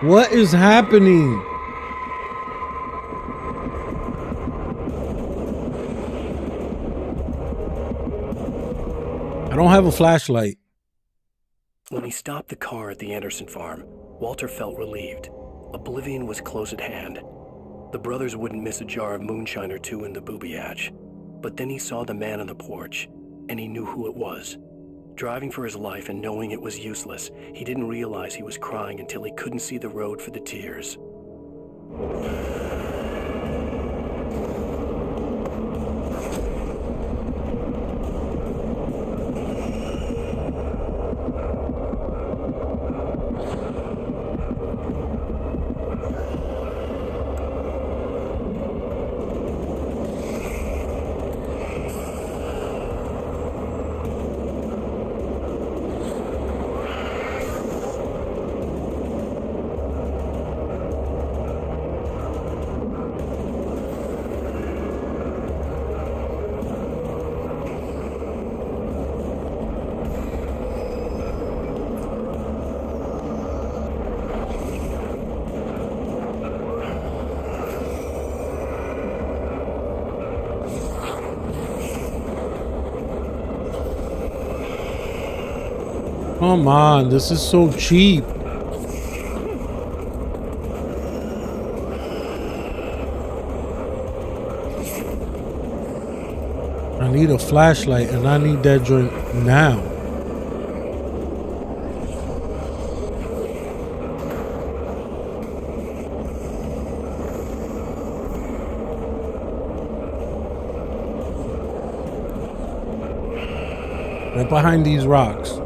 What is happening? I don't have a flashlight. When he stopped the car at the Anderson farm, Walter felt relieved. Oblivion was close at hand. The brothers wouldn't miss a jar of moonshine or two in the booby hatch. But then he saw the man on the porch, and he knew who it was. Driving for his life and knowing it was useless, he didn't realize he was crying until he couldn't see the road for the tears. Come on, this is so cheap. I need a flashlight and I need that joint now. Right behind these rocks.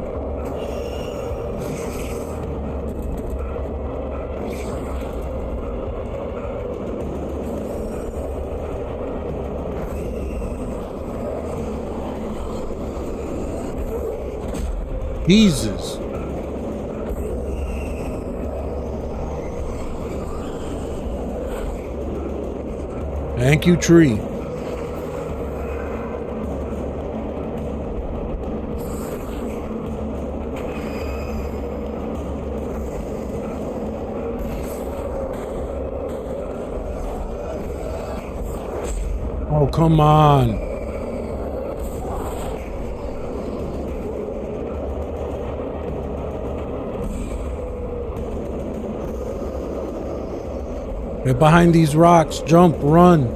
Jesus. Thank you, tree. Oh, come on. Get behind these rocks. Jump, run.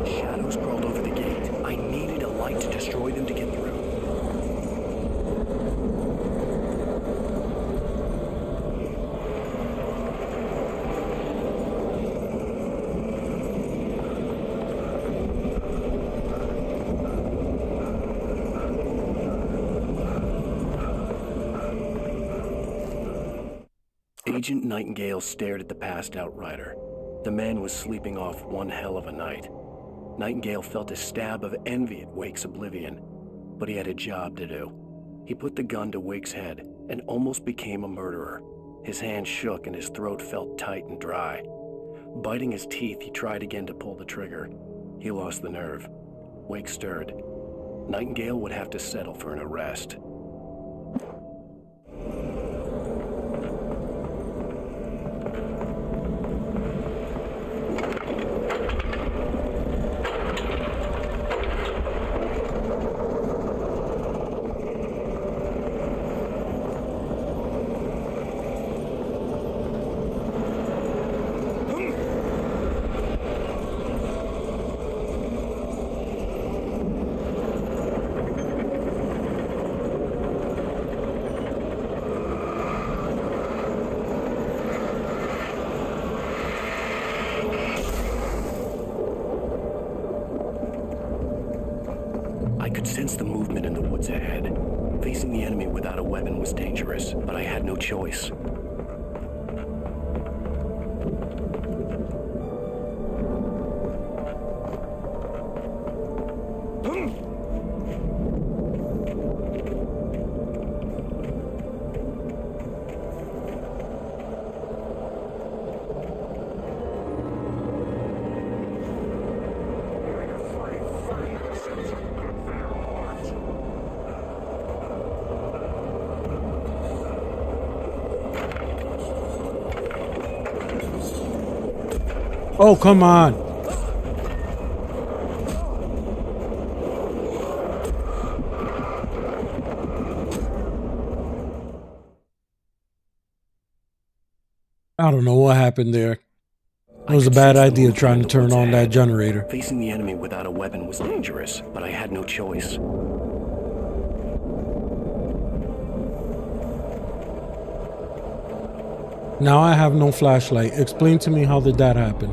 Shadows crawled over the gate. I needed a light to destroy them to get through. Agent Nightingale stared at the passed out rider. The man was sleeping off one hell of a night. Nightingale felt a stab of envy at Wake's oblivion, but he had a job to do. He put the gun to Wake's head and almost became a murderer. His hand shook and his throat felt tight and dry. Biting his teeth, he tried again to pull the trigger. He lost the nerve. Wake stirred. Nightingale would have to settle for an arrest. I could sense the movement in the woods ahead. Facing the enemy without a weapon was dangerous, but I had no choice. Oh, come on. I don't know what happened there. It was a bad idea trying to turn on that generator. Facing the enemy without a weapon was dangerous, but I had no choice. Now I have no flashlight. Explain to me, how did that happen?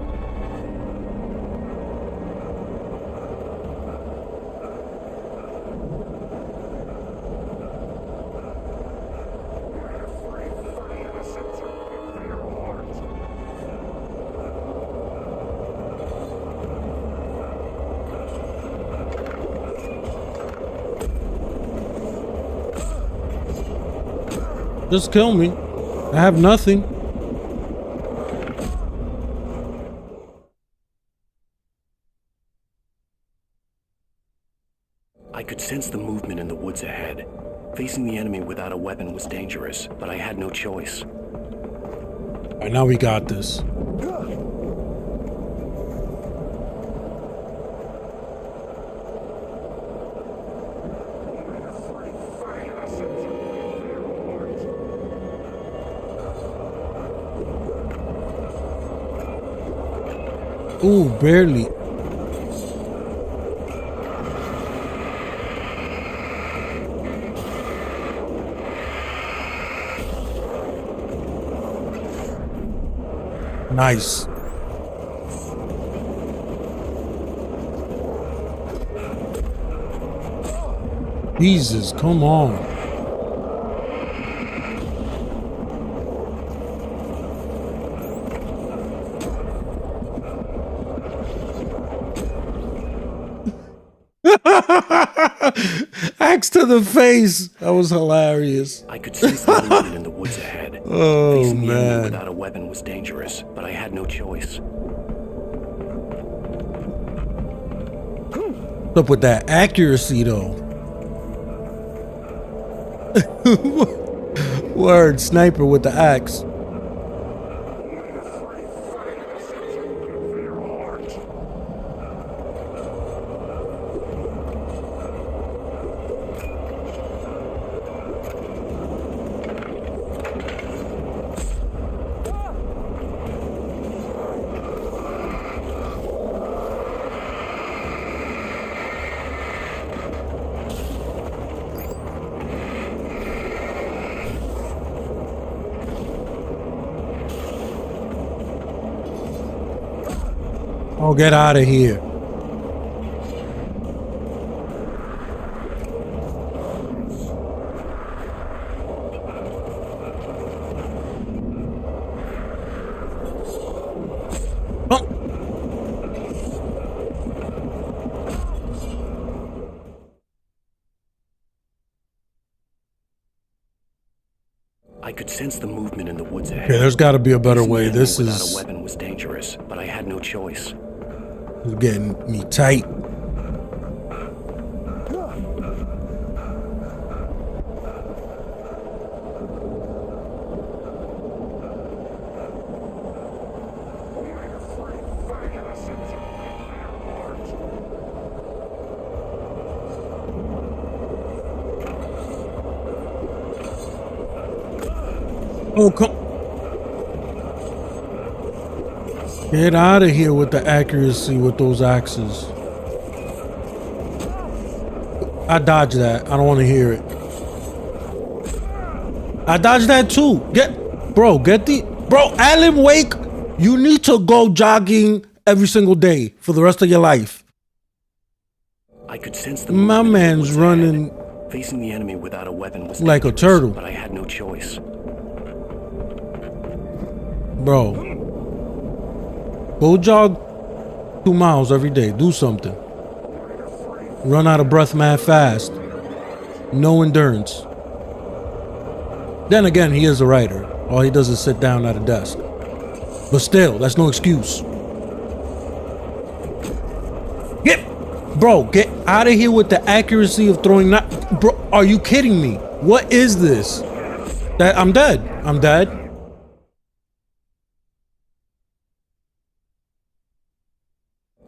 Just kill me. I have nothing. I could sense the movement in the woods ahead. Facing the enemy without a weapon was dangerous, but I had no choice. All right, now we got this. Ooh, barely. Nice. Jesus, come on. Axe to the face. That was hilarious. I could sense the movement in the woods ahead. Oh, Facing the enemy man. without a weapon was dangerous, but I had no choice. What's up with that accuracy, though? Word, sniper with the axe. Oh, get out of here. Oh. I could sense the movement in the woods ahead. Yeah, there's got to be a better way. This Without is a weapon was dangerous, but I had no choice. getting me tight. Oh, come. Get out of here with the accuracy with those axes. I dodged that. I don't want to hear it. I dodged that too. Bro, Alan Wake, you need to go jogging every single day for the rest of your life. I could sense the My man's running facing the enemy without a weapon was like a turtle. but I had no choice. Bro, go jog 2 miles every day. Do something. Run out of breath mad fast. No endurance. Then again, he is a writer. All he does is sit down at a desk. But still, that's no excuse. Get out of here with the accuracy of throwing. Bro, are you kidding me? What is this? I'm dead. I'm dead.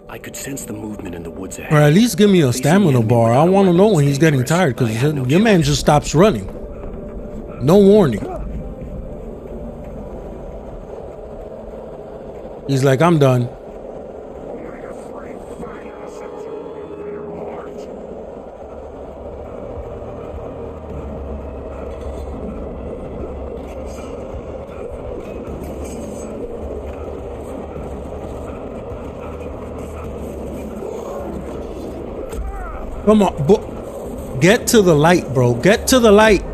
I could sense the movement in the woods ahead. Or at least give me a stamina bar. I want to know when he's getting tired, because your man just stops running. No warning. He's like, I'm done. Come on, get to the light, bro. Get to the light.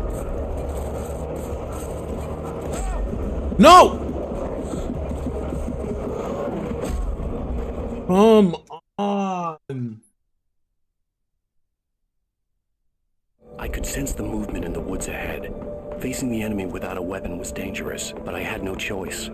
No! Come on. I could sense the movement in the woods ahead. Facing the enemy without a weapon was dangerous, but I had no choice.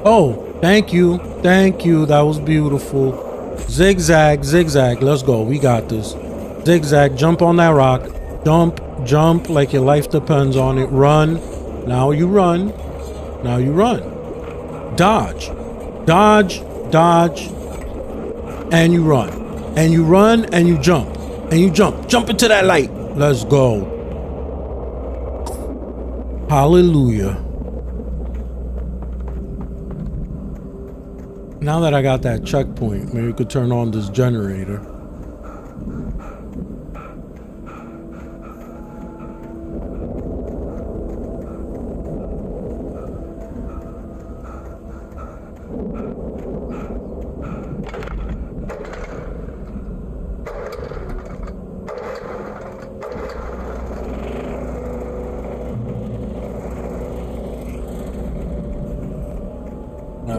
Oh, thank you. Thank you. That was beautiful. Zigzag, zigzag. Let's go. We got this. Zigzag. Jump on that rock. Jump like your life depends on it. Run. Now you run. Now you run. Dodge. Dodge. Dodge. And you run. And you run and you jump. And you jump. Jump into that light. Let's go. Hallelujah. Now that I got that checkpoint, maybe we could turn on this generator.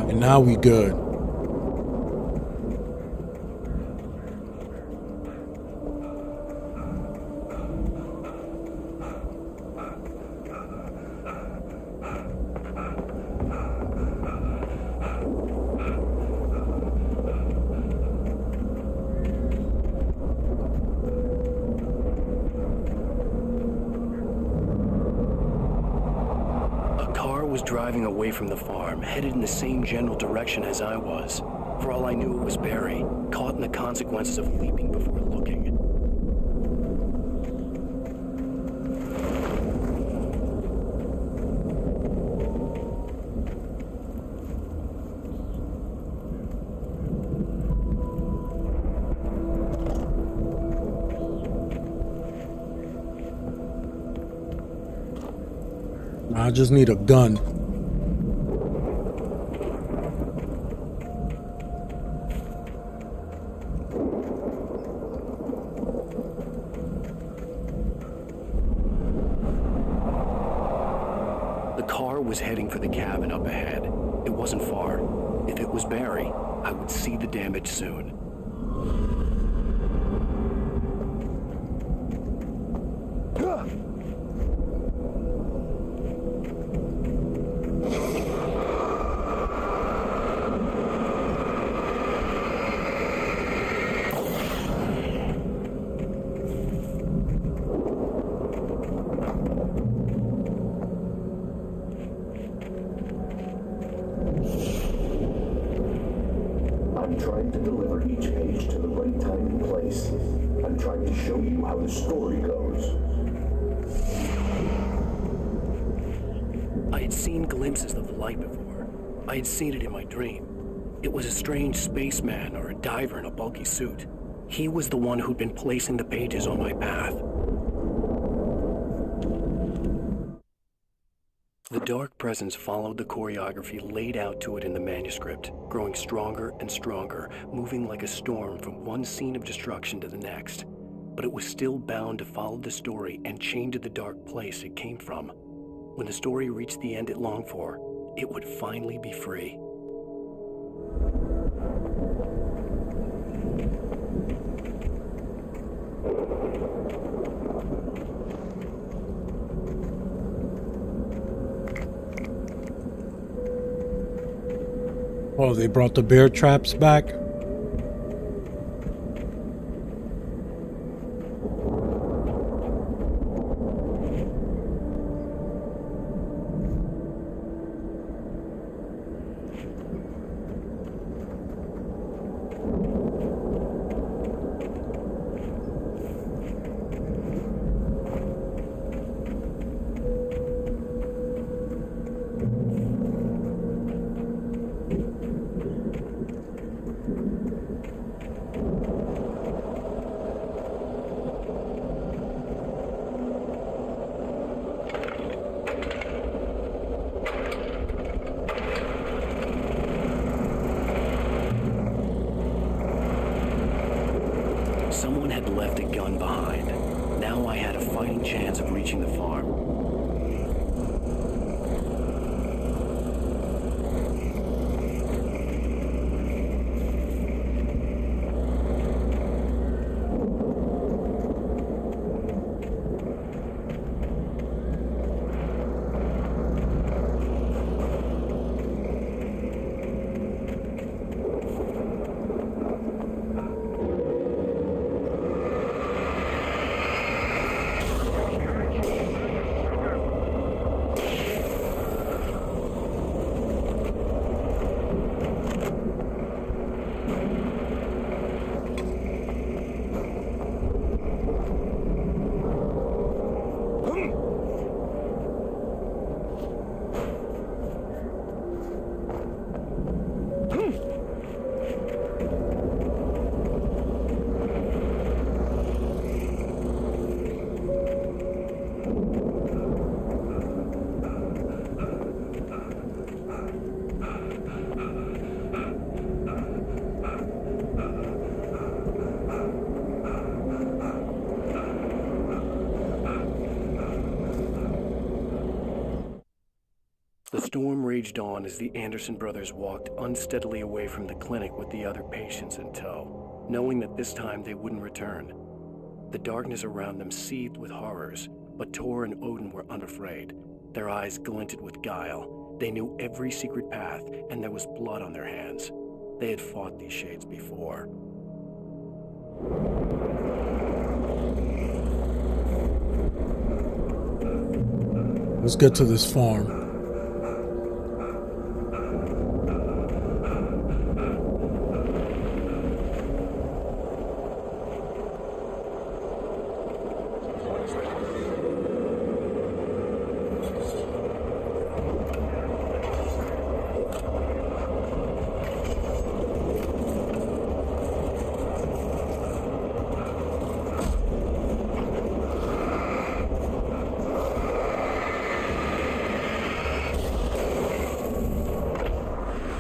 And now we good. Was driving away from the farm, headed in the same general direction as I was. For all I knew, it was Barry, caught in the consequences of leaping before looking. I just need a gun. The car was heading for the cabin up ahead. It wasn't far. If it was Barry, I would see the damage soon. I'm trying to deliver each page to the right time and place. I'm trying to show you how the story goes. I had seen glimpses of the light before. I had seen it in my dream. It was a strange spaceman or a diver in a bulky suit. He was the one who'd been placing the pages on my path. The dark presence followed the choreography laid out to it in the manuscript, growing stronger and stronger, moving like a storm from one scene of destruction to the next. But it was still bound to follow the story and chained to the dark place it came from. When the story reached the end it longed for, it would finally be free. Oh, they brought the bear traps back? Someone had left a gun behind. Now I had a fighting chance of reaching the farm. storm raged on as the Anderson brothers walked unsteadily away from the clinic with the other patients in tow, knowing that this time they wouldn't return. The darkness around them seethed with horrors, but Tor and Odin were unafraid. Their eyes glinted with guile. They knew every secret path, and there was blood on their hands. They had fought these shades before. Let's get to this farm.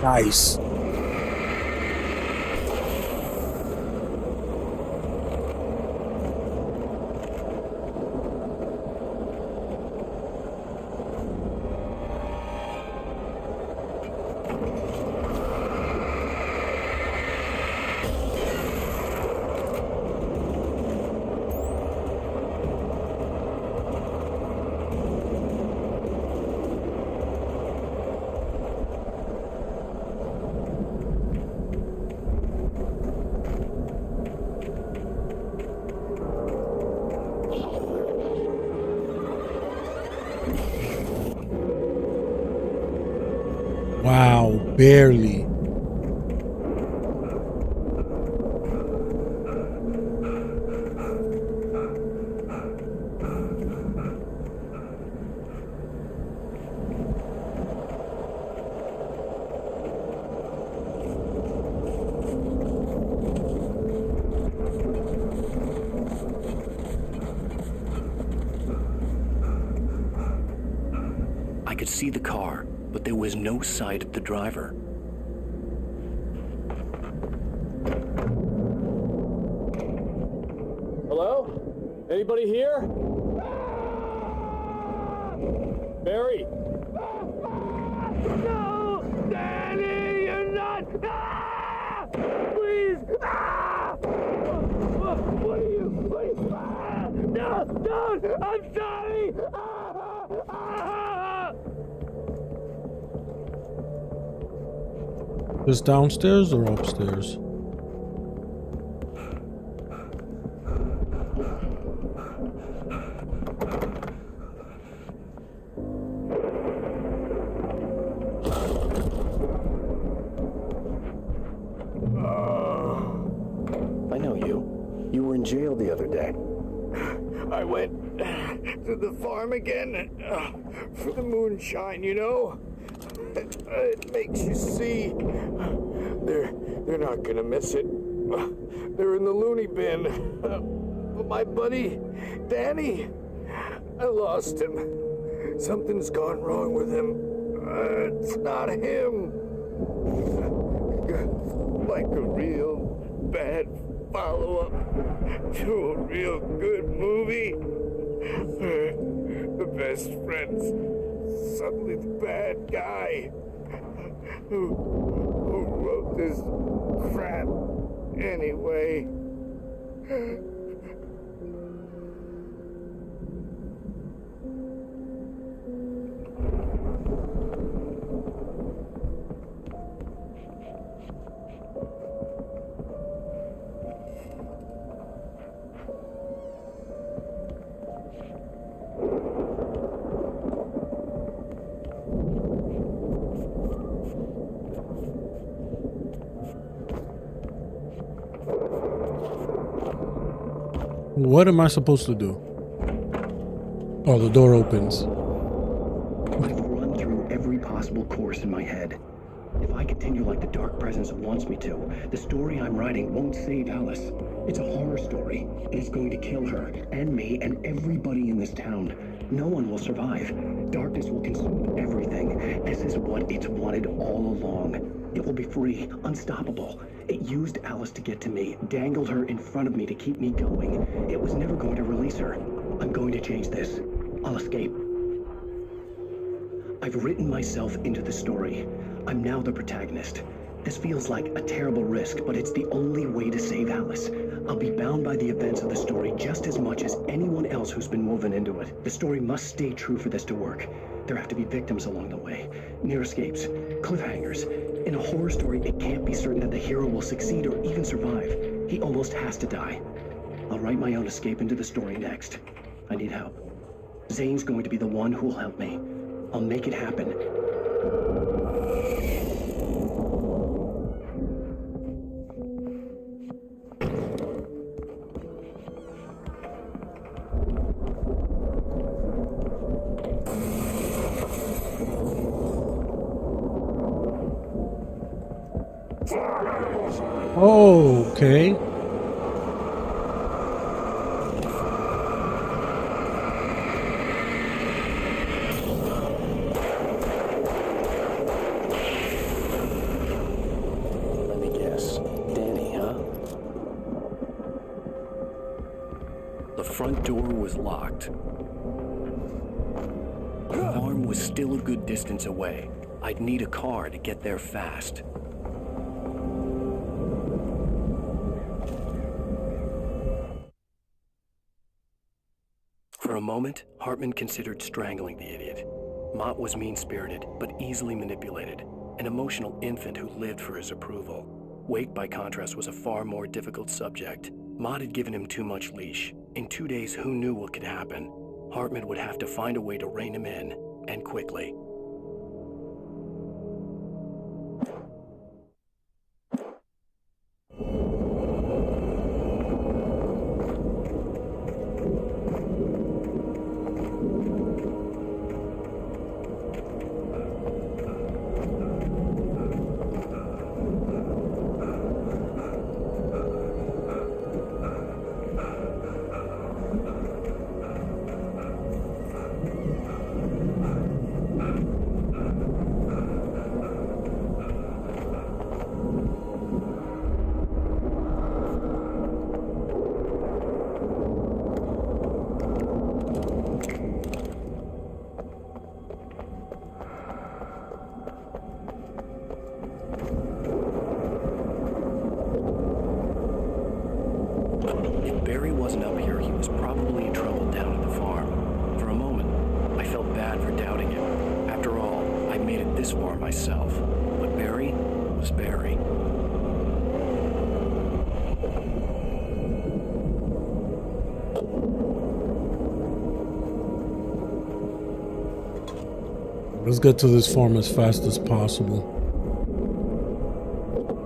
Nice. Wow, barely. I could see the car, but there was no sight of the driver. Hello? Anybody here? Barry? No! Danny, you're not! Ah! Please! Ah! What are you? Ah! No! Don't! I'm sorry! Ah! Ah! Is downstairs or upstairs? I know you. You were in jail the other day. I went to the farm again for the moonshine, you know? It makes you see. They're not gonna miss it. They're in the loony bin. But my buddy, Danny, I lost him. Something's gone wrong with him. It's not him. Like a real bad follow-up to a real good movie. The best friend's suddenly the bad guy. Who wrote this crap anyway? What am I supposed to do? Oh, the door opens. I've run through every possible course in my head. If I continue like the Dark Presence wants me to, the story I'm writing won't save Alice. It's a horror story, and it's going to kill her, and me, and everybody in this town. No one will survive. Darkness will consume everything. This is what it's wanted all along. It will be free, unstoppable. It used Alice to get to me, dangled her in front of me to keep me going. It was never going to release her. I'm going to change this. I'll escape. I've written myself into the story. I'm now the protagonist. This feels like a terrible risk, but it's the only way to save Alice. I'll be bound by the events of the story just as much as anyone else who's been woven into it. The story must stay true for this to work. There have to be victims along the way, near escapes, cliffhangers. In a horror story, it can't be certain that the hero will succeed or even survive. He almost has to die. I'll write my own escape into the story next. I need help. Zane's going to be the one who will help me. I'll make it happen. Oh, okay. Let me guess. Danny, huh? The front door was locked. The farm was still a good distance away. I'd need a car to get there fast. For a moment, Hartman considered strangling the idiot. Mott was mean-spirited, but easily manipulated, an emotional infant who lived for his approval. Wake, by contrast, was a far more difficult subject. Mott had given him too much leash. In 2 days, who knew what could happen? Hartman would have to find a way to rein him in, and quickly. If Barry wasn't up here, he was probably in trouble down at the farm. For a moment, I felt bad for doubting him. After all, I made it this far myself. But Barry was Barry. Let's get to this farm as fast as possible.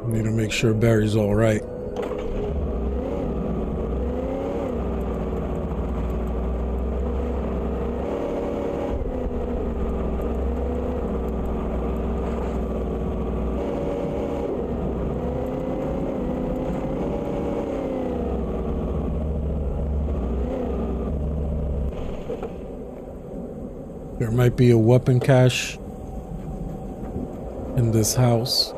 Need to make sure Barry's all right. There might be a weapon cache in this house.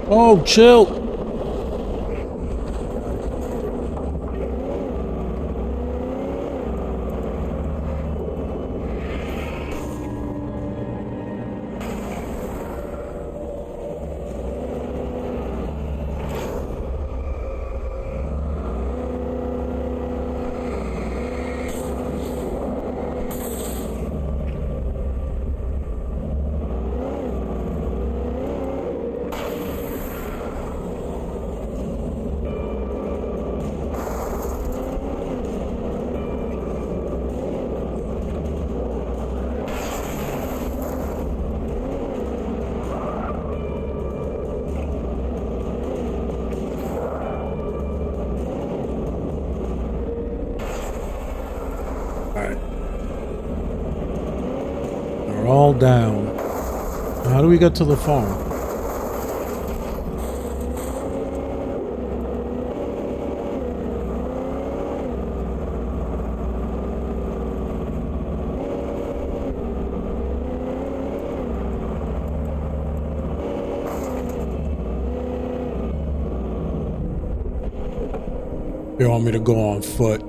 Oh, chill. Alright. They're all down. How do we get to the farm? You want me to go on foot?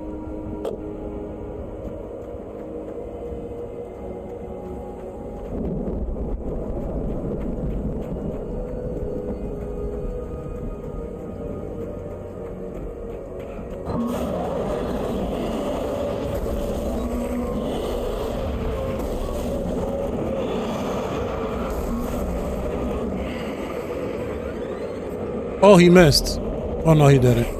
Oh, he missed. Oh no, he didn't.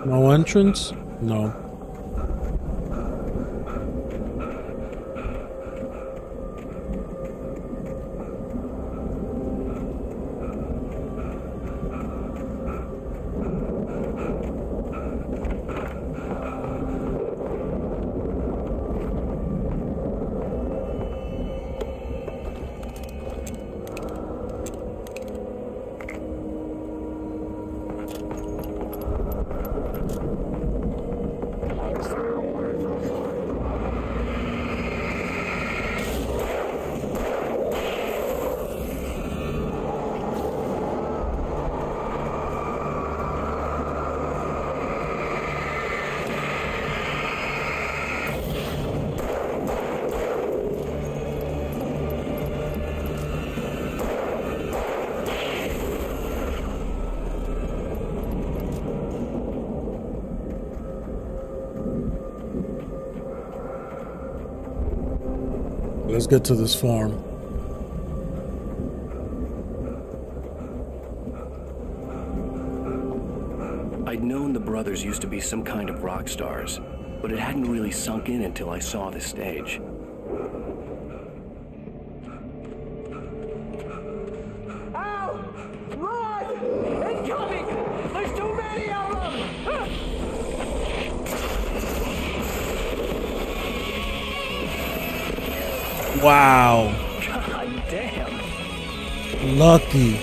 No entrance? No. Let's get to this farm. I'd known the brothers used to be some kind of rock stars, but it hadn't really sunk in until I saw the stage. Ow! Run! Incoming! There's too many of them! Wow. God damn. Lucky.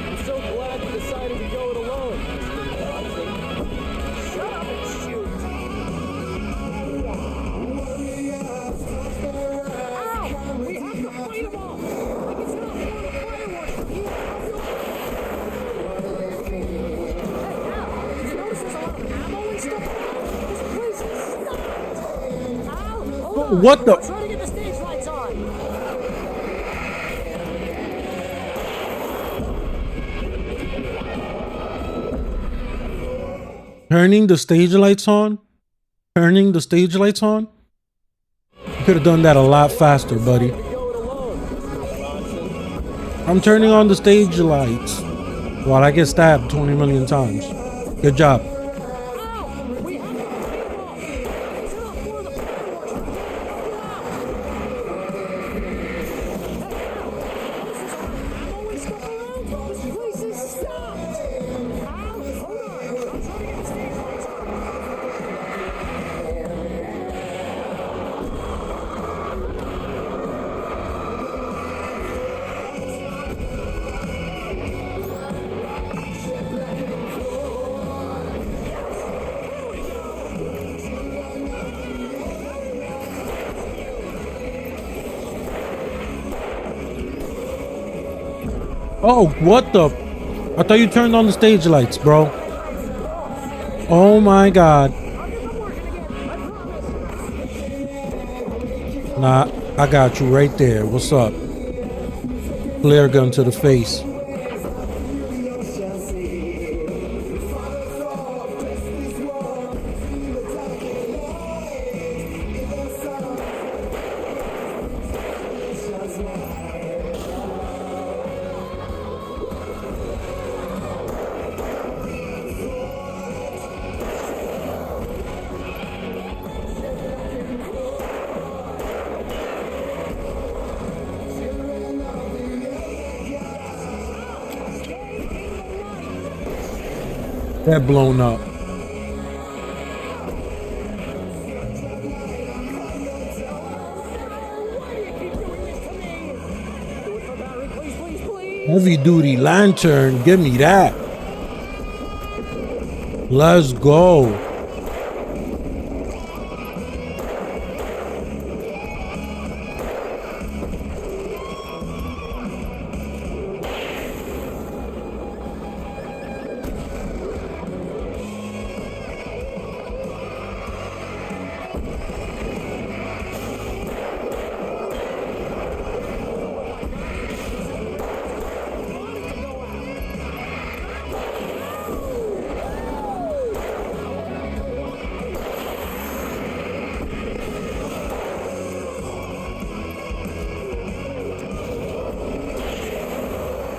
I'm so glad you decided to go it alone. Shut up and shoot. Ow! We have to fight them all. Like it's not one of the fireworks from here. Hey, Al, did you notice there's a lot of ammo and stuff? This place is stocked. Al, hold on. What the? I'm trying to get the stage lights on. Turning the stage lights on? Turning the stage lights on? You could have done that a lot faster, buddy. I'm turning on the stage lights while I get stabbed 20 million times. Good job. Oh, what the? I thought you turned on the stage lights, bro. Oh my God. Nah, I got you right there. What's up? Flare gun to the face. That blown up. Heavy duty lantern, give me that. Let's go.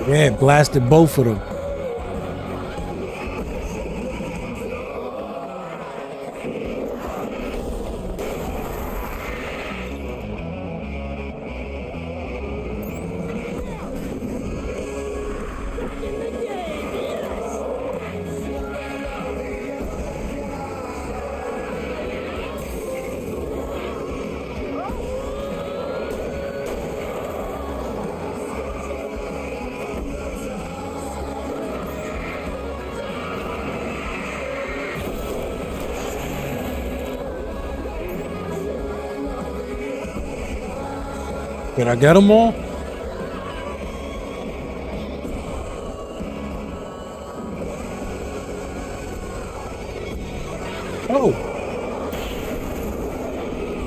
Yeah, blasted both of them. Did I get them all? Oh.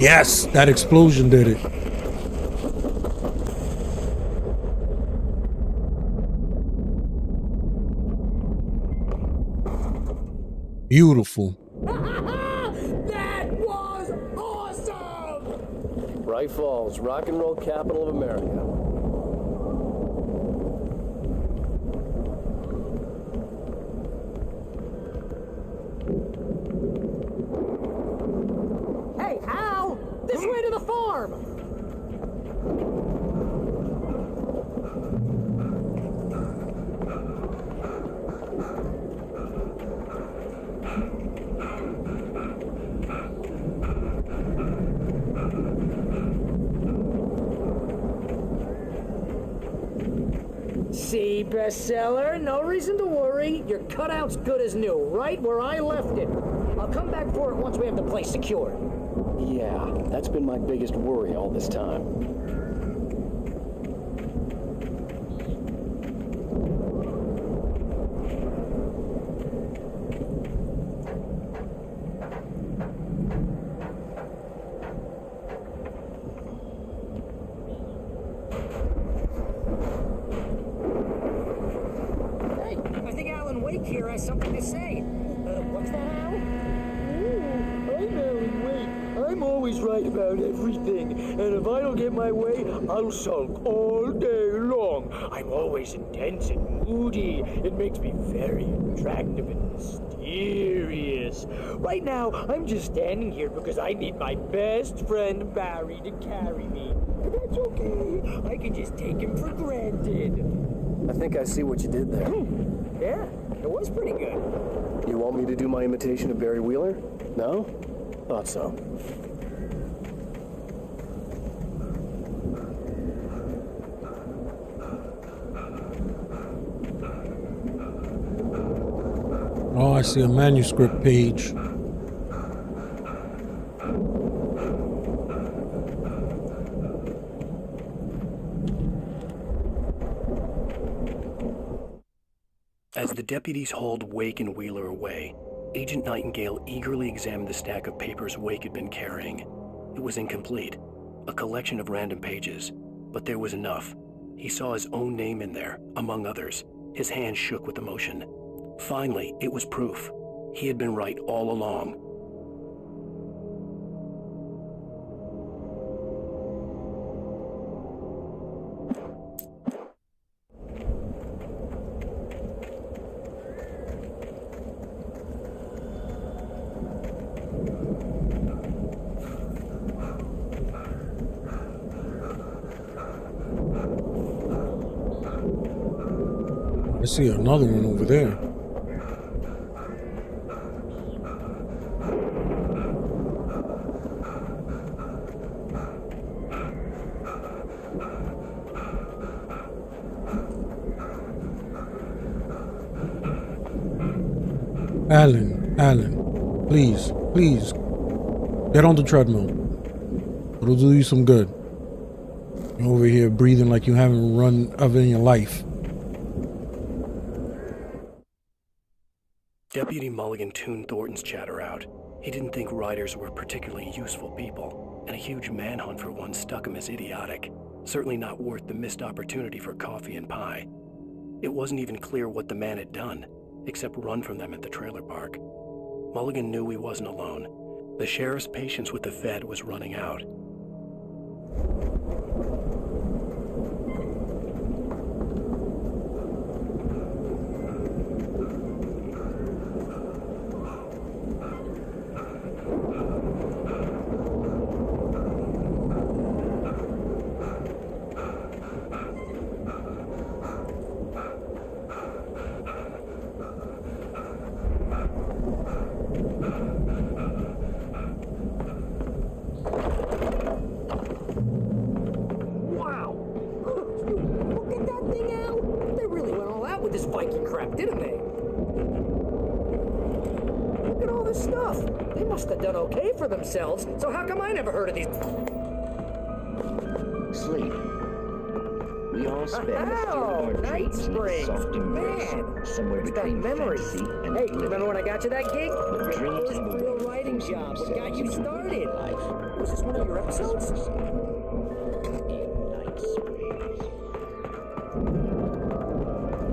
Yes, that explosion did it. Beautiful. That was awesome! Bright Falls, rock and roll capital of America. Hey, Hal! This way to the farm! See, bestseller, no reason to worry. Your cutout's good as new, right where I left it. I'll come back for it once we have the place secured. Yeah, that's been my biggest worry all this time. Hey, I think Alan Wake here has something to say. What's that, Al? I'm Alan Wake. I'm always right about everything, and if I don't get my way, I'll sulk all day long. I'm always intense and moody. It makes me very attractive and mysterious. Right now, I'm just standing here because I need my best friend Barry to carry me. But that's okay. I can just take him for granted. I think I see what you did there. Yeah, it was pretty good. You want me to do my imitation of Barry Wheeler? No? Thought so. Oh, I see a manuscript page. As the deputies hauled Wake and Wheeler away, Agent Nightingale eagerly examined the stack of papers Wake had been carrying. It was incomplete, a collection of random pages, but there was enough. He saw his own name in there, among others. His hand shook with emotion. Finally, it was proof. He had been right all along. I see another one over there. Alan, please, get on the treadmill. It'll do you some good. You're over here breathing like you haven't run of in your life. Deputy Mulligan tuned Thornton's chatter out. He didn't think riders were particularly useful people, and a huge manhunt for one stuck him as idiotic. Certainly not worth the missed opportunity for coffee and pie. It wasn't even clear what the man had done, except run from them at the trailer park. Mulligan knew he wasn't alone. The sheriff's patience with the Fed was running out. So how come I never heard of these? Sleep. We all spend a third of our dreams in a soft embrace, somewhere between fantasy and Hey, remember when I got you that gig? Your dreams first and real writing job. What got you started? Was this one of your episodes?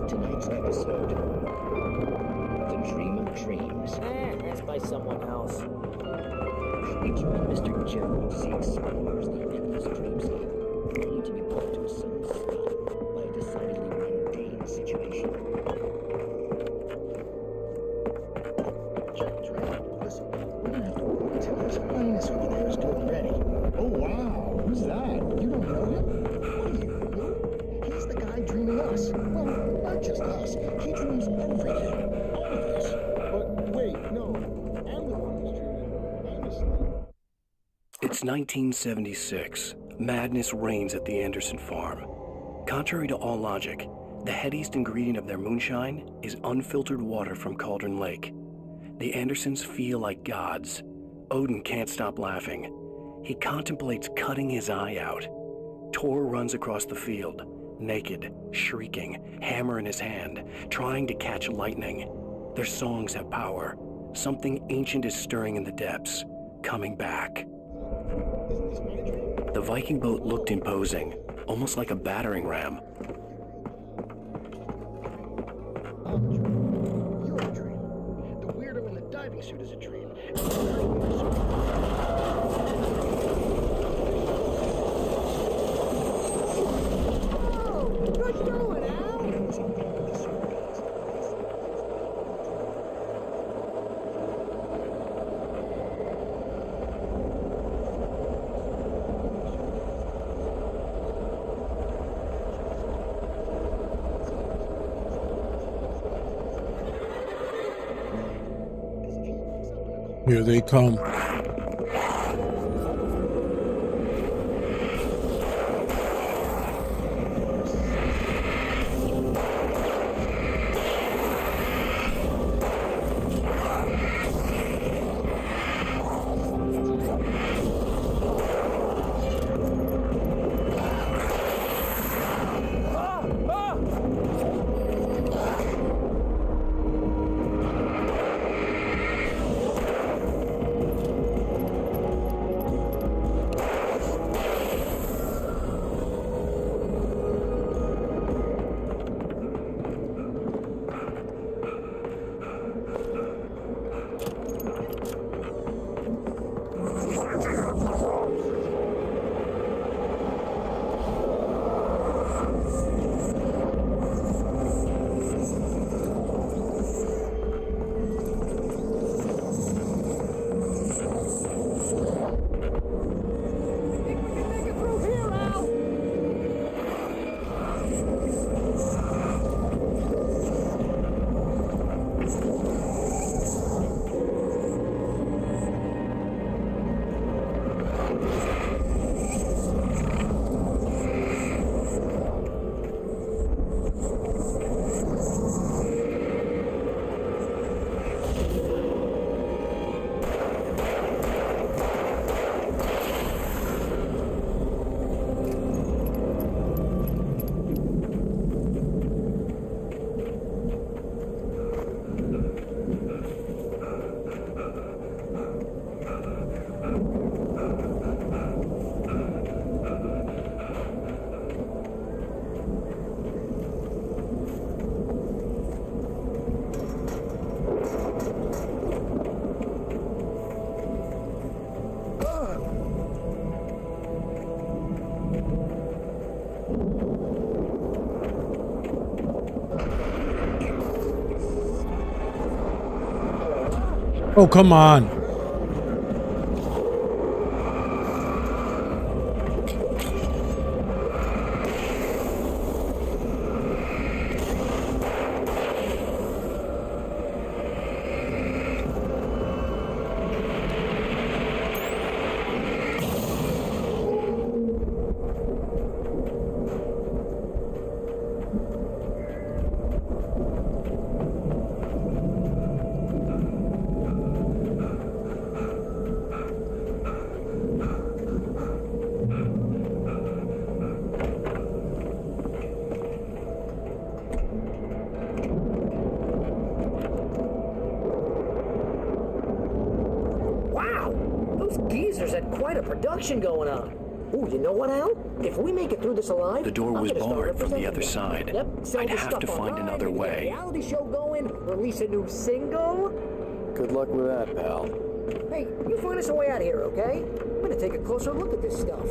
Tonight's episode, The Dream of Dreams. That's by someone else. We join Mr. Joe as he explores the endless dreamscape, only to be brought to a sudden stop by a decidedly mundane situation. Listen, we're gonna have to wait until his highness over there is good and ready. Oh wow, who's that? You don't know him? What do you know? He's the guy dreaming us. Well, not just us. He dreams everything. All of this. But wait, no. I'm the one who's dreaming. I'm asleep. It's 1976. Madness reigns at the Anderson farm. Contrary to all logic, the headiest ingredient of their moonshine is unfiltered water from Cauldron Lake. The Andersons feel like gods. Odin can't stop laughing. He contemplates cutting his eye out. Tor runs across the field, naked, shrieking, hammer in his hand, trying to catch lightning. Their songs have power. Something ancient is stirring in the depths, coming back. The Viking boat looked imposing, almost like a battering ram. You're a dream. The weirdo in the diving suit is a dream. What's going on? Here they come. Oh, come on. Going on. Ooh, you know what, Al? If we make it through this alive, the door was barred from the other side. Yep, I'd have to find another way. Reality show going, release a new single. Good luck with that, pal. Hey, you find us a way out of here, okay? I'm gonna take a closer look at this stuff.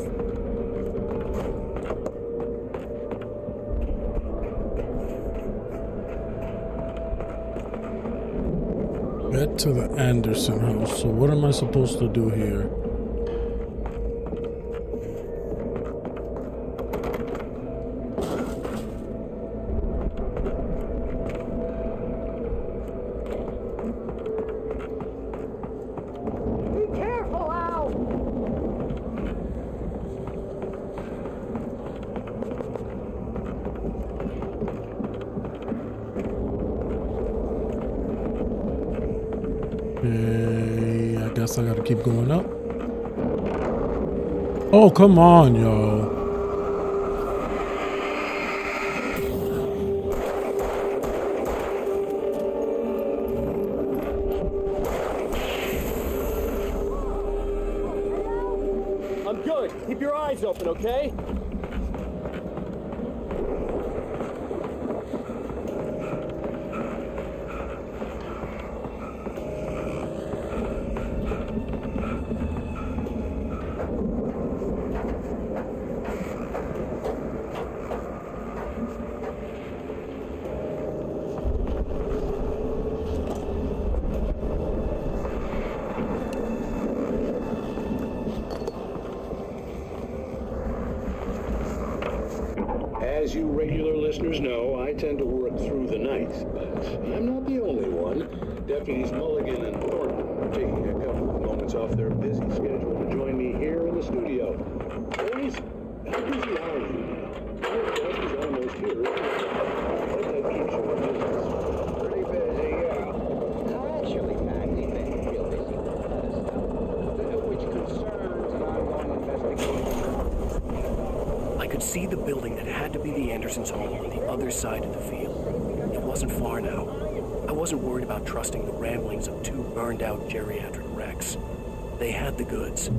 Get to the Anderson house. So what am I supposed to do here? I gotta keep going up. Oh, come on, yo. I'm good. Keep your eyes open, okay? As you regular listeners know, I tend to work through the night, but I'm not the only one. Deputies Mulligan and Thornton are taking a couple of moments off their busy schedule to join me here in the studio. Boys, how busy are you now? Our guest is almost here. What that keeps you in business? Pretty busy, yeah. Actually, Pat, we've been real busy with a lot of stuff, which concerns an ongoing investigation. I could see the building that had to be the Andersons' home on the other side of the field. It wasn't far now. I wasn't worried about trusting the ramblings of two burned-out geriatric wrecks. They had the goods.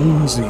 Easy.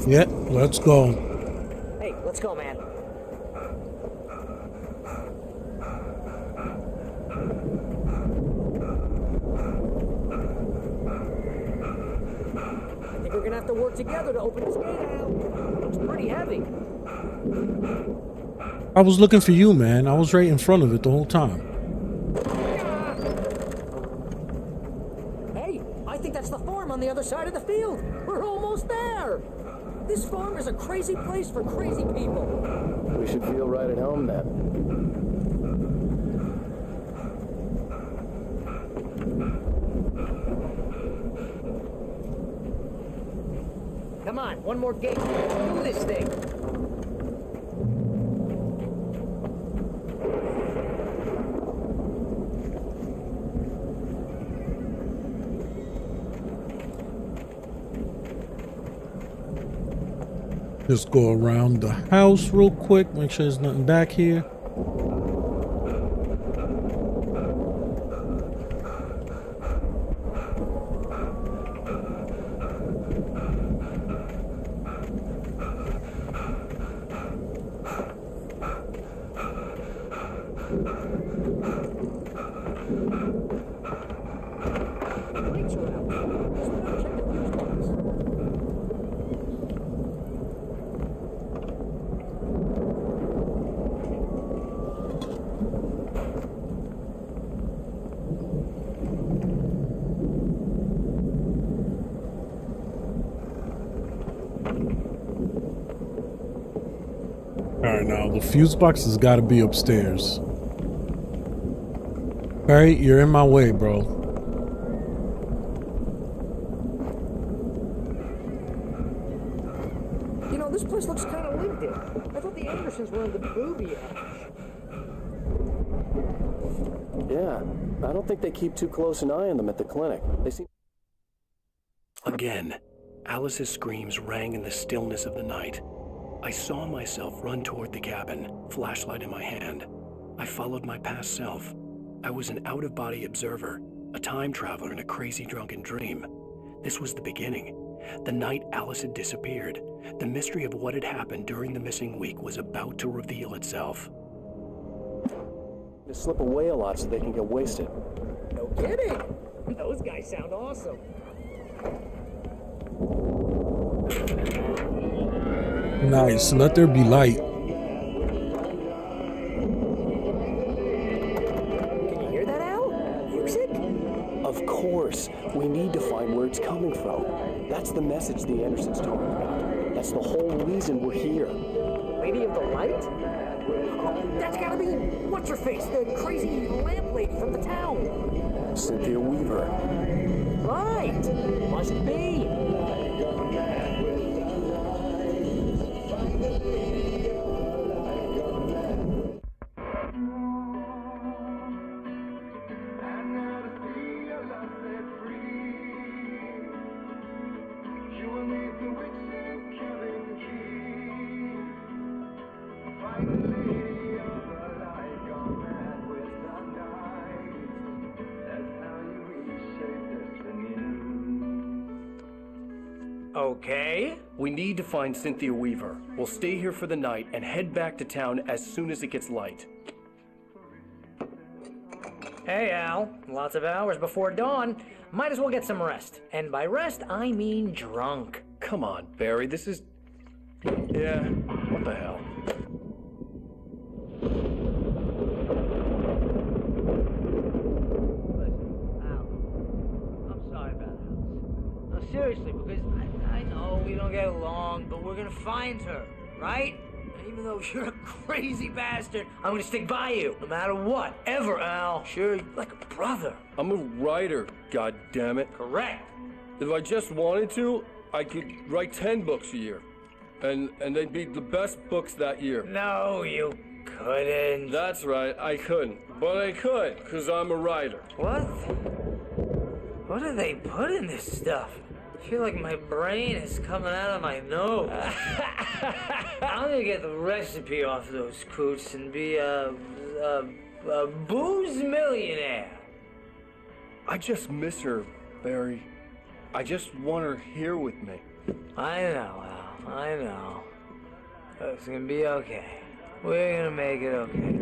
Yeah, let's go. Hey, let's go, man. I think we're gonna have to work together to open this gate out. It's pretty heavy. I was looking for you, man. I was right in front of it the whole time. Hey, I think that's the farm on the other side of the field. We're almost there. This farm is a crazy place for crazy people. We should feel right at home then. Come on, one more gate. Let's do this thing. Just go around the house real quick, make sure there's nothing back here. Alright, now the fuse box has got to be upstairs. Alright, you're in my way, bro. You know, this place looks kind of lived in. I thought the Andersons were on the booby edge. Yeah, I don't think they keep too close an eye on them at the clinic. They seem... Again, Alice's screams rang in the stillness of the night. I saw myself run toward the cabin, flashlight in my hand. I followed my past self. I was an out-of-body observer, a time traveler in a crazy drunken dream. This was the beginning. The night Alice had disappeared. The mystery of what had happened during the missing week was about to reveal itself. They slip away a lot so they can get wasted. No kidding! Those guys sound awesome. Nice, let there be light. Can you hear that, Al? Music? Of course. We need to find where it's coming from. That's the message the Andersons told me about. That's the whole reason we're here. Lady of the Light? Oh, that's gotta be what's-her-face, the crazy lamp lady from the town. Cynthia Weaver. Right! Must be. Okay. We need to find Cynthia Weaver. We'll stay here for the night and head back to town as soon as it gets light. Hey, Al. Lots of hours before dawn. Might as well get some rest. And by rest, I mean drunk. Come on, Barry, this is... Yeah, what the hell? I'm sorry about Alice. No, seriously, because I know we don't get along, but we're gonna find her, right? And even though you're a crazy bastard, I'm gonna stick by you, no matter what, ever, Al. Sure, you're like a brother. I'm a writer, goddammit. Correct. If I just wanted to, I could write 10 books a year. And they'd be the best books that year. No, you couldn't. That's right, I couldn't. But I could, because I'm a writer. What? What do they put in this stuff? I feel like my brain is coming out of my nose. I'm gonna get the recipe off those coots and be a booze millionaire. I just miss her, Barry. I just want her here with me. I know, Al. I know. It's gonna be okay. We're gonna make it okay.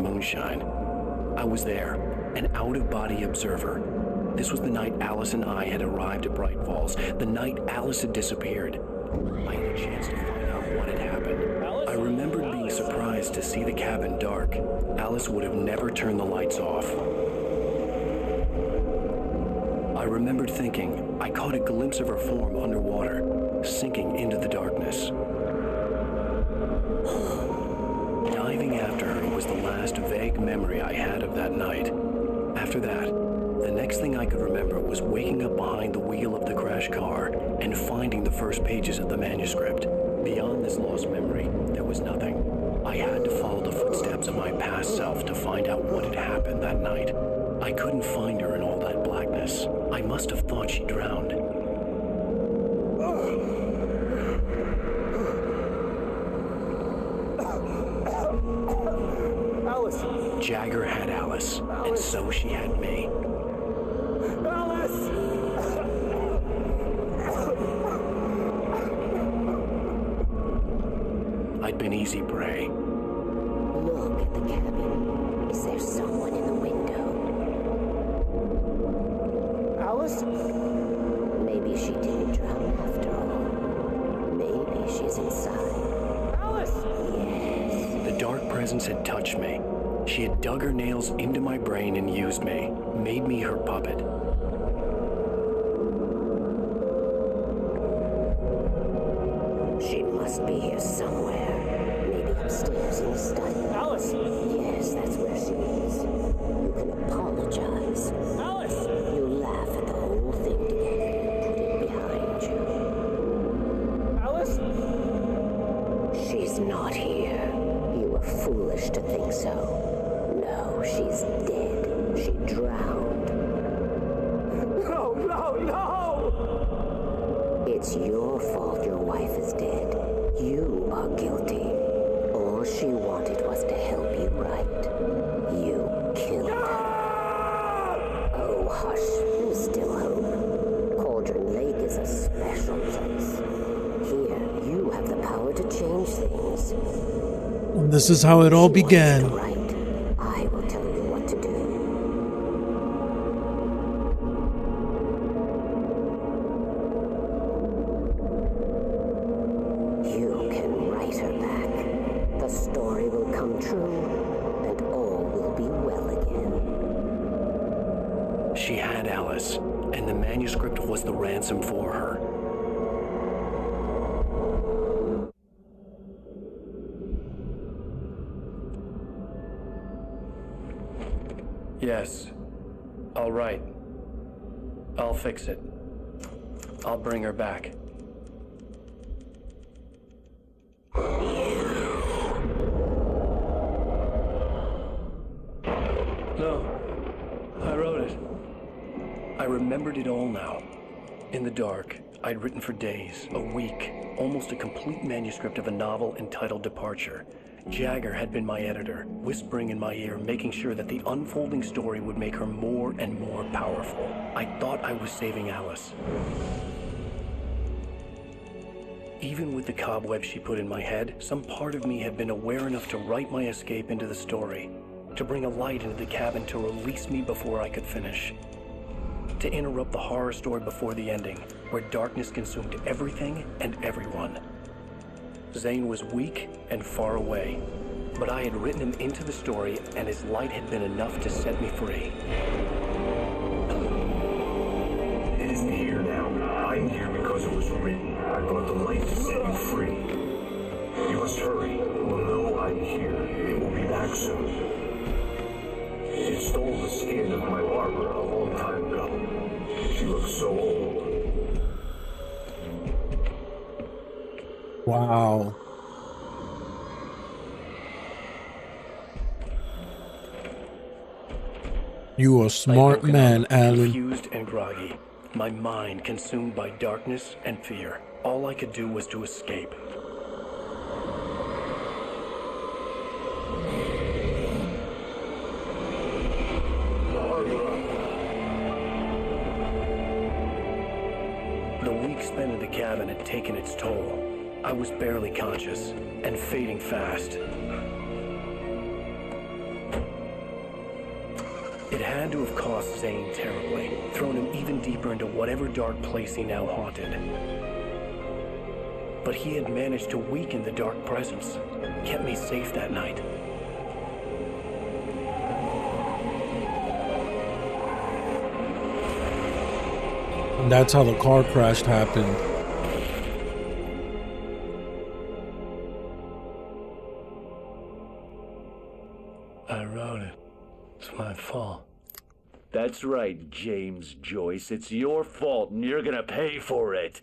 Moonshine. I was there, an out-of-body observer. This was the night Alice and I had arrived at Bright Falls, the night Alice had disappeared. I had a chance to find out what had happened. I remembered being surprised to see the cabin dark. Alice would have never turned the lights off. I remembered thinking I caught a glimpse of her form underwater, sinking into the darkness. Diving after her was the last vague memory I had of that night. After that, the next thing I could remember was waking up behind the wheel of the crashed car and finding the first pages of the manuscript. Beyond this lost memory, there was nothing. I had to follow the footsteps of my past self to find out what had happened that night. I couldn't find her in all that blackness. I must have thought she drowned. Jagger had Alice, and so she had me. Alice! I'd been easy prey. Look at the cabin. Is there someone in the window? Alice? Maybe she didn't drown after all. Maybe she's inside. Alice! Yes. The dark presence had touched me. She had dug her nails into my brain and used me, made me her puppet. She must be here somewhere. Maybe upstairs in the study. Alice! Yes, that's where she is. You can apologize. Alice! You laugh at the whole thing together and put it behind you. Alice? She's not here. You were foolish to think so. No, she's dead. She drowned. No, no, no! It's your fault your wife is dead. You are guilty. All she wanted was to help you right. You killed her. Oh, hush. There's still hope. Cauldron Lake is a special place. Here, you have the power to change things. And this is how it all began. Right. I will tell you what to do. You can write her back. The story will come true, and all will be well again. She had Alice, and the manuscript was the ransom for her. Yes. All right. I'll fix it. I'll bring her back. No. I wrote it. I remembered it all now. In the dark, I'd written for days, a week, almost a complete manuscript of a novel entitled Departure. Jagger had been my editor, whispering in my ear, making sure that the unfolding story would make her more and more powerful. I thought I was saving Alice. Even with the cobwebs she put in my head, some part of me had been aware enough to write my escape into the story. to bring a light into the cabin to release me before I could finish. To interrupt the horror story before the ending, where darkness consumed everything and everyone. Zane was weak and far away, but I had written him into the story, and his light had been enough to set me free. It isn't here now. I'm here because it was written. I brought the light to set you free. You must hurry. We'll know I'm here. It will be back soon. It stole the skin of my Barbara a long time ago. She looks so old. Wow. You a smart man, Alan. Confused and groggy, my mind consumed by darkness and fear. All I could do was to escape. The week spent in the cabin had taken its toll. I was barely conscious and fading fast. It had to have cost Zane terribly, thrown him even deeper into whatever dark place he now haunted. But he had managed to weaken the dark presence, kept me safe that night. And that's how the car crash happened. I wrote it. It's my fault. That's right, James Joyce. It's your fault, and you're gonna pay for it.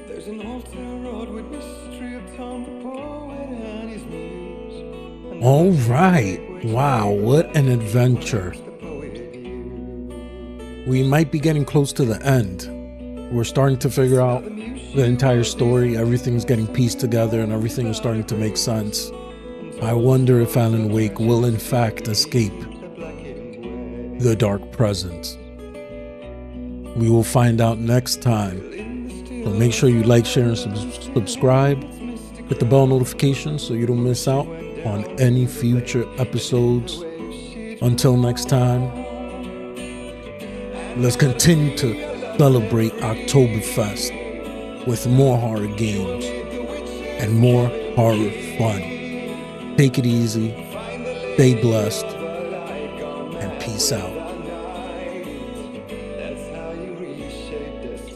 There's an old town road with mystery of Tom the poet and his muse. All right. Wow, what an adventure. We might be getting close to the end. We're starting to figure out the entire story. Everything's getting pieced together and everything is starting to make sense. I wonder if Alan Wake will in fact escape the dark presence. We will find out next time. So make sure you like, share, and subscribe. Hit the bell notification so you don't miss out on any future episodes. Until next time, let's continue to celebrate OctoberFest with more horror games and more horror fun. Take it easy, stay blessed, and peace out.